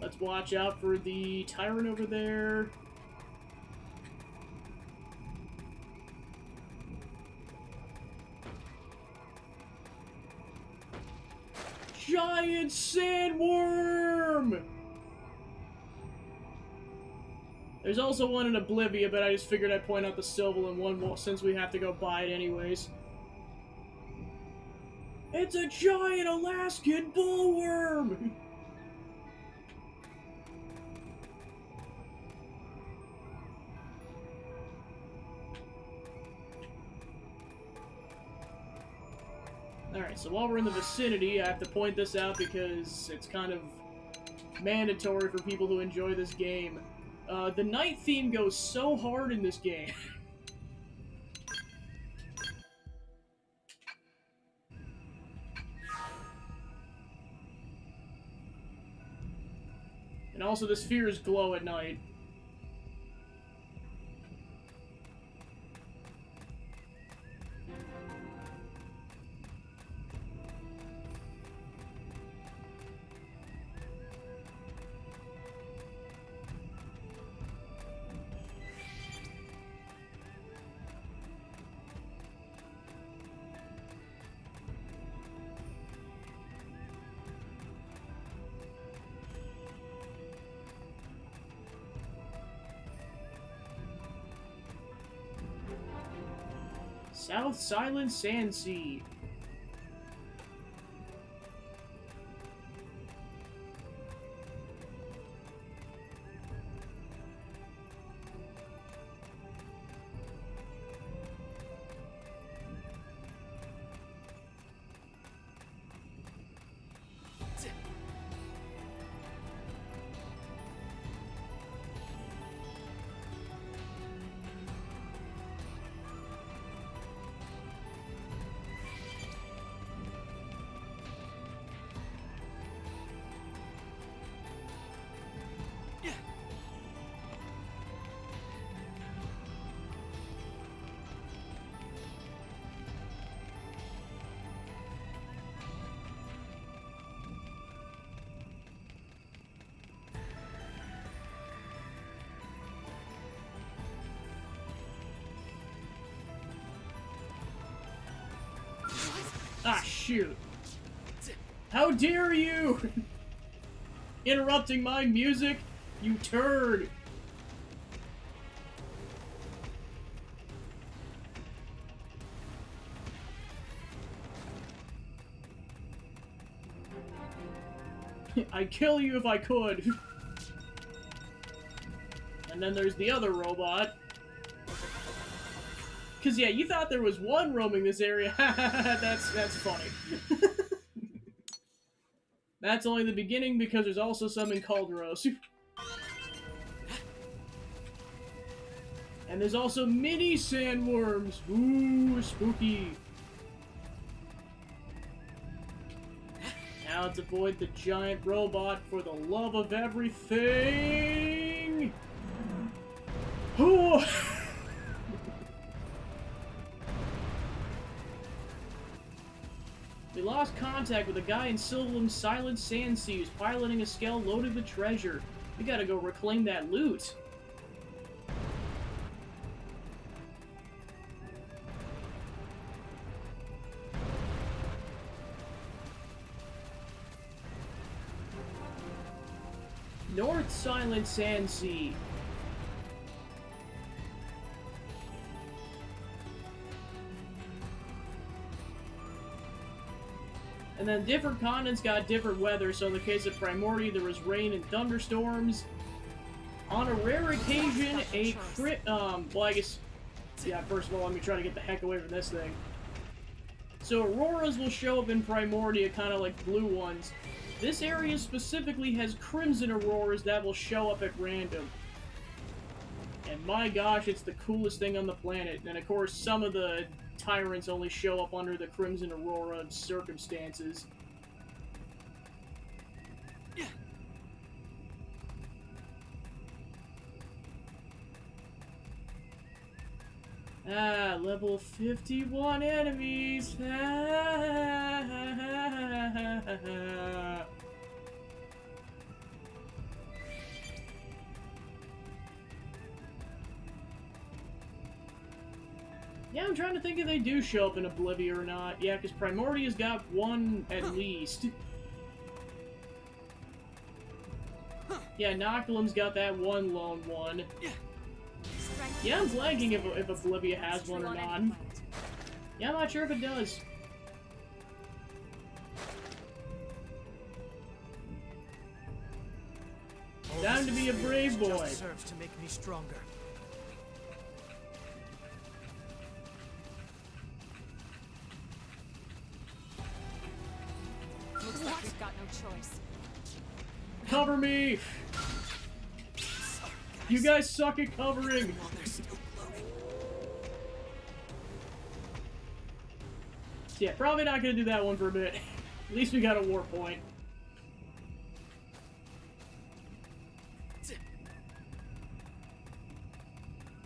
Let's watch out for the tyrant over there. Giant sandworm! There's also one in Oblivia, but I just figured I'd point out the Sylvan one since we have to go buy it anyways. It's a giant Alaskan bullworm! Alright, so while we're in the vicinity, I have to point this out because it's kind of mandatory for people who enjoy this game. The night theme goes so hard in this game. And also the spheres glow at night. South Silent Sand Sea. Ah, shoot. How dare you! Interrupting my music, you turd! I'd kill you if I could. And then there's the other robot. Cause yeah, you thought there was one roaming this area. that's funny. That's only the beginning because there's also some in Calderos. And there's also mini sandworms. Ooh, spooky. Now let's avoid the giant robot for the love of everything. Ooh. We lost contact with a guy in Sylvan's Silent Sand Sea who's piloting a skell loaded with treasure. We gotta go reclaim that loot. North Silent Sand Sea. And then different continents got different weather, so in the case of Primordia, there was rain and thunderstorms. On a rare occasion, well, I guess, yeah, first of all, let me try to get the heck away from this thing. So auroras will show up in Primordia, kind of like blue ones. This area specifically has crimson auroras that will show up at random. And my gosh, it's the coolest thing on the planet. And of course, some of the tyrants only show up under the crimson aurora circumstances. Ah, level 51 enemies. Yeah, I'm trying to think if they do show up in Oblivion or not. Yeah, because Primordia's got one at least. Yeah, Noculum's got that one lone one. Yeah, I'm blanking if Oblivion has one or not. Yeah, I'm not sure if it does. Time to be a brave boy. Just serves to make me stronger. Looks like we've got no choice. Cover me! You guys suck at covering! While they're still floating. Yeah, probably not gonna do that one for a bit. At least we got a war point.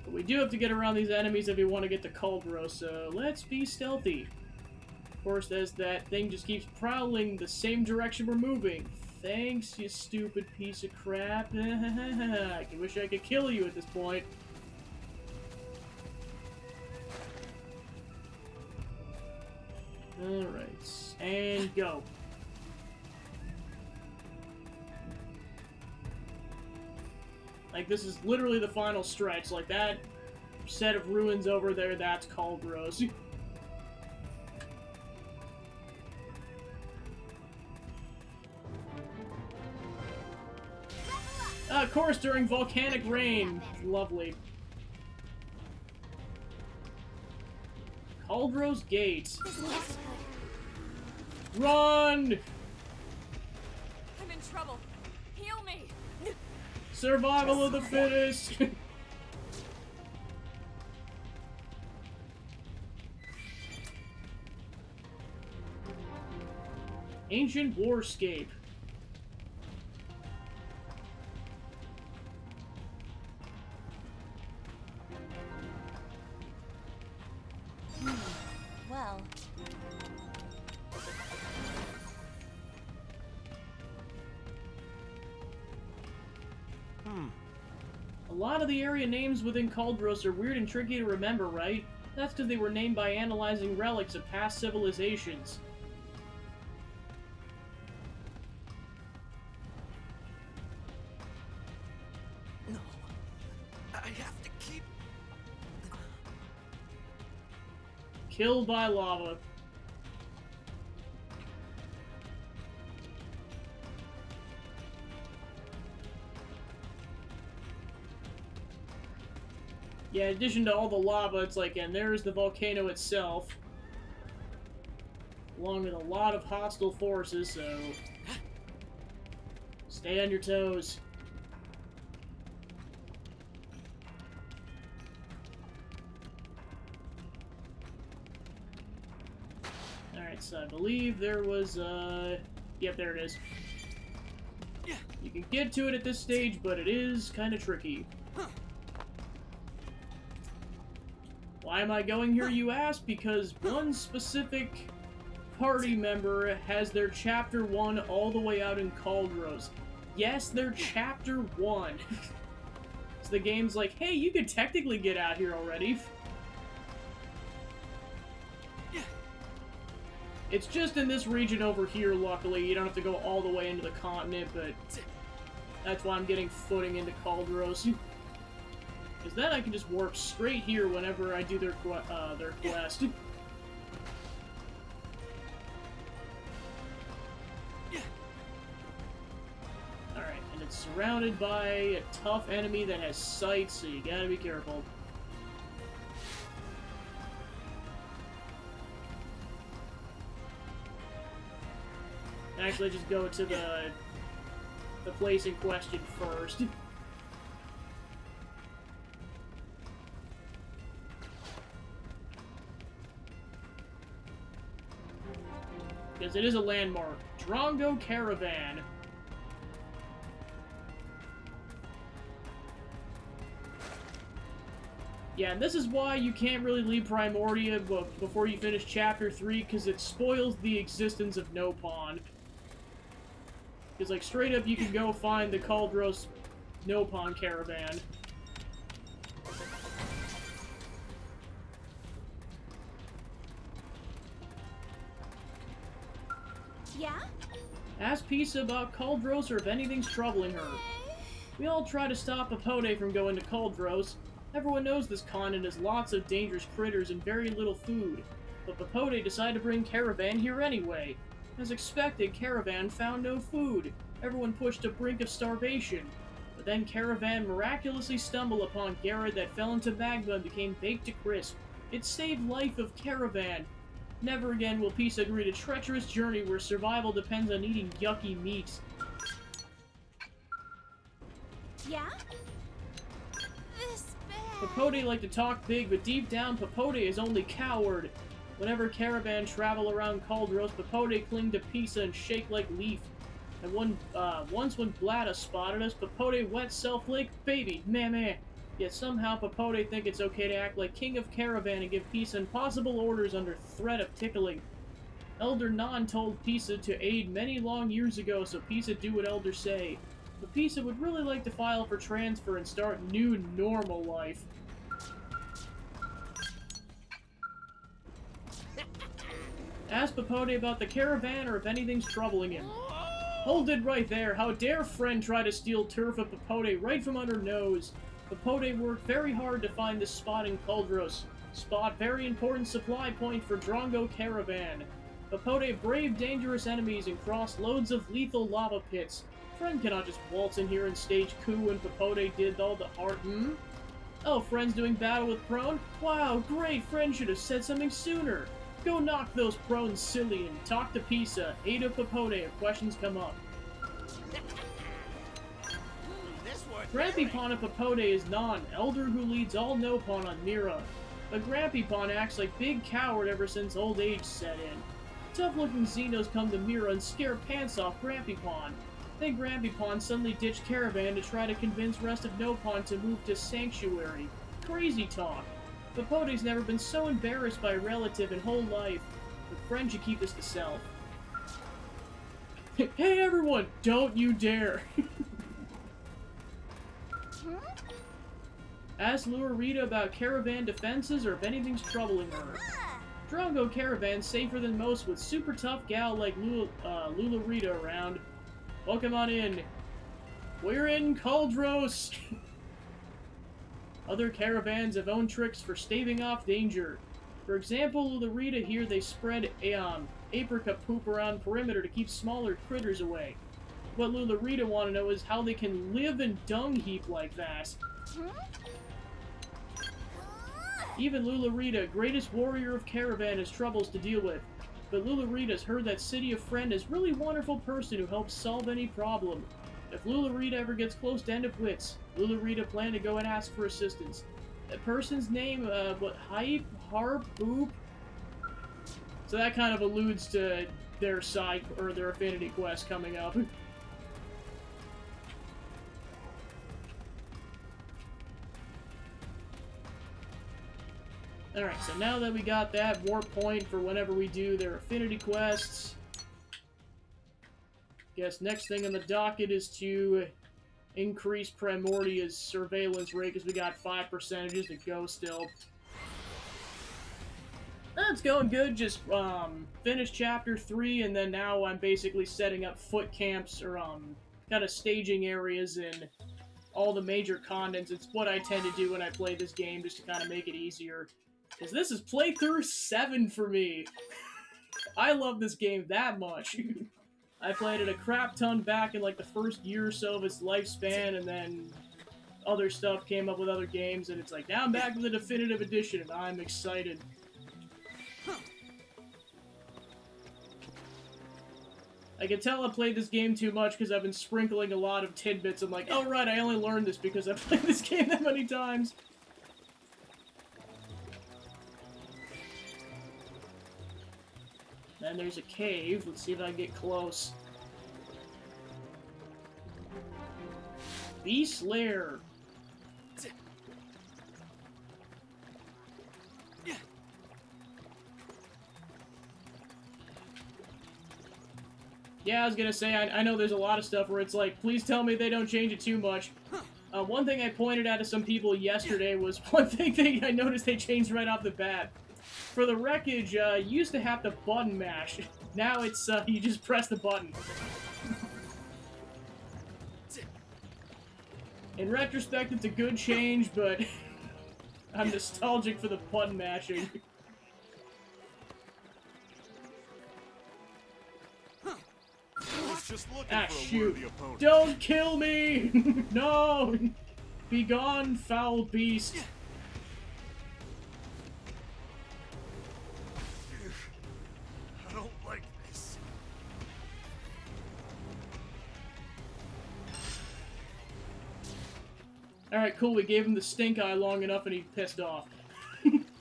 But we do have to get around these enemies if we want to get to Caldro, so let's be stealthy. Of course, as that thing just keeps prowling the same direction we're moving. Thanks, you stupid piece of crap. I wish I could kill you at this point. Alright, and go. Like, this is literally the final stretch. Like, that set of ruins over there, that's Caldros. Of course, during volcanic rain. Lovely. Caldros Gate. Run! I'm in trouble. Heal me. Survival of the fittest! Ancient Warscape. Well, A lot of the area names within Caldros are weird and tricky to remember, right? That's because they were named by analyzing relics of past civilizations. No. I have to keep... Killed by lava. Yeah, in addition to all the lava, it's like, and there's the volcano itself. Along with a lot of hostile forces, so... Stay on your toes. Alright, so I believe there was, Yep, there it is. You can get to it at this stage, but it is kind of tricky. Why am I going here, you ask? Because one specific party member has their Chapter 1 all the way out in Caldros. Yes, they're Chapter 1. So the game's like, hey, you could technically get out here already. It's just in this region over here, luckily. You don't have to go all the way into the continent, but that's why I'm getting footing into Caldros. Because then I can just warp straight here whenever I do their quest. Alright, and it's surrounded by a tough enemy that has sight, so you gotta be careful. Actually, just go to the place in question first. Because it is a landmark. Drongo Caravan. Yeah, and this is why you can't really leave Primordia before you finish Chapter 3, because it spoils the existence of Nopon. Because, like, straight up, you can go find the Kaldros Nopon caravan. Yeah? Ask Pisa about Kaldros or if anything's troubling her. We all try to stop Apode from going to Kaldros. Everyone knows this continent has lots of dangerous critters and very little food. But Apode decided to bring Caravan here anyway. As expected, Caravan found no food. Everyone pushed to brink of starvation. But then Caravan miraculously stumbled upon Garrett that fell into magma and became baked to crisp. It saved life of Caravan. Never again will Pisa agree to treacherous journey where survival depends on eating yucky meat. Yeah? This bad. Papode like to talk big, but deep down, Papode is only coward. Whenever Caravan travel around Kaldros, Papode cling to Pisa and shake like leaf. And once when Blada spotted us, Papode wet self like baby, meh. Yet somehow Papode think it's okay to act like king of Caravan and give Pisa impossible orders under threat of tickling. Elder Nan told Pisa to aid many long years ago, so Pisa do what Elder say. But Pisa would really like to file for transfer and start new normal life. Ask Papode about the caravan or if anything's troubling him. Hold it right there. How dare friend try to steal turf of Papode right from under nose. Papode worked very hard to find this spot in Kaldros. Spot very important supply point for Drongo caravan. Papode braved dangerous enemies and crossed loads of lethal lava pits. Friend cannot just waltz in here and stage coup when Papode did all the hard, Oh, friend's doing battle with Prone? Wow, great, friend should have said something sooner. Go knock those Prones silly and talk to Pisa, aid of Papode if questions come up. Grampypon of Papode is Nan, elder who leads all Nopon on Mira. But Grampypon acts like big coward ever since old age set in. Tough-looking Xenos come to Mira and scare pants off Grampypon. Then Grampypon suddenly ditched Caravan to try to convince rest of Nopon to move to Sanctuary. Crazy talk. Papode's never been so embarrassed by a relative in whole life. But friend should keep this to self. Hey everyone, don't you dare! Ask Lurarita about Caravan defenses or if anything's troubling her. Drongo Caravan's safer than most with super tough gal like Lurarita around. Welcome on in. We're in Kaldros! Other caravans have own tricks for staving off danger. For example, Lurarita here they spread apricot poop around perimeter to keep smaller critters away. What Lurarita want to know is how they can live in dung heap like that. Even Lurarita, greatest warrior of Caravan, has troubles to deal with. But Lurarita's heard that City of Friend is really wonderful person who helps solve any problem. If Lurarita ever gets close to end of wits, Lurarita plan to go and ask for assistance. That person's name, Hype, Harp, Boop? So that kind of alludes to their side, or their affinity quest coming up. Alright, so now that we got that warp point for whenever we do their affinity quests, guess next thing on the docket is to increase Primordia's surveillance rate, because we got 5% to go still. That's going good, just finished chapter 3, and then now I'm basically setting up foot camps, or kind of staging areas in all the major continents. It's what I tend to do when I play this game, just to kind of make it easier. Because this is playthrough 7 for me. I love this game that much. I played it a crap ton back in like the first year or so of its lifespan, and then other stuff came up with other games, and it's like, now I'm back with the definitive edition, and I'm excited. I can tell I played this game too much because I've been sprinkling a lot of tidbits. I'm like, oh right, I only learned this because I've played this game that many times. Then there's a cave. Let's see if I can get close. Beast Lair. Yeah, I was gonna say, I know there's a lot of stuff where it's like, please tell me they don't change it too much. One thing I pointed out to some people yesterday was one thing I noticed they changed right off the bat. For the wreckage, you used to have to button mash. Now it's, you just press the button. In retrospect, it's a good change, but I'm nostalgic for the button mashing. I was just looking Ah, for a shoot. worthy opponent. Don't kill me! No! Begone, foul beast. I don't like this. Alright, cool, we gave him the stink eye long enough and he pissed off.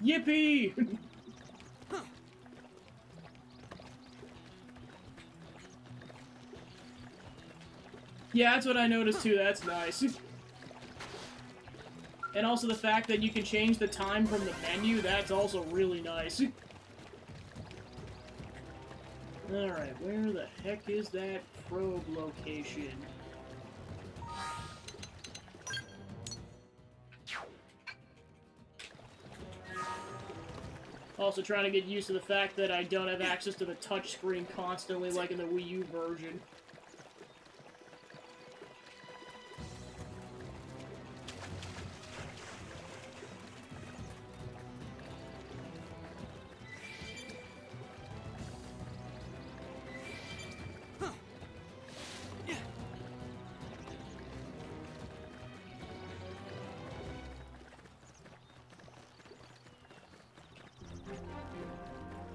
Yippee! Yeah, that's what I noticed too, that's nice. And also the fact that you can change the time from the menu, that's also really nice. Alright, where the heck is that probe location? Also trying to get used to the fact that I don't have access to the touchscreen constantly like in the Wii U version.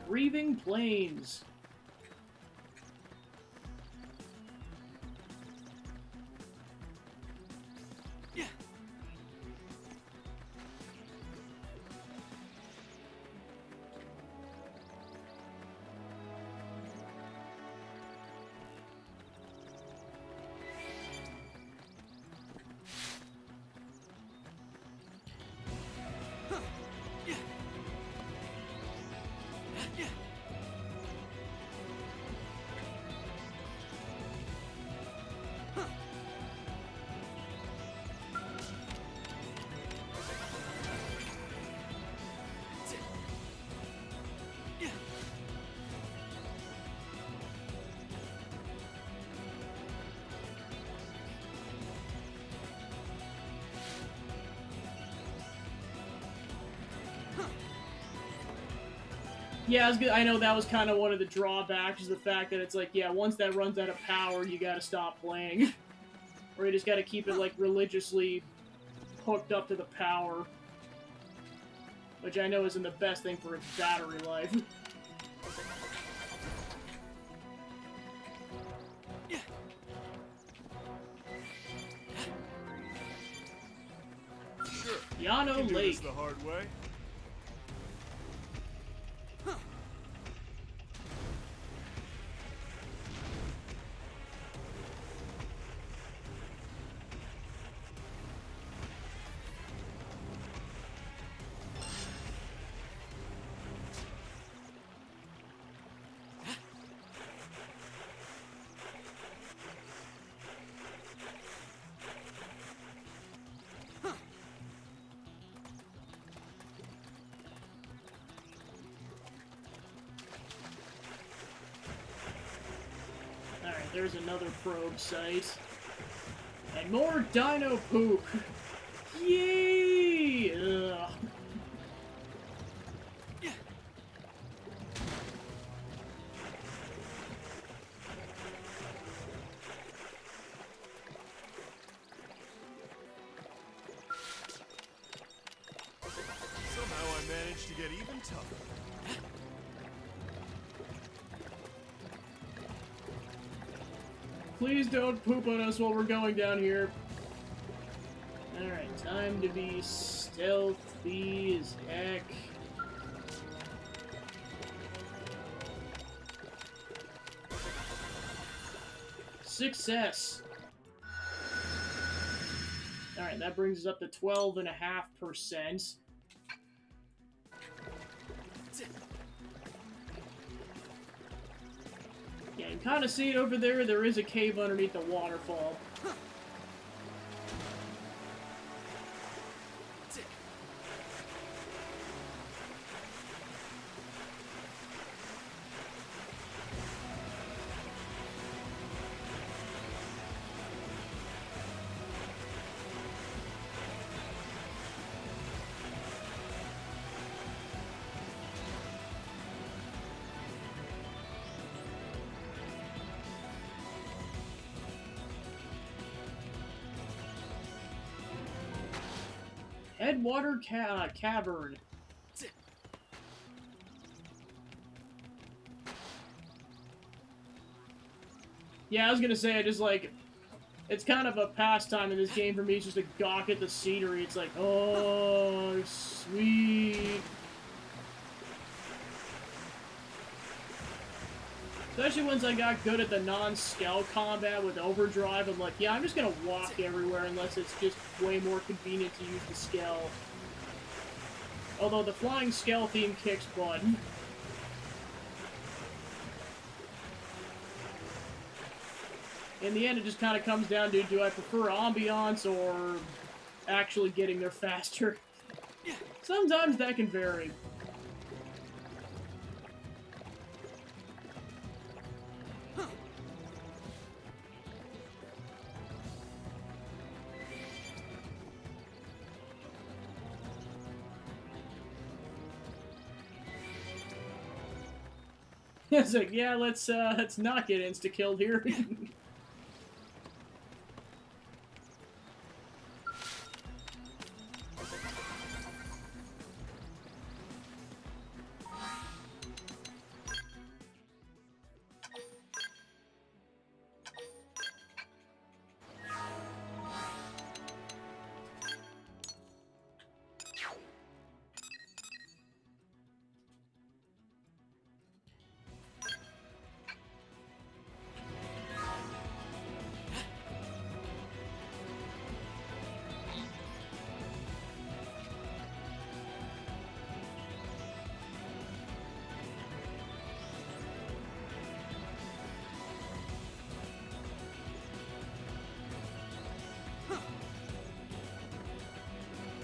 Grieving Plains. Yeah, I know that was kind of one of the drawbacks, is the fact that it's like, yeah, once that runs out of power, you gotta stop playing. Or you just gotta keep it, like, religiously hooked up to the power. Which I know isn't the best thing for its battery life. Sure. Yano Can do Lake. this the hard way. Alright, there's another probe site. And more dino poop! Yay! Ugh. Somehow I managed to get even tougher. Please don't poop on us while we're going down here. Alright, time to be stealthy as heck. Success! Alright, that brings us up to 12.5%. Yeah, you kind of see it over there. There is a cave underneath the waterfall. Headwater Cavern. Yeah, I was gonna say, I just like, it's kind of a pastime in this game for me. It's just to gawk at the scenery. It's like, oh, sweet. Especially once I got good at the non-scale combat with overdrive, I'm like, yeah, I'm just gonna walk everywhere unless it's just way more convenient to use the scale. Although the flying scale theme kicks butt. In the end, it just kind of comes down to, do I prefer ambiance or actually getting there faster? Sometimes that can vary. It's like, yeah, let's not get insta-killed here.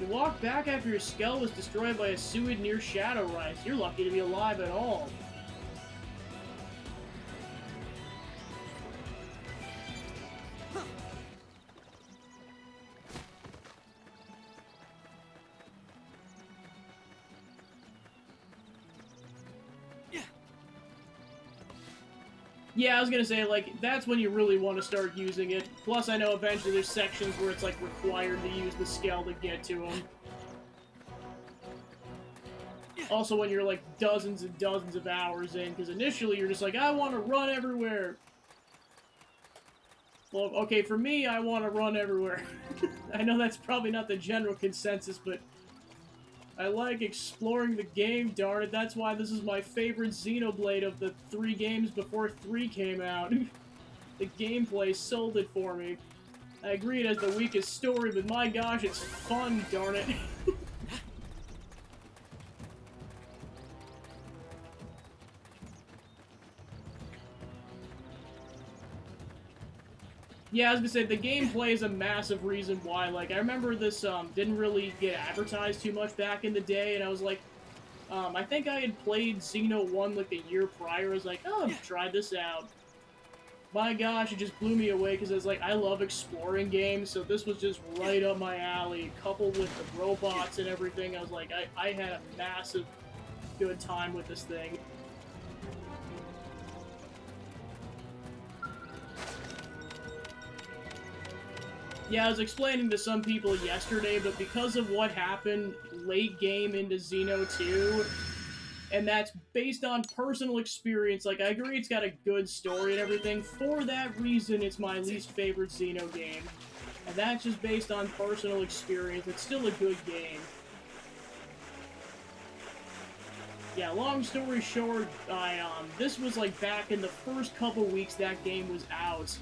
You walk back after your skull was destroyed by a Suid near Shadow Rise. You're lucky to be alive at all. Yeah, I was gonna say, like, that's when you really want to start using it. Plus, I know eventually there's sections where it's, like, required to use the scale to get to them. Also, when you're, like, dozens and dozens of hours in, because initially you're just like, I want to run everywhere. Well, okay, for me, I want to run everywhere. I know that's probably not the general consensus, but I like exploring the game, darn it. That's why this is my favorite Xenoblade of the 3 games before 3 came out. The gameplay sold it for me. I agree it has the weakest story, but my gosh, it's fun, darn it. Yeah, I was gonna say, the gameplay is a massive reason why. Like, I remember this didn't really get advertised too much back in the day, and I was like, I think I had played Xeno 1 like a year prior. I was like, oh, try this out. My gosh, it just blew me away, because I was like, I love exploring games, so this was just right up my alley, coupled with the robots and everything. I was like, I had a massive good time with this thing. Yeah, I was explaining to some people yesterday, but because of what happened late game into Xeno 2, and that's based on personal experience, like, I agree it's got a good story and everything, for that reason it's my least favorite Xeno game. And that's just based on personal experience. It's still a good game. Yeah, long story short, this was like back in the first couple weeks that game was out.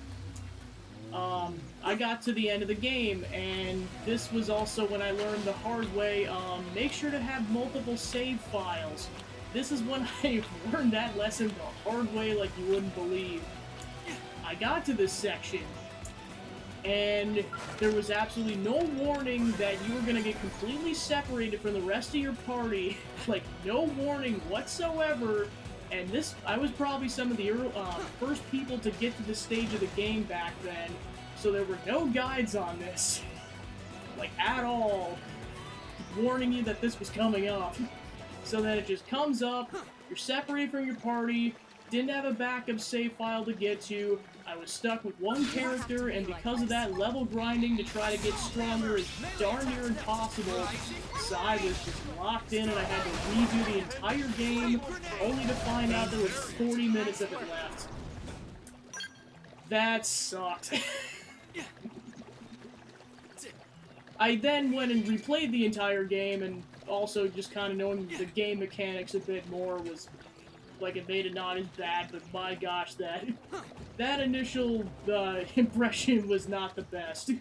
I got to the end of the game, and this was also when I learned the hard way, make sure to have multiple save files. this is when I learned that lesson the hard way like you wouldn't believe. I got to this section, and there was absolutely no warning that you were gonna get completely separated from the rest of your party. Like, no warning whatsoever. And this, I was probably some of the first people to get to this stage of the game back then, so there were no guides on this, like, at all, warning you that this was coming up. So that it just comes up, you're separated from your party, didn't have a backup save file to get to, I was stuck with one character, and because of that, level grinding to try to get stronger is darn near impossible. So I was just locked in, and I had to redo the entire game, only to find out there was 40 minutes of it left. That sucked. I then went and replayed the entire game, and also just kind of knowing the game mechanics a bit more was, like, it made it not as bad, but my gosh, that initial impression was not the best.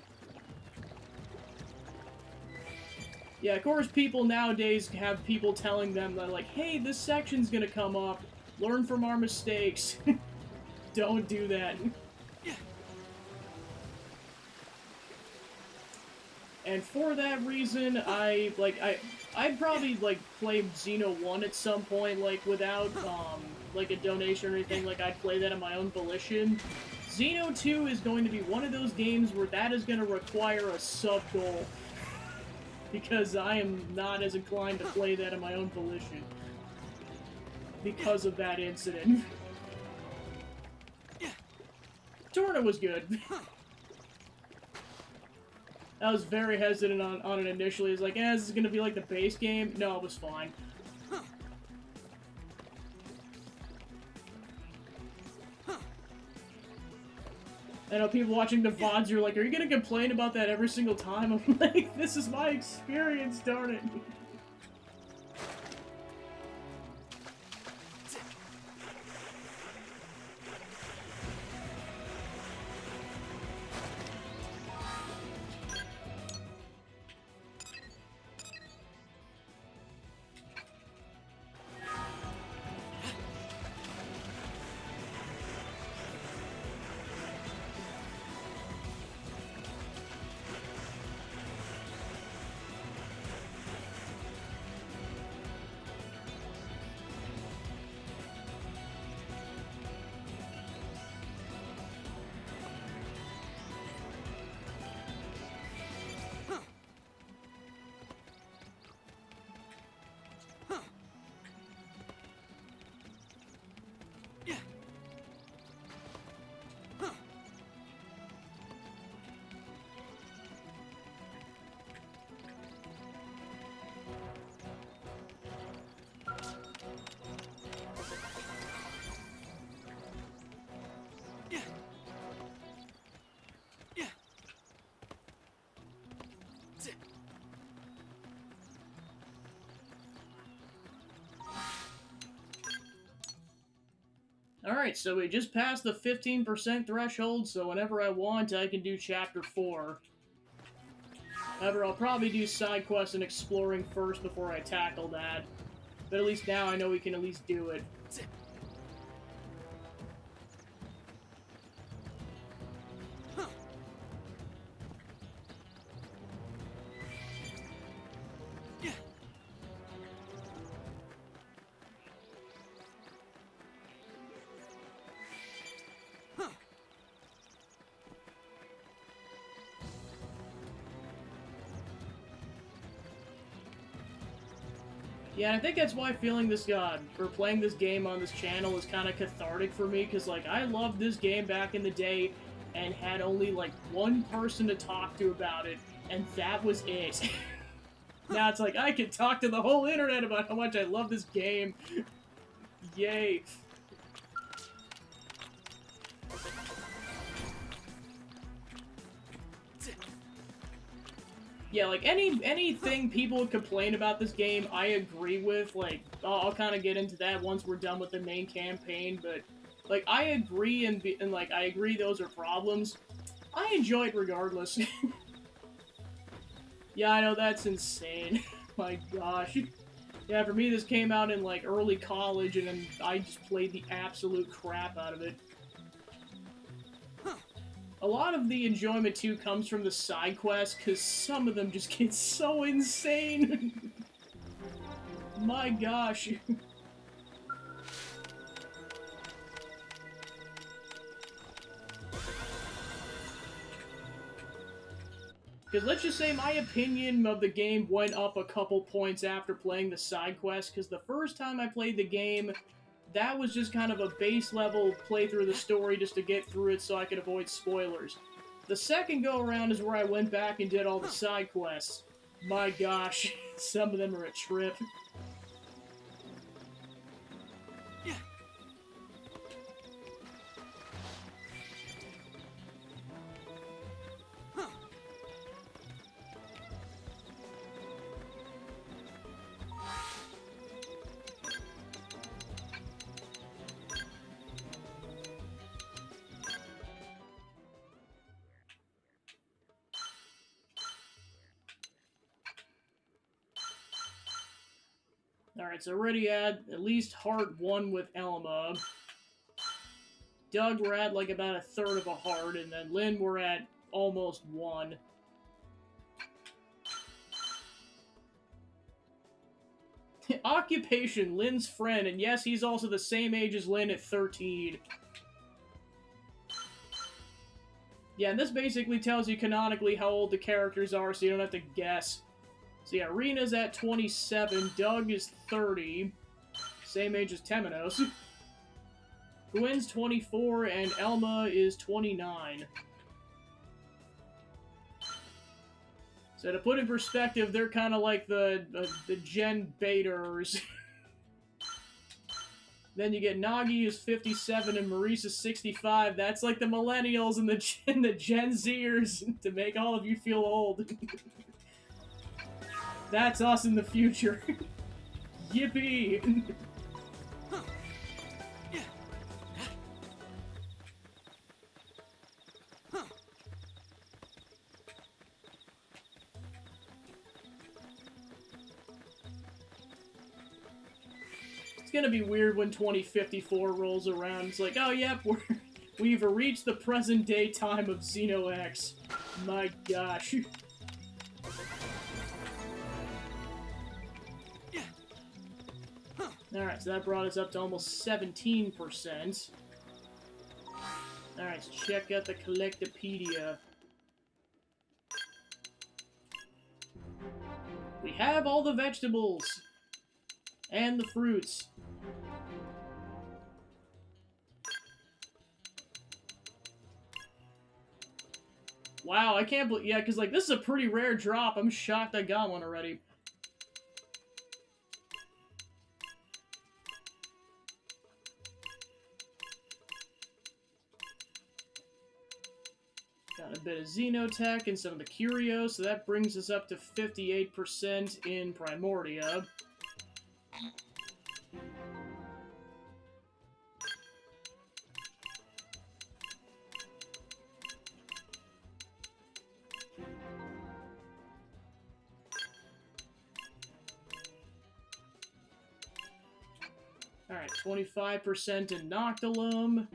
Yeah, of course, people nowadays have people telling them that, like, hey, this section's gonna come up, learn from our mistakes. Don't do that. And for that reason, I'd probably, like, play Xeno 1 at some point, like, without, like, a donation or anything. Like, I'd play that on my own volition. Xeno 2 is going to be one of those games where that is going to require a sub-goal. Because I am not as inclined to play that on my own volition. Because of that incident. Torna was good. I was very hesitant on it initially. It's like, this is gonna be like the base game. No, it was fine. I know people watching the VODs are like, are you gonna complain about that every single time? I'm like, this is my experience, darn it. Alright, so we just passed the 15% threshold, so whenever I want, I can do Chapter 4. However, I'll probably do side quests and exploring first before I tackle that. But at least now I know we can at least do it. Yeah, I think that's why feeling this or playing this game on this channel is kind of cathartic for me, because, like, I loved this game back in the day and had only, like, one person to talk to about it, and that was it. Now it's like, I can talk to the whole internet about how much I love this game. Yay. Yeah, like, anything people would complain about this game, I agree with. Like, I'll kind of get into that once we're done with the main campaign, but, like, I agree, and like, I agree those are problems. I enjoy it regardless. Yeah, I know, that's insane. My gosh. Yeah, for me, this came out in, like, early college, and then I just played the absolute crap out of it. A lot of the enjoyment, too, comes from the side quests, because some of them just get so insane. My gosh. Because let's just say my opinion of the game went up a couple points after playing the side quest, because the first time I played the game, that was just kind of a base level playthrough of the story just to get through it so I could avoid spoilers. The second go around is where I went back and did all the side quests. My gosh, some of them are a trip. Alright, so already at least heart 1 with Elma. Doug, we're at like about a third of a heart, and then Lynn, we're at almost 1. Occupation, Lynn's friend, and yes, he's also the same age as Lynn at 13. Yeah, and this basically tells you canonically how old the characters are, so you don't have to guess. So yeah, Rena's at 27, Doug is 30, same age as Temenos. Gwen's 24, and Elma is 29. So to put in perspective, they're kind of like the Gen Baiters. Then you get Nagi is 57 and Maurice is 65. That's like the millennials and the Gen Zers to make all of you feel old. That's us in the future. Yippee! It's gonna be weird when 2054 rolls around. It's like, oh yep, we've reached the present day time of Xeno X. My gosh. Alright, so that brought us up to almost 17%. Alright, let's check out the Collectopedia. We have all the vegetables! And the fruits. Wow, I can't believe... Yeah, because, like, this is a pretty rare drop. I'm shocked I got one already. Got a bit of Xenotech and some of the Curios, so that brings us up to 58% in Primordia. Alright, 25% in Noctilum.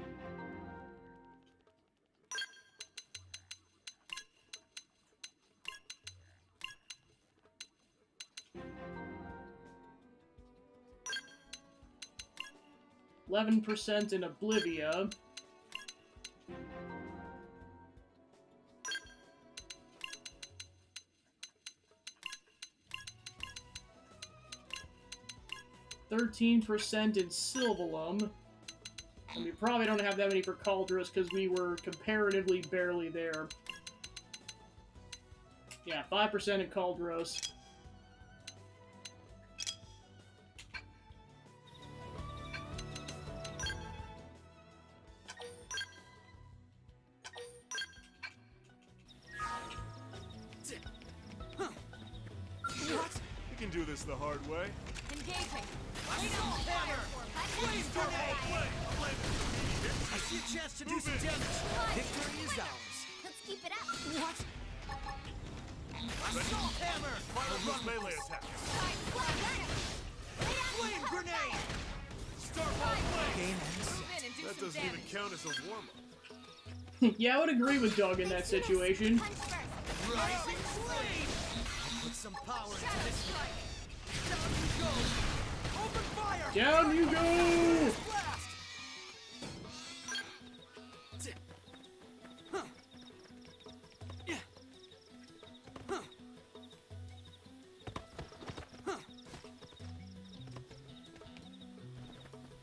%11 in Oblivia. %13 in Silvalum. And we probably don't have that many for Cauldros because we were comparatively barely there. Yeah, 5% in Cauldros. You can do this the hard way. Engaging. I see a chance to do some damage. Victory is ours. Let's keep it up. What? Assault hammer! Fire run melee attack. doesn't even damage. count as a warm-up. Yeah, I would agree with Doug in that situation. Punch first. Rising flame! I'll put some power into Shadow this. strike. Down you go! Open fire! Down you go! Blast! Huh. Yeah. Huh. Huh.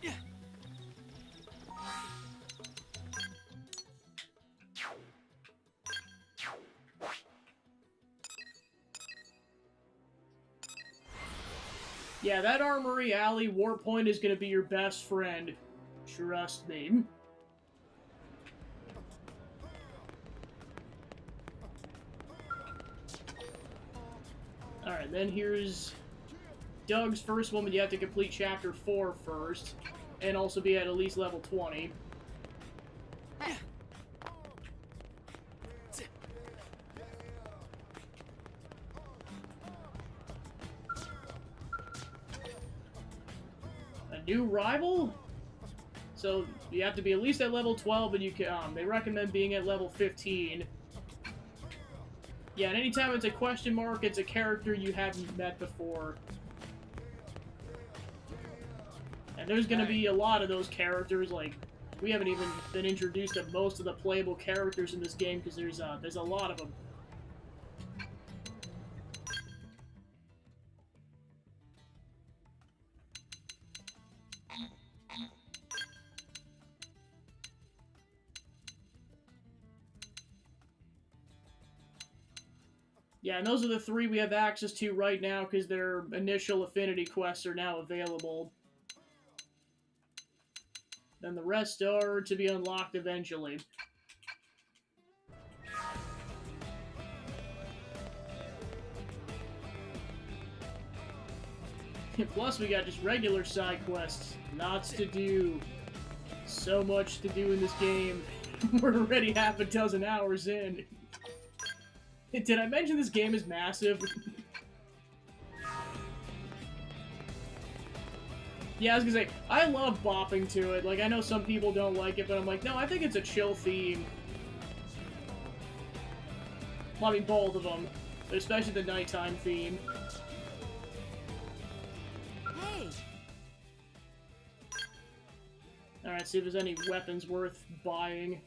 Yeah. Yeah, that Armory Alley warp point is gonna be your best friend. Trust me. Alright, then here's Doug's first one, but you have to complete Chapter 4 first, and also be at least level 20. A new rival? So you have to be at least at level 12, and you can, they recommend being at level 15. Yeah, and anytime it's a question mark, it's a character you haven't met before. And there's gonna be a lot of those characters, like, we haven't even been introduced to most of the playable characters in this game, because there's a lot of them. Yeah, and those are the 3 we have access to right now because their initial affinity quests are now available. Then the rest are to be unlocked eventually. Plus, we got just regular side quests. Lots to do. So much to do in this game. We're already half a dozen hours in. Did I mention this game is massive? Yeah, I was gonna say, I love bopping to it. Like, I know some people don't like it, but I'm like, no, I think it's a chill theme. Well, I mean, both of them. But especially the nighttime theme. Hey, Alright, see if there's any weapons worth buying.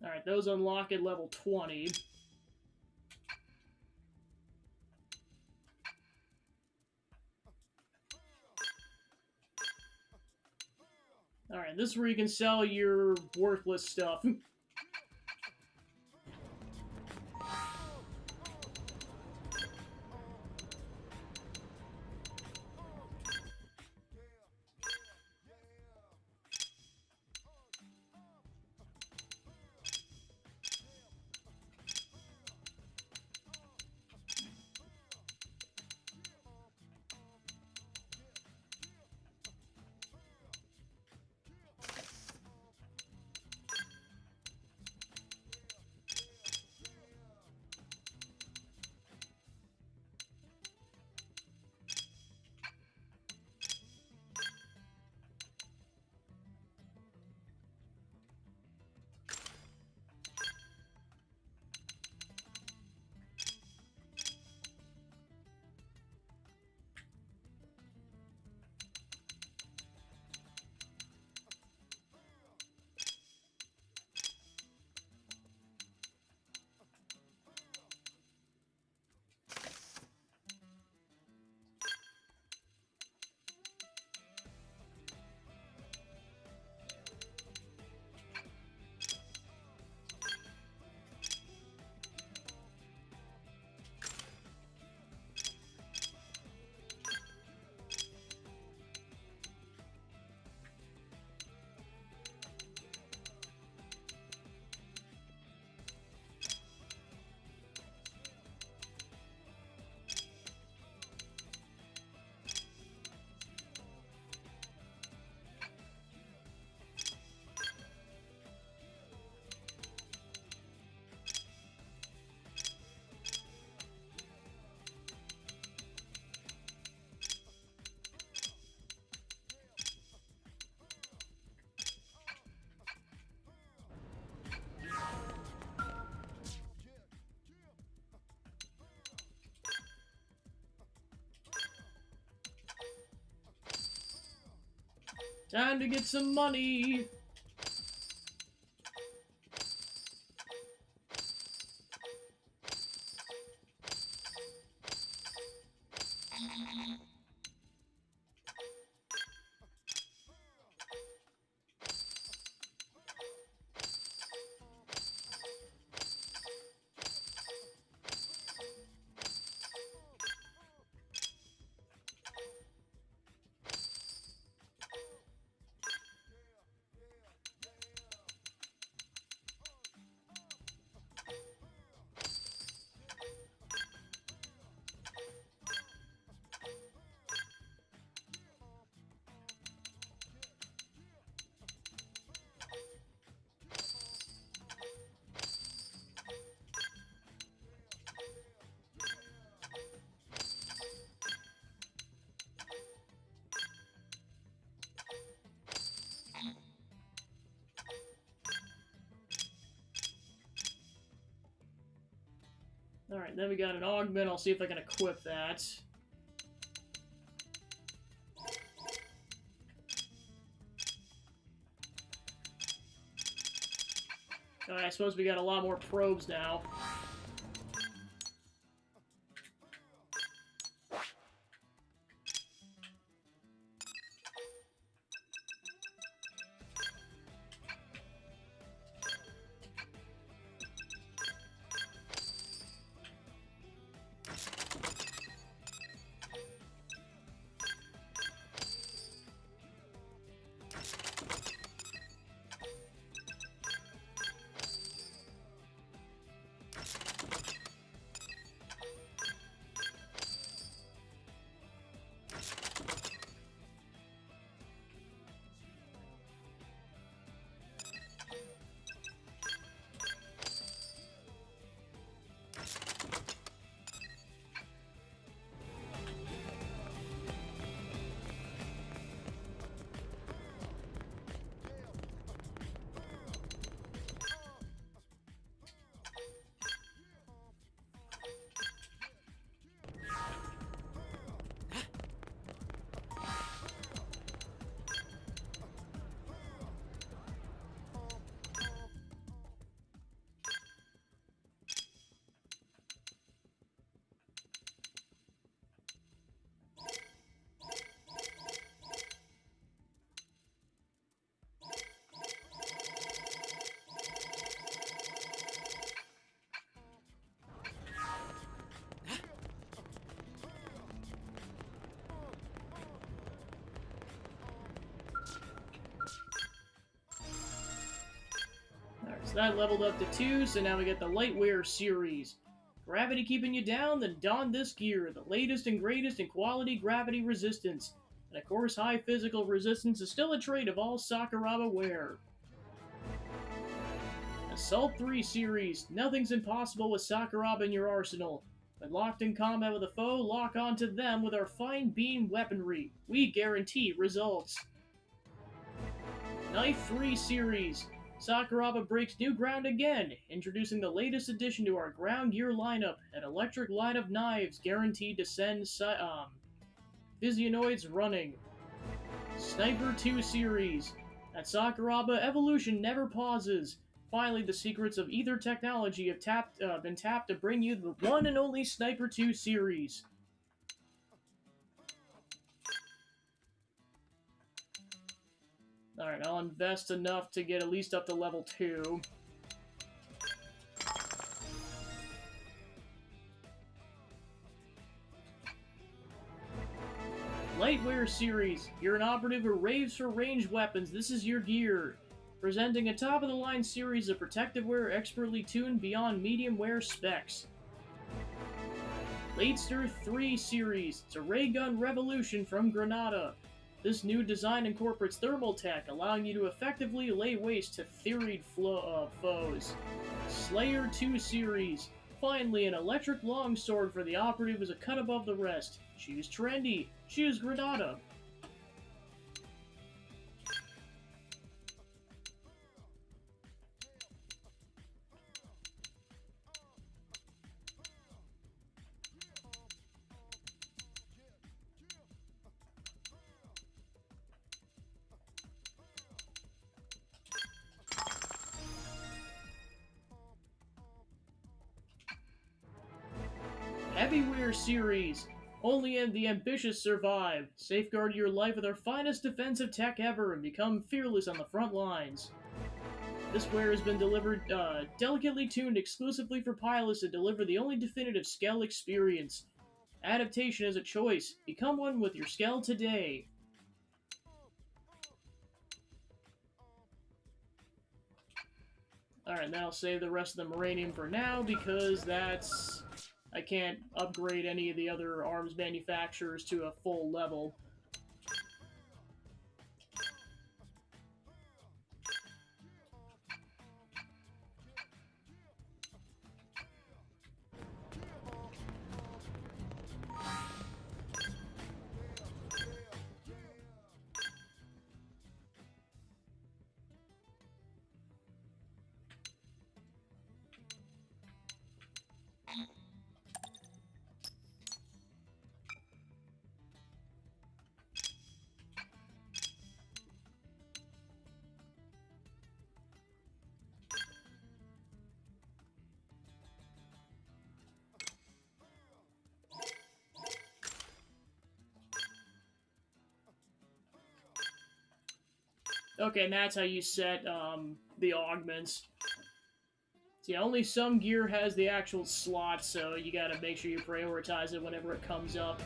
Alright, those unlock at level 20. Alright, this is where you can sell your worthless stuff. Time to get some money! Alright, then we got an augment. I'll see if I can equip that. Alright, I suppose we got a lot more probes now. So that leveled up to 2, so now we get the Lightwear series. Gravity keeping you down? Then don this gear. The latest and greatest in quality gravity resistance. And of course, high physical resistance is still a trait of all Sakuraba wear. Assault 3 series. Nothing's impossible with Sakuraba in your arsenal. When locked in combat with a foe, lock onto them with our fine beam weaponry. We guarantee results. Knife 3 series. Sakuraba breaks new ground again, introducing the latest addition to our ground gear lineup, an electric line of knives guaranteed to send Physionoids running. Sniper 2 series. At Sakuraba, evolution never pauses. Finally, the secrets of ether technology have been tapped to bring you the one and only Sniper 2 series. Alright, I'll invest enough to get at least up to level 2. Lightwear series. You're an operative who raves for ranged weapons. This is your gear. Presenting a top-of-the-line series of protective wear expertly tuned beyond medium wear specs. Ladester 3 series. It's a ray gun revolution from Granada. This new design incorporates thermal tech, allowing you to effectively lay waste to theoried foes. Slayer 2 series. Finally, an electric longsword for the operative is a cut above the rest. Choose trendy. Choose Granada. Heavyware series. Only the ambitious survive. Safeguard your life with our finest defensive tech ever and become fearless on the front lines. This wear has been delivered, delicately tuned exclusively for pilots to deliver the only definitive Skell experience. Adaptation is a choice. Become one with your Skell today. Alright, then I'll save the rest of the Moranium for now, because that's... I can't upgrade any of the other arms manufacturers to a full level. Okay, and that's how you set the augments. So yeah, only some gear has the actual slot, so you gotta make sure you prioritize it whenever it comes up.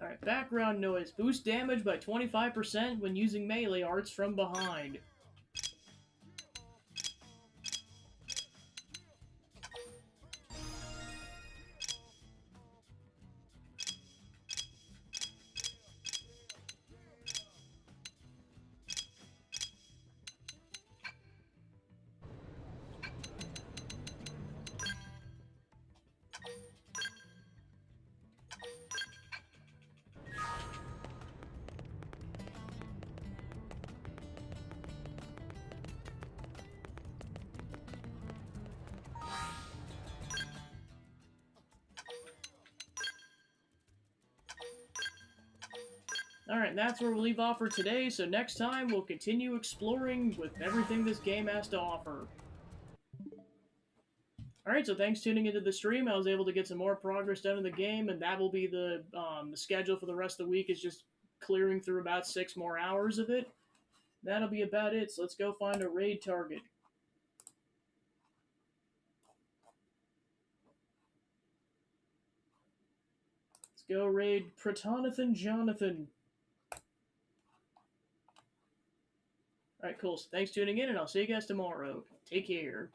Alright, background noise. Boost damage by 25% when using melee arts from behind. Alright, and that's where we'll leave off for today, so next time we'll continue exploring with everything this game has to offer. Alright, so thanks for tuning into the stream. I was able to get some more progress done in the game, and that will be the schedule for the rest of the week, is just clearing through about 6 more hours of it. That'll be about it, so let's go find a raid target. Let's go raid Protonathan Jonathan. Alright, cool. So thanks for tuning in, and I'll see you guys tomorrow. Take care.